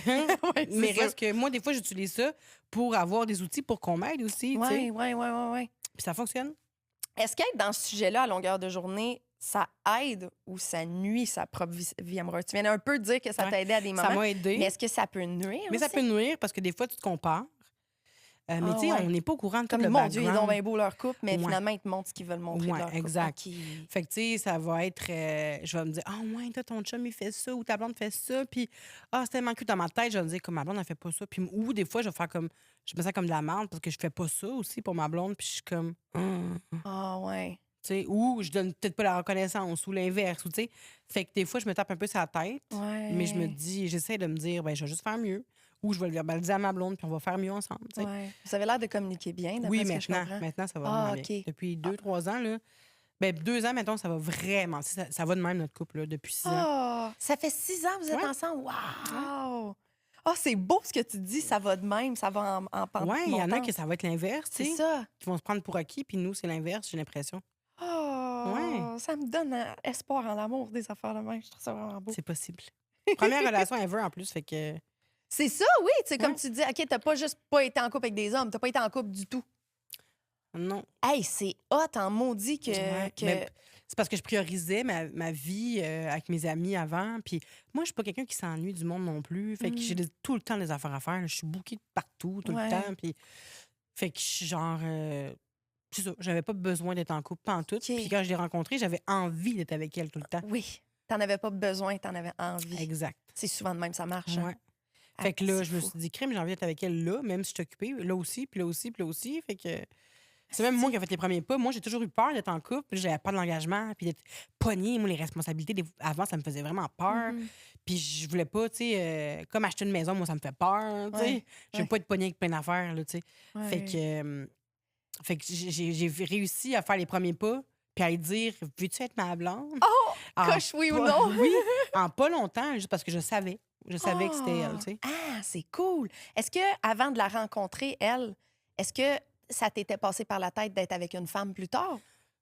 mais reste que moi, des fois, j'utilise ça pour avoir des outils pour qu'on m'aide aussi. Oui. Puis ça fonctionne. Est-ce qu'être dans ce sujet-là à longueur de journée, ça aide ou ça nuit sa propre vie amoureuse? Tu viens un peu de dire que ça t'a aidé à des moments. Ça m'a aidé. Mais est-ce que ça peut nuire? Mais aussi? Ça peut nuire parce que des fois, tu te compares. Mais tu sais, on n'est pas au courant de tout le mon background. Dieu, ils ont bien beau leur couple, mais finalement, ils te montrent ce qu'ils veulent montrer de leur couple. Exact. Fait que tu sais, ça va être... je vais me dire, toi, ton chum, il fait ça, ou ta blonde fait ça, puis c'est tellement cute dans ma tête, je vais me dire, comme ma blonde, elle fait pas ça. Puis, ou des fois, je vais faire comme... Je me sens comme de la merde parce que je fais pas ça aussi pour ma blonde, puis je suis comme... ouais. Tu sais, ou je donne peut-être pas la reconnaissance, ou l'inverse, ou tu sais. Fait que des fois, je me tape un peu sur la tête, mais je me dis, j'essaie de me dire, je vais juste faire mieux. Ou je vais le verbaliser à ma blonde, puis on va faire mieux ensemble. Ouais. Vous avez l'air de communiquer bien, d'après ce que je comprends. Maintenant, ça va vraiment bien. Depuis 2-3 ans, là, 2 ans, mettons, ça va vraiment. Ça va de même, notre couple, là, depuis 6 ans. Ça fait 6 ans que vous êtes ensemble? Wow! C'est beau ce que tu dis, ça va de même, ça va en pente. Oui, il y en a que ça va être l'inverse, tu sais. C'est ça. Qui vont se prendre pour acquis, puis nous, c'est l'inverse, j'ai l'impression. Ça me donne espoir en l'amour, des affaires de même. Je trouve ça vraiment beau. C'est possible. Première relation ever, en plus, fait que... C'est ça, oui. Tu sais, comme tu dis, OK, t'as pas juste pas été en couple avec des hommes, t'as pas été en couple du tout. Non. Hey, c'est hot en maudit que... C'est parce que je priorisais ma vie avec mes amis avant. Puis moi, je suis pas quelqu'un qui s'ennuie du monde non plus. Fait que j'ai tout le temps des affaires à faire. Je suis bookée de partout, tout le temps. Puis... Fait que je suis genre... c'est ça, j'avais pas besoin d'être en couple, pas en tout. Puis quand je l'ai rencontrée, j'avais envie d'être avec elle tout le temps. Oui. T'en avais pas besoin, t'en avais envie. Exact. C'est souvent de même, ça marche. Ouais. Fait que là, je me suis dit, crème, j'ai envie d'être avec elle là, même si je suis occupée, là aussi, puis là aussi, puis là aussi. Fait que c'est même moi qui ai fait les premiers pas. Moi, j'ai toujours eu peur d'être en couple, puis j'avais pas d'engagement, puis d'être pognée. Moi, les responsabilités, avant, ça me faisait vraiment peur. Puis je voulais pas, tu sais, comme acheter une maison, moi, ça me fait peur, tu sais. Je veux pas être pognée avec plein d'affaires, là, tu sais. Fait que j'ai réussi à faire les premiers pas, puis à lui dire, veux-tu être ma blonde? Coche oui ou non? Oui, en pas longtemps, juste parce que je savais. Je savais que c'était elle, tu sais. C'est cool. Est-ce que avant de la rencontrer, elle, est-ce que ça t'était passé par la tête d'être avec une femme plus tard?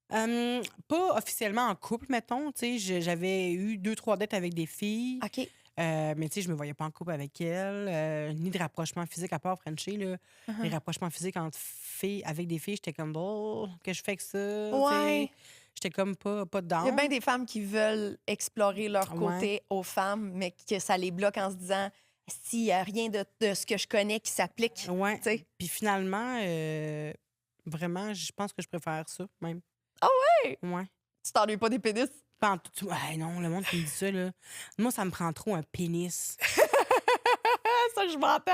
Pas officiellement en couple, mettons. Tu sais, j'avais eu 2-3 dates avec des filles. OK. Mais tu sais, je me voyais pas en couple avec elle. Ni de rapprochement physique à part Frenchie, là. Les rapprochements physiques entre filles, avec des filles, j'étais comme, que je fais que ça? Ouais. J'étais comme pas dedans. Il y a bien des femmes qui veulent explorer leur côté aux femmes, mais que ça les bloque en se disant s'il n'y a rien de ce que je connais qui s'applique. Ouais. Puis finalement, vraiment, je pense que je préfère ça, même. Ah ouais? Ouais. Tu t'ennuies pas des pénis? Pas en tout. Non, le monde qui me dit ça, là. Moi, ça me prend trop un pénis. Ça, je m'entends.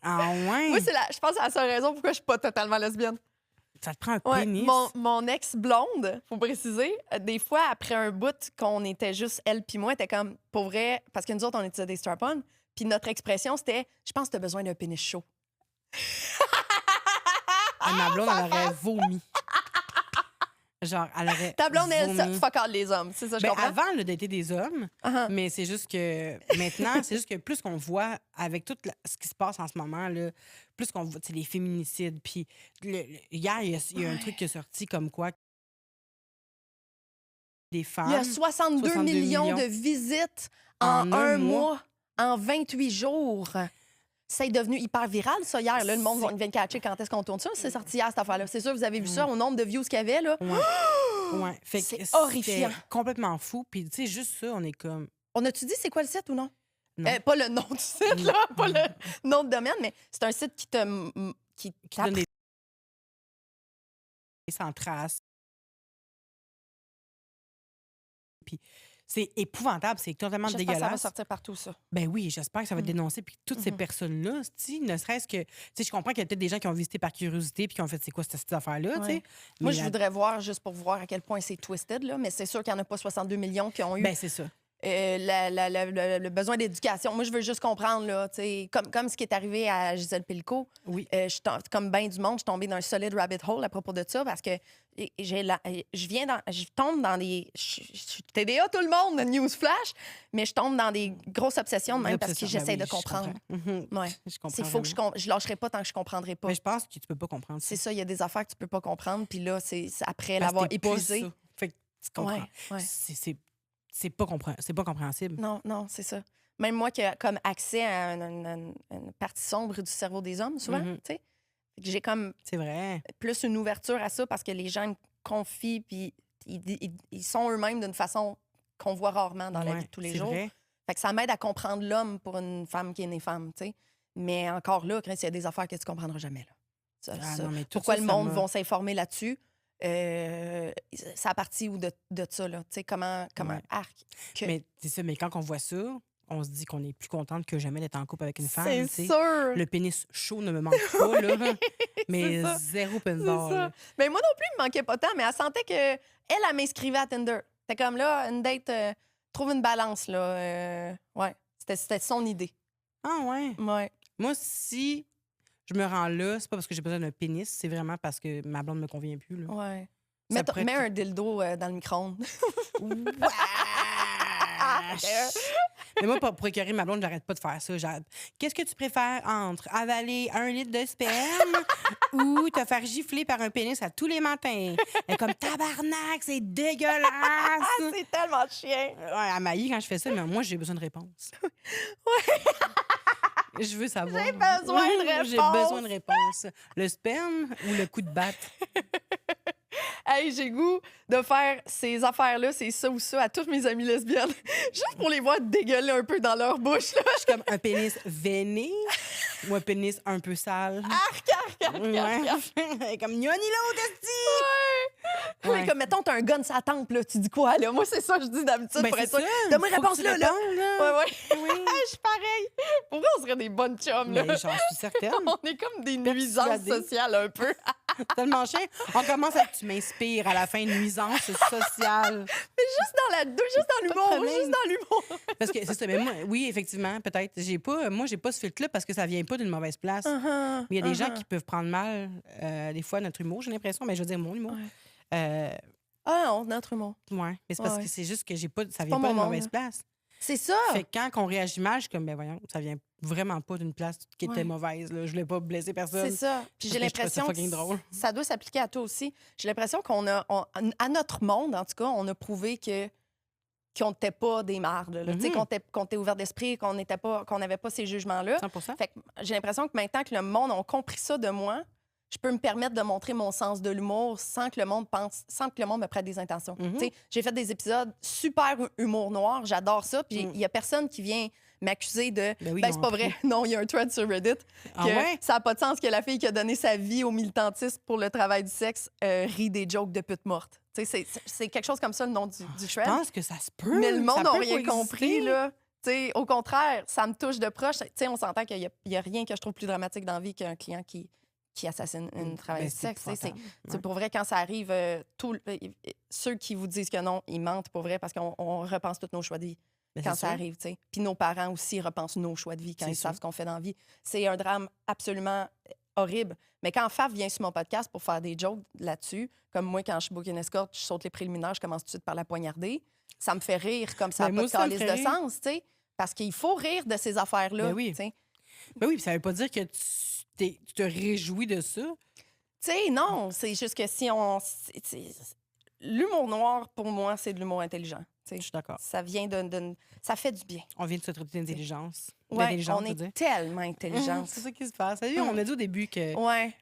Ah ouais? Moi, je pense que c'est la seule raison pourquoi je suis pas totalement lesbienne. Ça te prend un pénis? Mon ex-blonde, faut préciser, des fois, après un bout qu'on était juste elle puis moi, elle était comme, pour vrai, parce que nous autres, on était des strap-on, puis notre expression, c'était « Je pense que t'as besoin d'un pénis chaud. » Ma blonde, elle aurait vomi. Genre, elle aurait Ta blonde, elle, vomi. fuck all les hommes. C'est ça, je Ben, comprends? avant, elle a daté des hommes, Uh-huh. mais c'est juste que maintenant, c'est juste que plus qu'on voit avec tout ce qui se passe en ce moment, là, plus qu'on voit les féminicides. Puis hier, il y a un truc qui est sorti comme quoi des femmes. Il y a 62 millions de visites en un mois, en 28 jours. C'est devenu hyper viral, ça, hier. Là, le monde vient de catcher quand est-ce qu'on tourne ça. C'est sorti hier, cette affaire-là. C'est sûr, vous avez vu ça au nombre de views qu'il y avait, là. Ouais. Fait que C'est horrifiant. c'était complètement fou. Puis, tu sais, juste ça, on est comme... On a-tu dit c'est quoi le site ou non? Non. Pas le nom du site, là. Pas le nom de domaine, mais c'est un site qui te... qui donne des... sans trace. Puis c'est épouvantable, c'est totalement J'espère que ça va dégueulasse. sortir partout, ça. Ben oui, j'espère que ça va être dénoncé. Puis toutes ces personnes-là, ne serait-ce que... Tu sais, je comprends qu'il y a peut-être des gens qui ont visité par curiosité puis qui ont fait, c'est quoi cette affaire-là, tu sais. Moi, Mais je voudrais voir, juste pour voir à quel point c'est twisted, là, mais c'est sûr qu'il n'y en a pas 62 millions qui ont eu Ben c'est ça. le besoin d'éducation. Moi, je veux juste comprendre, là, tu sais, comme ce qui est arrivé à Gisèle Pellico. Oui. Comme bien du monde, je suis tombée dans un solide rabbit hole à propos de ça parce que je tombe dans des... Je suis TDA, tout le monde, newsflash, mais je tombe dans des grosses obsessions de même parce que j'essaie de comprendre. Ouais. Je comprends. C'est faux que je lâcherai pas tant que je comprendrai pas. Mais je pense que tu peux pas comprendre ça. C'est ça, il y a des affaires que tu peux pas comprendre, puis là, c'est après Parce l'avoir que t'es pas épuisé. ça. Fait que tu comprends. Ouais. C'est pas compréhensible. Non, c'est ça. Même moi qui ai comme accès à une partie sombre du cerveau des hommes, souvent, tu sais. J'ai comme C'est vrai. plus une ouverture à ça parce que les gens me confient, puis ils sont eux-mêmes d'une façon qu'on voit rarement dans la vie de tous les jours. Vrai. Fait que ça m'aide à comprendre l'homme pour une femme qui est née femme, tu sais. Mais encore là, il y a des affaires que tu comprendras jamais, là. Non, mais tout pourquoi ça, le ça monde m'a- va s'informer là-dessus? Ça a parti de ça, là. Tu sais, comment Ouais. arc. Mais c'est ça, mais quand on voit ça, on se dit qu'on est plus contente que jamais d'être en couple avec une femme. C'est tu sais. sûr! Le pénis chaud ne me manque pas, là. Mais ça. zéro C'est pinball. ça. là. Mais moi non plus, il me manquait pas tant, mais elle sentait que elle m'inscrivait à Tinder. C'était comme là, une date, trouve une balance, là. Ouais, c'était son idée. Ah ouais. Ouais. Moi, si je me rends là, c'est pas parce que j'ai besoin d'un pénis, c'est vraiment parce que ma blonde me convient plus. Là. Ouais. Ça pourrait Mets être- un dildo dans le micro-ondes. Wesh! Mais moi, pour écœurer ma blonde, j'arrête pas de faire ça. Qu'est-ce que tu préfères entre avaler 1 litre de sperme ou te faire gifler par un pénis à tous les matins? Elle est comme tabarnak, c'est dégueulasse! C'est tellement chien. Ouais, elle m'haït quand je fais ça, mais moi, j'ai besoin de réponse. Je veux savoir. J'ai besoin de J'ai réponse. besoin de réponse. Le sperme ou le coup de batte? Hey, j'ai goût de faire ces affaires-là, c'est ça ou ça, à toutes mes amies lesbiennes, juste pour les voir dégueuler un peu dans leur bouche. Là. Je suis comme un pénis veiné ou un pénis un peu sale. Arc. Ouais. Comme Yoni l'autre, esti! Mais comme, mettons, t'as un gun sur la tempe, là, tu dis quoi, là? Moi, c'est ça que je dis d'habitude Ben, pour c'est être sûr. ça. Donne-moi une Faut que réponse tu là, là. répondes, là. Ouais. Oui. Je suis pareil. Pour vrai, on serait des bonnes chums, là. Mais j'en suis certaine. On est comme des nuisances Persuadée. sociales, un peu. Tellement chien. On commence avec tu m'inspires à la fin, nuisance sociale. Juste dans l'humour, problème. juste dans l'humour. Parce que c'est ça. Mais moi, oui, effectivement, peut-être. Moi, j'ai pas ce filtre-là parce que ça vient pas d'une mauvaise place. Mais il y a des gens qui peuvent prendre mal, des fois, notre humour, j'ai l'impression. Mais je veux dire, mon humour. Ah non, notre humour. Ouais. Mais c'est parce Ouais. que c'est juste que ça pas vient pas mon d'une monde, mauvaise là. place. C'est ça. Fait que quand on réagit mal, je suis comme, ben voyons, ça vient vraiment pas d'une place qui était Ouais. mauvaise. Là. Je voulais pas blesser personne. C'est ça. Puis j'ai Parce que je trouvais ça l'impression fucking que drôle. ça doit s'appliquer à toi aussi. J'ai l'impression à notre monde, en tout cas, on a prouvé qu'on n'était pas des mardes, là. Tu sais, qu'on était ouvert d'esprit, qu'on n'avait pas ces jugements-là. 100%. Fait que j'ai l'impression que maintenant que le monde a compris ça de moi, je peux me permettre de montrer mon sens de l'humour sans que le monde me prête des intentions. Tu sais, j'ai fait des épisodes super humour noir, j'adore ça, puis il y a personne qui vient m'accuser de Ben oui, ben ils c'est ont pas appris. vrai. Non, il y a un thread sur Reddit Ah que ouais? ça n'a pas de sens que la fille qui a donné sa vie au militantisme pour le travail du sexe rit des jokes de pute morte. Tu sais, c'est quelque chose comme ça le nom du Je thread. pense que ça se peut. Mais le monde Ça n'a peut rien coexister. compris, là. T'sais, au contraire, ça me touche de proche. T'sais, on s'entend qu'il n'y a rien que je trouve plus dramatique dans la vie qu'un client qui assassine une travailleuse du c'est sexe. C'est épouvantable. pour vrai, quand ça arrive, ceux qui vous disent que non, ils mentent pour vrai parce qu'on repense tous nos choix de vie Ben, quand c'est ça sûr. arrive. T'sais. Puis nos parents aussi repensent nos choix de vie quand C'est ils savent sûr. ce qu'on fait dans la vie. C'est un drame absolument horrible. Mais quand Faf vient sur mon podcast pour faire des jokes là-dessus, comme moi, quand je book une escorte, je saute les préliminaires, je commence tout de suite par la poignarder, ça me fait rire comme ça n'a pas de calice de sens, tu sais. Parce qu'il faut rire de ces affaires-là. Ben oui. Tu sais. Ben oui, puis ça veut pas dire que tu te réjouis de ça. Tu sais, non, c'est juste que si on. L'humour noir, pour moi, c'est de l'humour intelligent. Je suis d'accord. Ça vient ça fait du bien. On vient de se traiter d'intelligence. Ouais, on est tellement intelligent. C'est ça qui se passe. On a dit au début que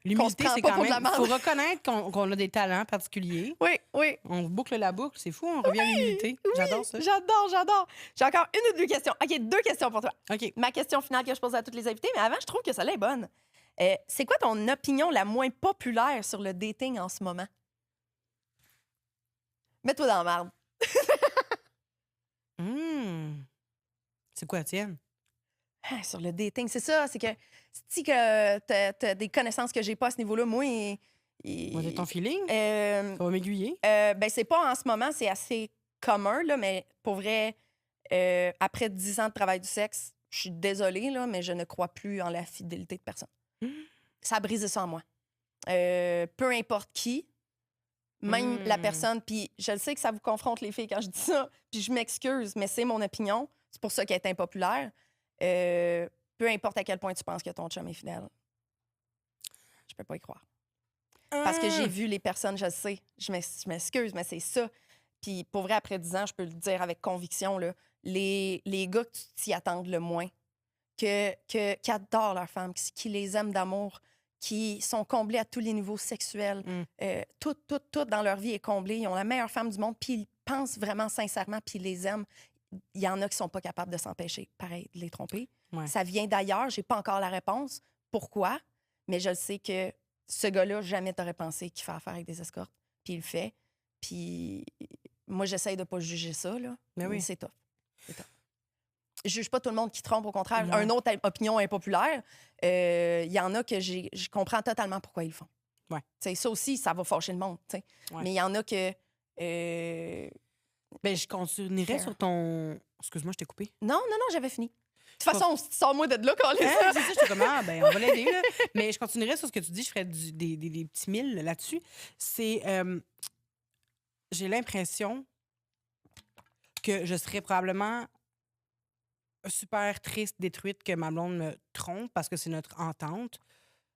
l'humilité, c'est pas quand même... Il faut reconnaître qu'on a des talents particuliers. Oui, oui. On boucle la boucle, c'est fou, on revient à l'humilité. Oui, j'adore ça. J'adore. J'ai encore une ou deux questions. OK, 2 questions pour toi. OK. Ma question finale que je pose à tous les invités, mais avant, je trouve que celle-là est bonne. C'est quoi ton opinion la moins populaire sur le dating en ce moment? Mets-toi dans la marde. C'est quoi la tienne? Sur le dating, c'est ça. C'est que si que t'as des connaissances que j'ai pas à ce niveau-là, moi... Moi, j'ai ton feeling? Ça va m'aiguiller? Ben, c'est pas en ce moment, c'est assez commun, là, mais pour vrai, après 10 ans de travail du sexe, je suis désolée, là, mais je ne crois plus en la fidélité de personne. Ça a brisé ça en moi. Peu importe qui, même la personne, puis je le sais que ça vous confronte les filles quand je dis ça, puis je m'excuse, mais c'est mon opinion. C'est pour ça qu'elle est impopulaire. Peu importe à quel point tu penses que ton chum est fidèle, je peux pas y croire. Parce que j'ai vu les personnes, je le sais, je m'excuse, mais c'est ça. Puis pour vrai, après 10 ans, je peux le dire avec conviction, là, les gars que tu t'y attendent le moins, qui adorent leurs femmes, qui les aiment d'amour, qui sont comblés à tous les niveaux sexuels, tout dans leur vie est comblé. Ils ont la meilleure femme du monde, puis ils pensent vraiment sincèrement, puis ils les aiment. Il y en a qui sont pas capables de s'empêcher, pareil, de les tromper. Ouais. Ça vient d'ailleurs, j'ai pas encore la réponse. Pourquoi? Mais je le sais que ce gars-là, jamais t'aurais pensé qu'il fait affaire avec des escortes. Puis il le fait. Puis moi, j'essaye de pas juger ça, là. Mais c'est tough. Je juge pas tout le monde qui trompe, au contraire. Ouais. Une autre opinion impopulaire, il y en a que je comprends totalement pourquoi ils le font. Ouais. T'sais, ça aussi, ça va fâcher le monde. Ouais. Mais il y en a que... Ben, je continuerai sur ton... Excuse-moi, je t'ai coupé. Non, j'avais fini. De toute façon, sors-moi de là quand c'est ça, j'étais comme, ben, on va l'aider, là. Mais je continuerai sur ce que tu dis, je ferais des petits milles là-dessus. C'est... j'ai l'impression que je serais probablement super triste, détruite que ma blonde me trompe parce que c'est notre entente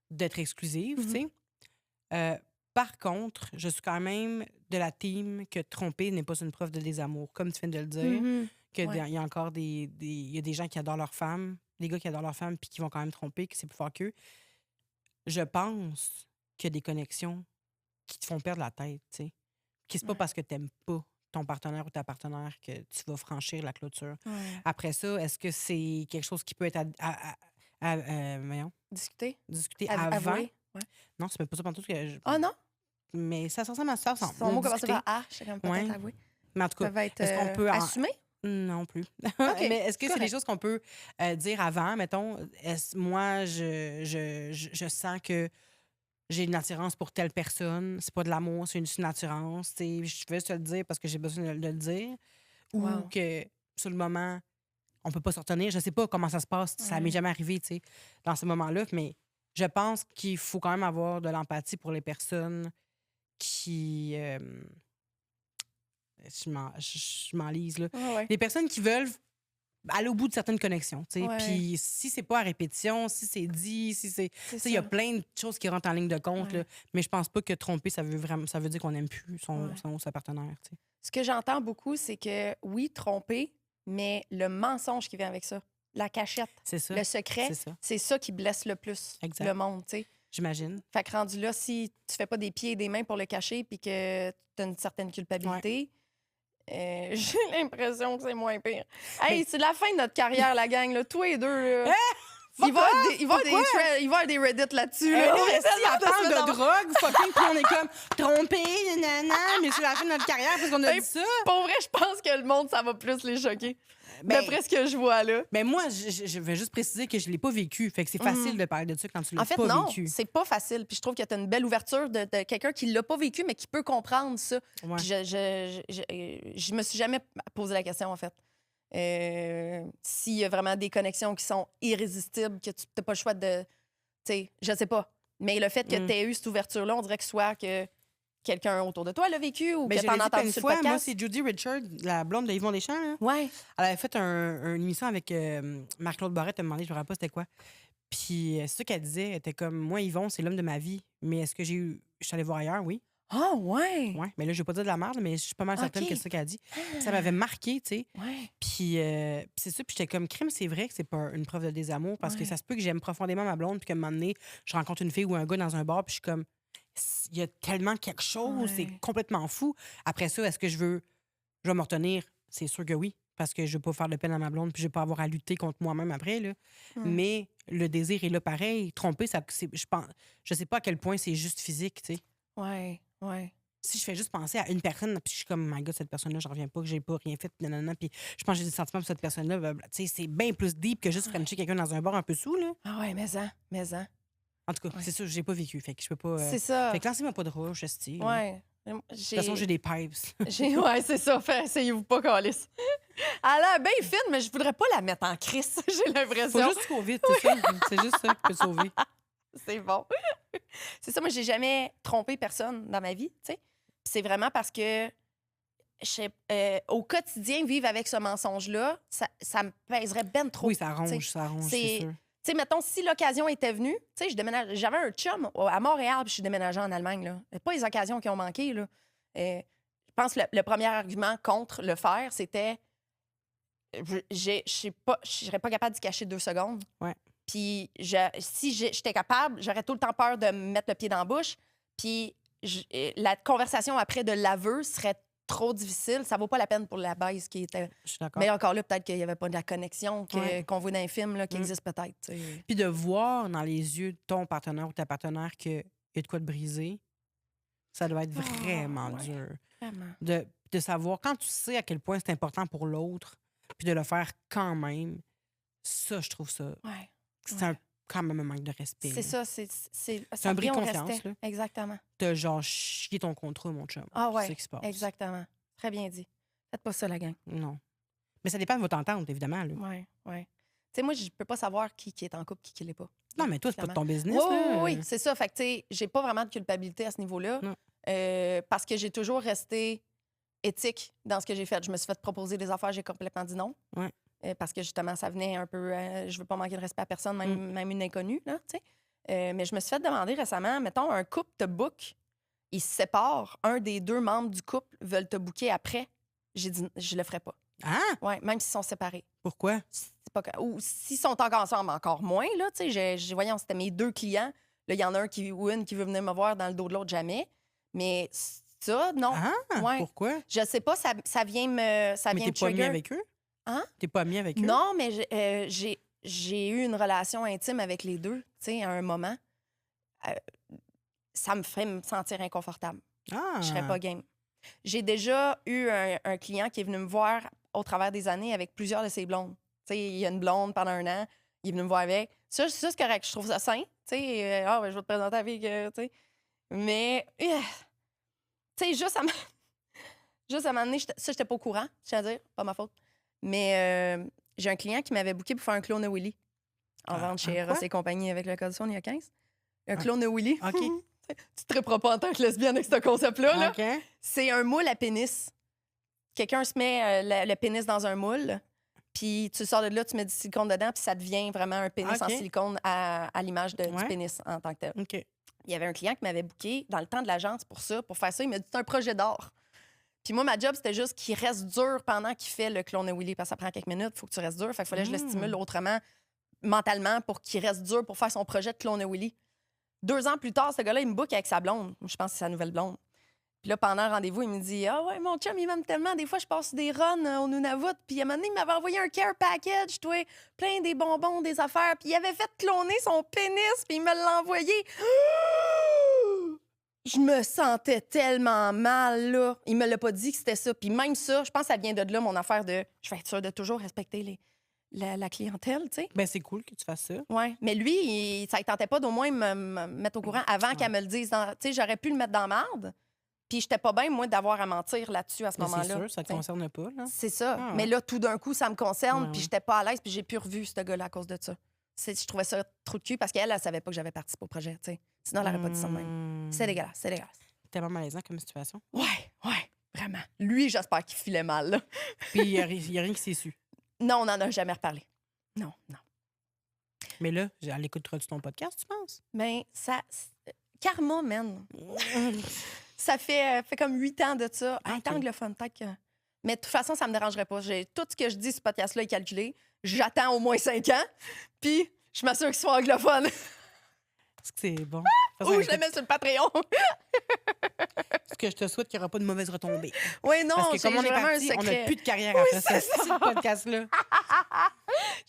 d'être exclusive, tu sais. Par contre, je suis quand même de la team que tromper n'est pas une preuve de désamour, comme tu viens de le dire. Il y a encore il y a des gens qui adorent leur femme, des gars qui adorent leur femme puis qui vont quand même tromper, que c'est plus fort qu'eux. Je pense qu'il y a des connexions qui te font perdre la tête, tu sais. Qui c'est pas parce que t'aimes pas ton partenaire ou ta partenaire que tu vas franchir la clôture. Après ça, est-ce que c'est quelque chose qui peut être discuter avant? Ouais. Non, c'est même pas ça pendant tout que Ah non? Mais ça ressemble à ça. Son mot commence par A, je sais comme peut-être avouer. Mais en tout cas, est-ce qu'on peut assumer? Non plus. Mais est-ce que c'est des choses qu'on peut dire avant? Mettons, moi, je sens que j'ai une attirance pour telle personne. C'est pas de l'amour, c'est une attirance. Je veux te le dire parce que j'ai besoin de le dire. Ou que, sur le moment, on peut pas se retenir. Je sais pas comment ça se passe. Ça m'est jamais arrivé, tu sais, dans ce moment-là. Mais je pense qu'il faut quand même avoir de l'empathie pour les personnes qui... je m'enlise, là. Les personnes qui veulent aller au bout de certaines connexions, tu sais. Puis si c'est pas à répétition, si c'est dit, si c'est... Il y a plein de choses qui rentrent en ligne de compte, là. Mais je pense pas que tromper, ça veut dire qu'on n'aime plus son ou sa partenaire, tu sais. Ce que j'entends beaucoup, c'est que, oui, tromper, mais le mensonge qui vient avec ça, la cachette, le secret, c'est ça qui blesse le plus le monde, tu sais. J'imagine. Fait que rendu là, si tu fais pas des pieds et des mains pour le cacher puis que tu as une certaine culpabilité, j'ai l'impression que c'est moins pire. Hey, c'est la fin de notre carrière, la gang, là. Tous les deux, là. Il va y avoir des Reddit là-dessus. Là. Si on parle de drogue, fucking, puis on est comme trompé, nanana, mais c'est la fin de notre carrière parce qu'on a dit ça. Pour vrai, je pense que le monde, ça va plus les choquer. D'après ce que je vois, là. Mais moi, je vais juste préciser que je l'ai pas vécu. Fait que c'est facile de parler de ça quand tu l'as pas vécu. En fait, non, c'est pas facile. Puis je trouve que tu as une belle ouverture de quelqu'un qui l'a pas vécu, mais qui peut comprendre ça. Ouais. Puis je me suis jamais posé la question, en fait. S'il y a vraiment des connexions qui sont irrésistibles, que tu n'as pas le choix de... Tu sais, je sais pas. Mais le fait que tu aies eu cette ouverture-là, on dirait que soit que quelqu'un autour de toi l'a vécu ou que Je t'en l'ai as dit entendu une sur le fois, podcast. moi, c'est Judy Richard, la blonde de Yvon Deschamps. Là. Ouais. Elle avait fait une émission avec Marc-Claude Barrette, elle m'a demandé, je me rappelle pas c'était quoi. Puis c'est ça qu'elle disait, elle était comme, moi, Yvon, c'est l'homme de ma vie. Mais est-ce que je suis allée voir ailleurs? Oui. Ah, ouais. Ouais. Mais là, je vais pas dire de la merde, mais je suis pas mal certaine OK. que c'est ça qu'elle a dit. Ça m'avait marqué, tu sais. Ouais. Puis c'est ça, puis j'étais comme, crime, c'est vrai que c'est pas une preuve de désamour parce que Ouais. ça se peut que j'aime profondément ma blonde, puis qu'à un moment donné, je rencontre une fille ou un gars dans un bar, puis je suis comme, il y a tellement quelque chose, c'est Ouais. complètement fou. Après ça, est-ce que je vais me retenir? C'est sûr que oui, parce que je veux pas faire de peine à ma blonde, puis je vais pas avoir à lutter contre moi-même après, là. Mais le désir est là pareil. Tromper, je sais pas à quel point c'est juste physique, tu sais. Ouais. Ouais. Si je fais juste penser à une personne, puis je suis comme, my God, cette personne-là, je reviens pas, que j'ai pas rien fait, nanana, puis je pense que j'ai des sentiments pour cette personne-là, blablabla. Tu sais, c'est bien plus deep que juste frencher quelqu'un dans un bar un peu sous, là. Ah, ouais, mais ça. En tout cas, c'est ça, j'ai pas vécu, fait que je peux pas. C'est ça. Fait que lancez-moi pas de rouge, esti. Ouais. De toute façon, j'ai des pipes. Ouais, c'est ça. Essayez-vous pas, Calice. Elle a l'air bien fine, mais je voudrais pas la mettre en crise, j'ai l'impression. Faut juste sauver, c'est ça. C'est juste ça qui peut sauver. C'est bon. C'est ça, moi, j'ai jamais trompé personne dans ma vie, tu sais. Puis c'est vraiment parce que au quotidien, vivre avec ce mensonge-là, ça me pèserait ben trop. Oui, ça ronge, t'sais. c'est sûr. Tu sais, mettons, si l'occasion était venue, tu sais, j'avais un chum à Montréal, puis je suis déménagée en Allemagne, là. C'est pas les occasions qui ont manqué, là. Je pense que le premier argument contre le faire, c'était je serais pas capable d'y cacher 2 secondes. Ouais. Puis si j'étais capable, j'aurais tout le temps peur de me mettre le pied dans la bouche. Puis la conversation après de l'aveu serait trop difficile. Ça vaut pas la peine pour la base qui était. Je suis d'accord. Mais encore là, peut-être qu'il y avait pas de la connexion Ouais. qu'on voit dans les films là, qui existe peut-être. Tu sais. Puis de voir dans les yeux de ton partenaire ou ta partenaire qu'il y a de quoi de briser, ça doit être vraiment ouais. dur. Vraiment. De savoir, quand tu sais à quel point c'est important pour l'autre, puis de le faire quand même, ça, je trouve ça. Ouais. C'est quand même un manque de respect. C'est là. ça, c'est un bris de on confiance, restait. là. Exactement. T'as genre chié ton contrat, mon chum. Ah C'est ouais, ça qui se passe. exactement. Très bien dit. Faites pas ça, la gang. Non. Mais ça dépend de votre entente, évidemment. Là. Ouais, ouais. Tu sais, moi, je peux pas savoir qui est en couple, qui l'est pas. Non, mais toi, c'est pas de ton business. Oui, là. oui, c'est ça. Fait que, tu sais, j'ai pas vraiment de culpabilité à ce niveau-là. Non. Parce que j'ai toujours resté éthique dans ce que j'ai fait. Je me suis fait proposer des affaires, j'ai complètement dit non. Ouais. Parce que justement, ça venait un peu. Je veux pas manquer de respect à personne, même une inconnue, là, tu sais. Mais je me suis fait demander récemment, mettons, un couple te book, ils se séparent, un des 2 membres du couple veulent te booker après. J'ai dit, je le ferai pas. Ah! Ouais, même s'ils sont séparés. Pourquoi? C'est pas... Ou s'ils sont encore ensemble, encore moins, là, tu sais. Voyons, c'était mes 2 clients. Là, il y en a un ou une qui veut venir me voir dans le dos de l'autre, jamais. Mais ça, non. Ah! Ouais. Pourquoi? Je sais pas, ça vient me Mais vient t'es me pas mis trigger. avec eux? Hein? T'es pas mis avec eux? Non, mais j'ai eu une relation intime avec les 2, tu sais, à un moment. Ça me fait me sentir inconfortable. Ah! Je serais pas game. J'ai déjà eu un client qui est venu me voir au travers des années avec plusieurs de ses blondes. Tu sais, il y a une blonde pendant 1 an, il est venu me voir avec. Ça c'est correct. Je trouve ça sain. Tu sais, ben, je vais te présenter avec, tu sais. Mais, tu sais, juste à un moment donné, ça, j'étais pas au courant, je à dire, pas ma faute. Mais j'ai un client qui m'avait booké pour faire un clone de Willy en vente chez Eros et compagnie avec le code son il y a 15. Un clone de Willy. OK. Tu te triperas pas en tant que lesbienne avec ce concept-là. Là. OK. C'est un moule à pénis. Quelqu'un se met le pénis dans un moule, puis tu sors de là, tu mets du silicone dedans, puis ça devient vraiment un pénis en OK. silicone à l'image du Ouais. pénis en tant que tel. OK. Il y avait un client qui m'avait booké dans le temps de l'agence pour ça, pour faire ça. Il m'a dit c'est un projet d'art. Puis moi, ma job, c'était juste qu'il reste dur pendant qu'il fait le clone de Willy, parce que ça prend quelques minutes, il faut que tu restes dur. Fait qu'il fallait que je le stimule autrement, mentalement, pour qu'il reste dur pour faire son projet de clone de Willy. 2 ans plus tard, ce gars-là, il me book avec sa blonde. Je pense que c'est sa nouvelle blonde. Puis là, pendant un rendez-vous, il me dit ah ouais, mon chum, il m'aime tellement. Des fois, je passe des runs au Nunavut. Puis à un moment donné, il m'avait envoyé un care package, toi, plein des bonbons, des affaires. Puis il avait fait cloner son pénis, puis il me l'a envoyé. Je me sentais tellement mal, là. Il me l'a pas dit que c'était ça. Puis même ça, je pense que ça vient de là, mon affaire de... Je vais être sûre de toujours respecter la clientèle, tu sais. Ben, c'est cool que tu fasses ça. Ouais. Mais lui, ça ne tentait pas d'au moins me mettre au courant avant qu'elle me le dise. Tu sais, j'aurais pu le mettre dans la merde. Puis j'étais pas bien, moi, d'avoir à mentir là-dessus à ce Mais moment-là. c'est sûr, ça te t'sais. concerne pas, là. C'est ça. Ah ouais. Mais là, tout d'un coup, ça me concerne, Ouais, puis ouais. j'étais pas à l'aise, puis j'ai plus revu ce gars-là à cause de ça. Je trouvais ça trop de cul parce qu'elle, elle savait pas que j'avais participé au projet, tu sais. Sinon, elle n'aurait pas dit ça de même. C'est dégueulasse, c'est dégueulasse. Tellement malaisant comme situation. Ouais, vraiment. Lui, j'espère qu'il filait mal, là. Puis il y a rien qui s'est su. Non, on n'en a jamais reparlé. Non. Mais là, elle écoutera-tu ton podcast, tu penses? Mais ça... Karma, man. Ça fait comme 8 ans de ça. Ok. Tant anglophone, peut-être que... Mais de toute façon, ça me dérangerait pas. Tout ce que je dis sur ce podcast-là est calculé. J'attends au moins 5 ans, puis je m'assure qu'il soit anglophone. Est-ce que c'est bon? Ou je le mets sur le Patreon. Ce que je te souhaite qu'il n'y aura pas de mauvaises retombées. Oui, non, Parce que comme on est vraiment un parti, on secret. n'a plus de carrière après ce podcast-là.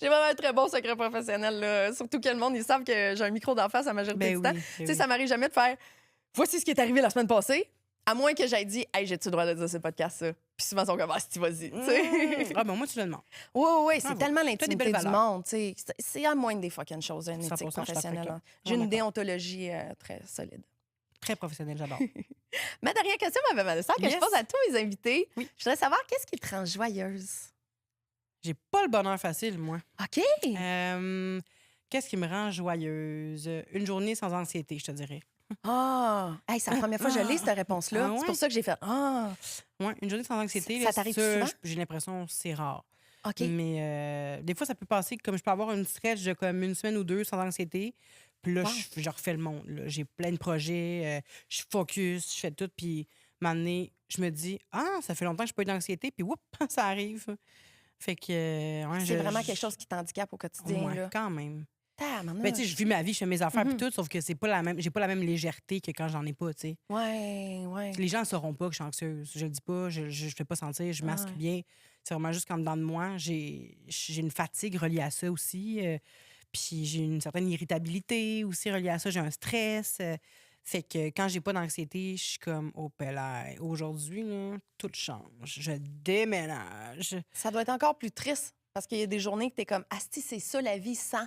J'ai vraiment un très bon secret professionnel. Là. Surtout que le monde, ils savent que j'ai un micro d'en face à la majorité du temps. Tu sais, ça m'arrive jamais de faire « Voici ce qui est arrivé la semaine passée », à moins que j'aille dit « Hey, j'ai-tu le droit de dire ce podcast ça? » Puis souvent, ils sont comme « Ah, si, vas-y. » Ah, ben moi, tu le demandes. Oui, c'est Bravo. tellement T'as des l'intimité belles du valeurs. monde. Tu sais. C'est à moins des fucking choses, une 100%, éthique je suis professionnelle. d'accord. Hein. J'ai une déontologie très solide. Très professionnel, j'adore. Ma dernière question, ma Vanessa, que je Yes. pose à tous mes invités. Oui. Je voudrais savoir qu'est-ce qui te rend joyeuse? J'ai pas le bonheur facile, moi. OK. Qu'est-ce qui me rend joyeuse? Une journée sans anxiété, je te dirais. Hey, c'est la première fois que je lis cette réponse-là. Ah ouais? C'est pour ça que j'ai fait Ouais, une journée sans anxiété. Ça là, t'arrive souvent? j'ai l'impression que c'est rare. OK. Mais des fois, ça peut passer comme je peux avoir une stretch de comme une semaine ou deux sans anxiété. Puis là, Wow. je refais le monde. là. J'ai plein de projets, je focus, je fais tout. Puis, un moment donné, je me dis, ça fait longtemps que je n'ai pas eu d'anxiété. Puis, whoop, ça arrive. Fait que. Ouais, C'est vraiment quelque chose qui t'handicape au quotidien. Ouais, Là. quand même. Tabarnak. Ben, tu sais, je vis ma vie, je fais mes affaires, Mhm. puis tout, sauf que c'est pas la même, j'ai pas la même légèreté que quand j'en ai pas, tu sais. Ouais. Les gens ne sauront pas que je suis anxieuse. Je le dis pas, je fais pas sentir, je masque Ouais. bien. C'est vraiment juste qu'en dedans de moi, j'ai une fatigue reliée à ça aussi. Puis j'ai une certaine irritabilité aussi reliée à ça. J'ai un stress. Fait que quand j'ai pas d'anxiété, je suis comme, oh, pelaille. Aujourd'hui, là, tout change. Je déménage. Ça doit être encore plus triste parce qu'il y a des journées que t'es comme asti, c'est ça la vie sans.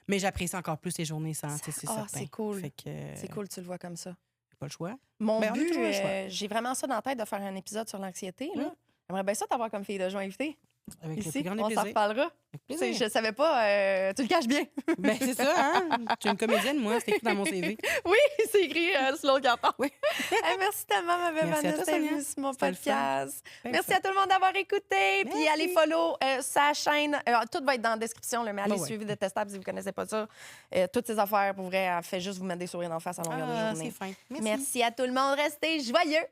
Mais j'apprécie encore plus les journées sans, tu sais, c'est certain. c'est cool. Fait que C'est cool, tu le vois comme ça. j'ai pas le choix. Mon Ben, on a but, toujours le choix. j'ai vraiment ça dans la tête de faire un épisode sur l'anxiété. là. J'aimerais bien ça t'avoir comme fille de joie invitée. Avec le Ici, plus grand des on s'en plaisirs. reparlera. Avec Tu sais, plaisir. je savais pas, tu le caches bien. Ben, c'est ça, hein? Tu es une comédienne, moi. C'est écrit dans mon CV. Oui, c'est écrit sur l'autre carton. Oui. Hey, merci tellement, ma belle Merci à Vanessa, toi, d'être Sonia. venue sur mon C'était le fun. podcast. Ben, Merci fun. à tout le monde d'avoir écouté. Puis Merci. allez follow sa chaîne. Tout va être dans la description, là, mais allez Ben ouais. suivre Détestable si vous ne connaissez pas ça. Toutes ces affaires, pour vrai, elle fait juste vous mettre des sourires d'en face à longueur de journée. c'est fin. Merci à tout le monde. Restez joyeux.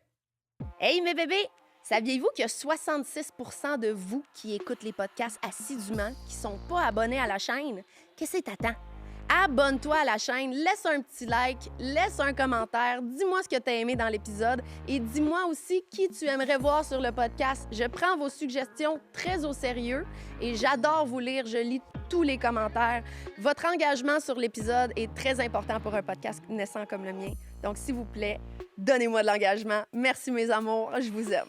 Hey, mes bébés! Saviez-vous qu'il y a 66 de vous qui écoutent les podcasts assidûment, qui sont pas abonnés à la chaîne? Qu'est-ce que t'attends? Abonne-toi à la chaîne, laisse un petit like, laisse un commentaire, dis-moi ce que t'as aimé dans l'épisode et dis-moi aussi qui tu aimerais voir sur le podcast. Je prends vos suggestions très au sérieux et j'adore vous lire, je lis tous les commentaires. Votre engagement sur l'épisode est très important pour un podcast naissant comme le mien. Donc, s'il vous plaît, donnez-moi de l'engagement. Merci, mes amours. Je vous aime.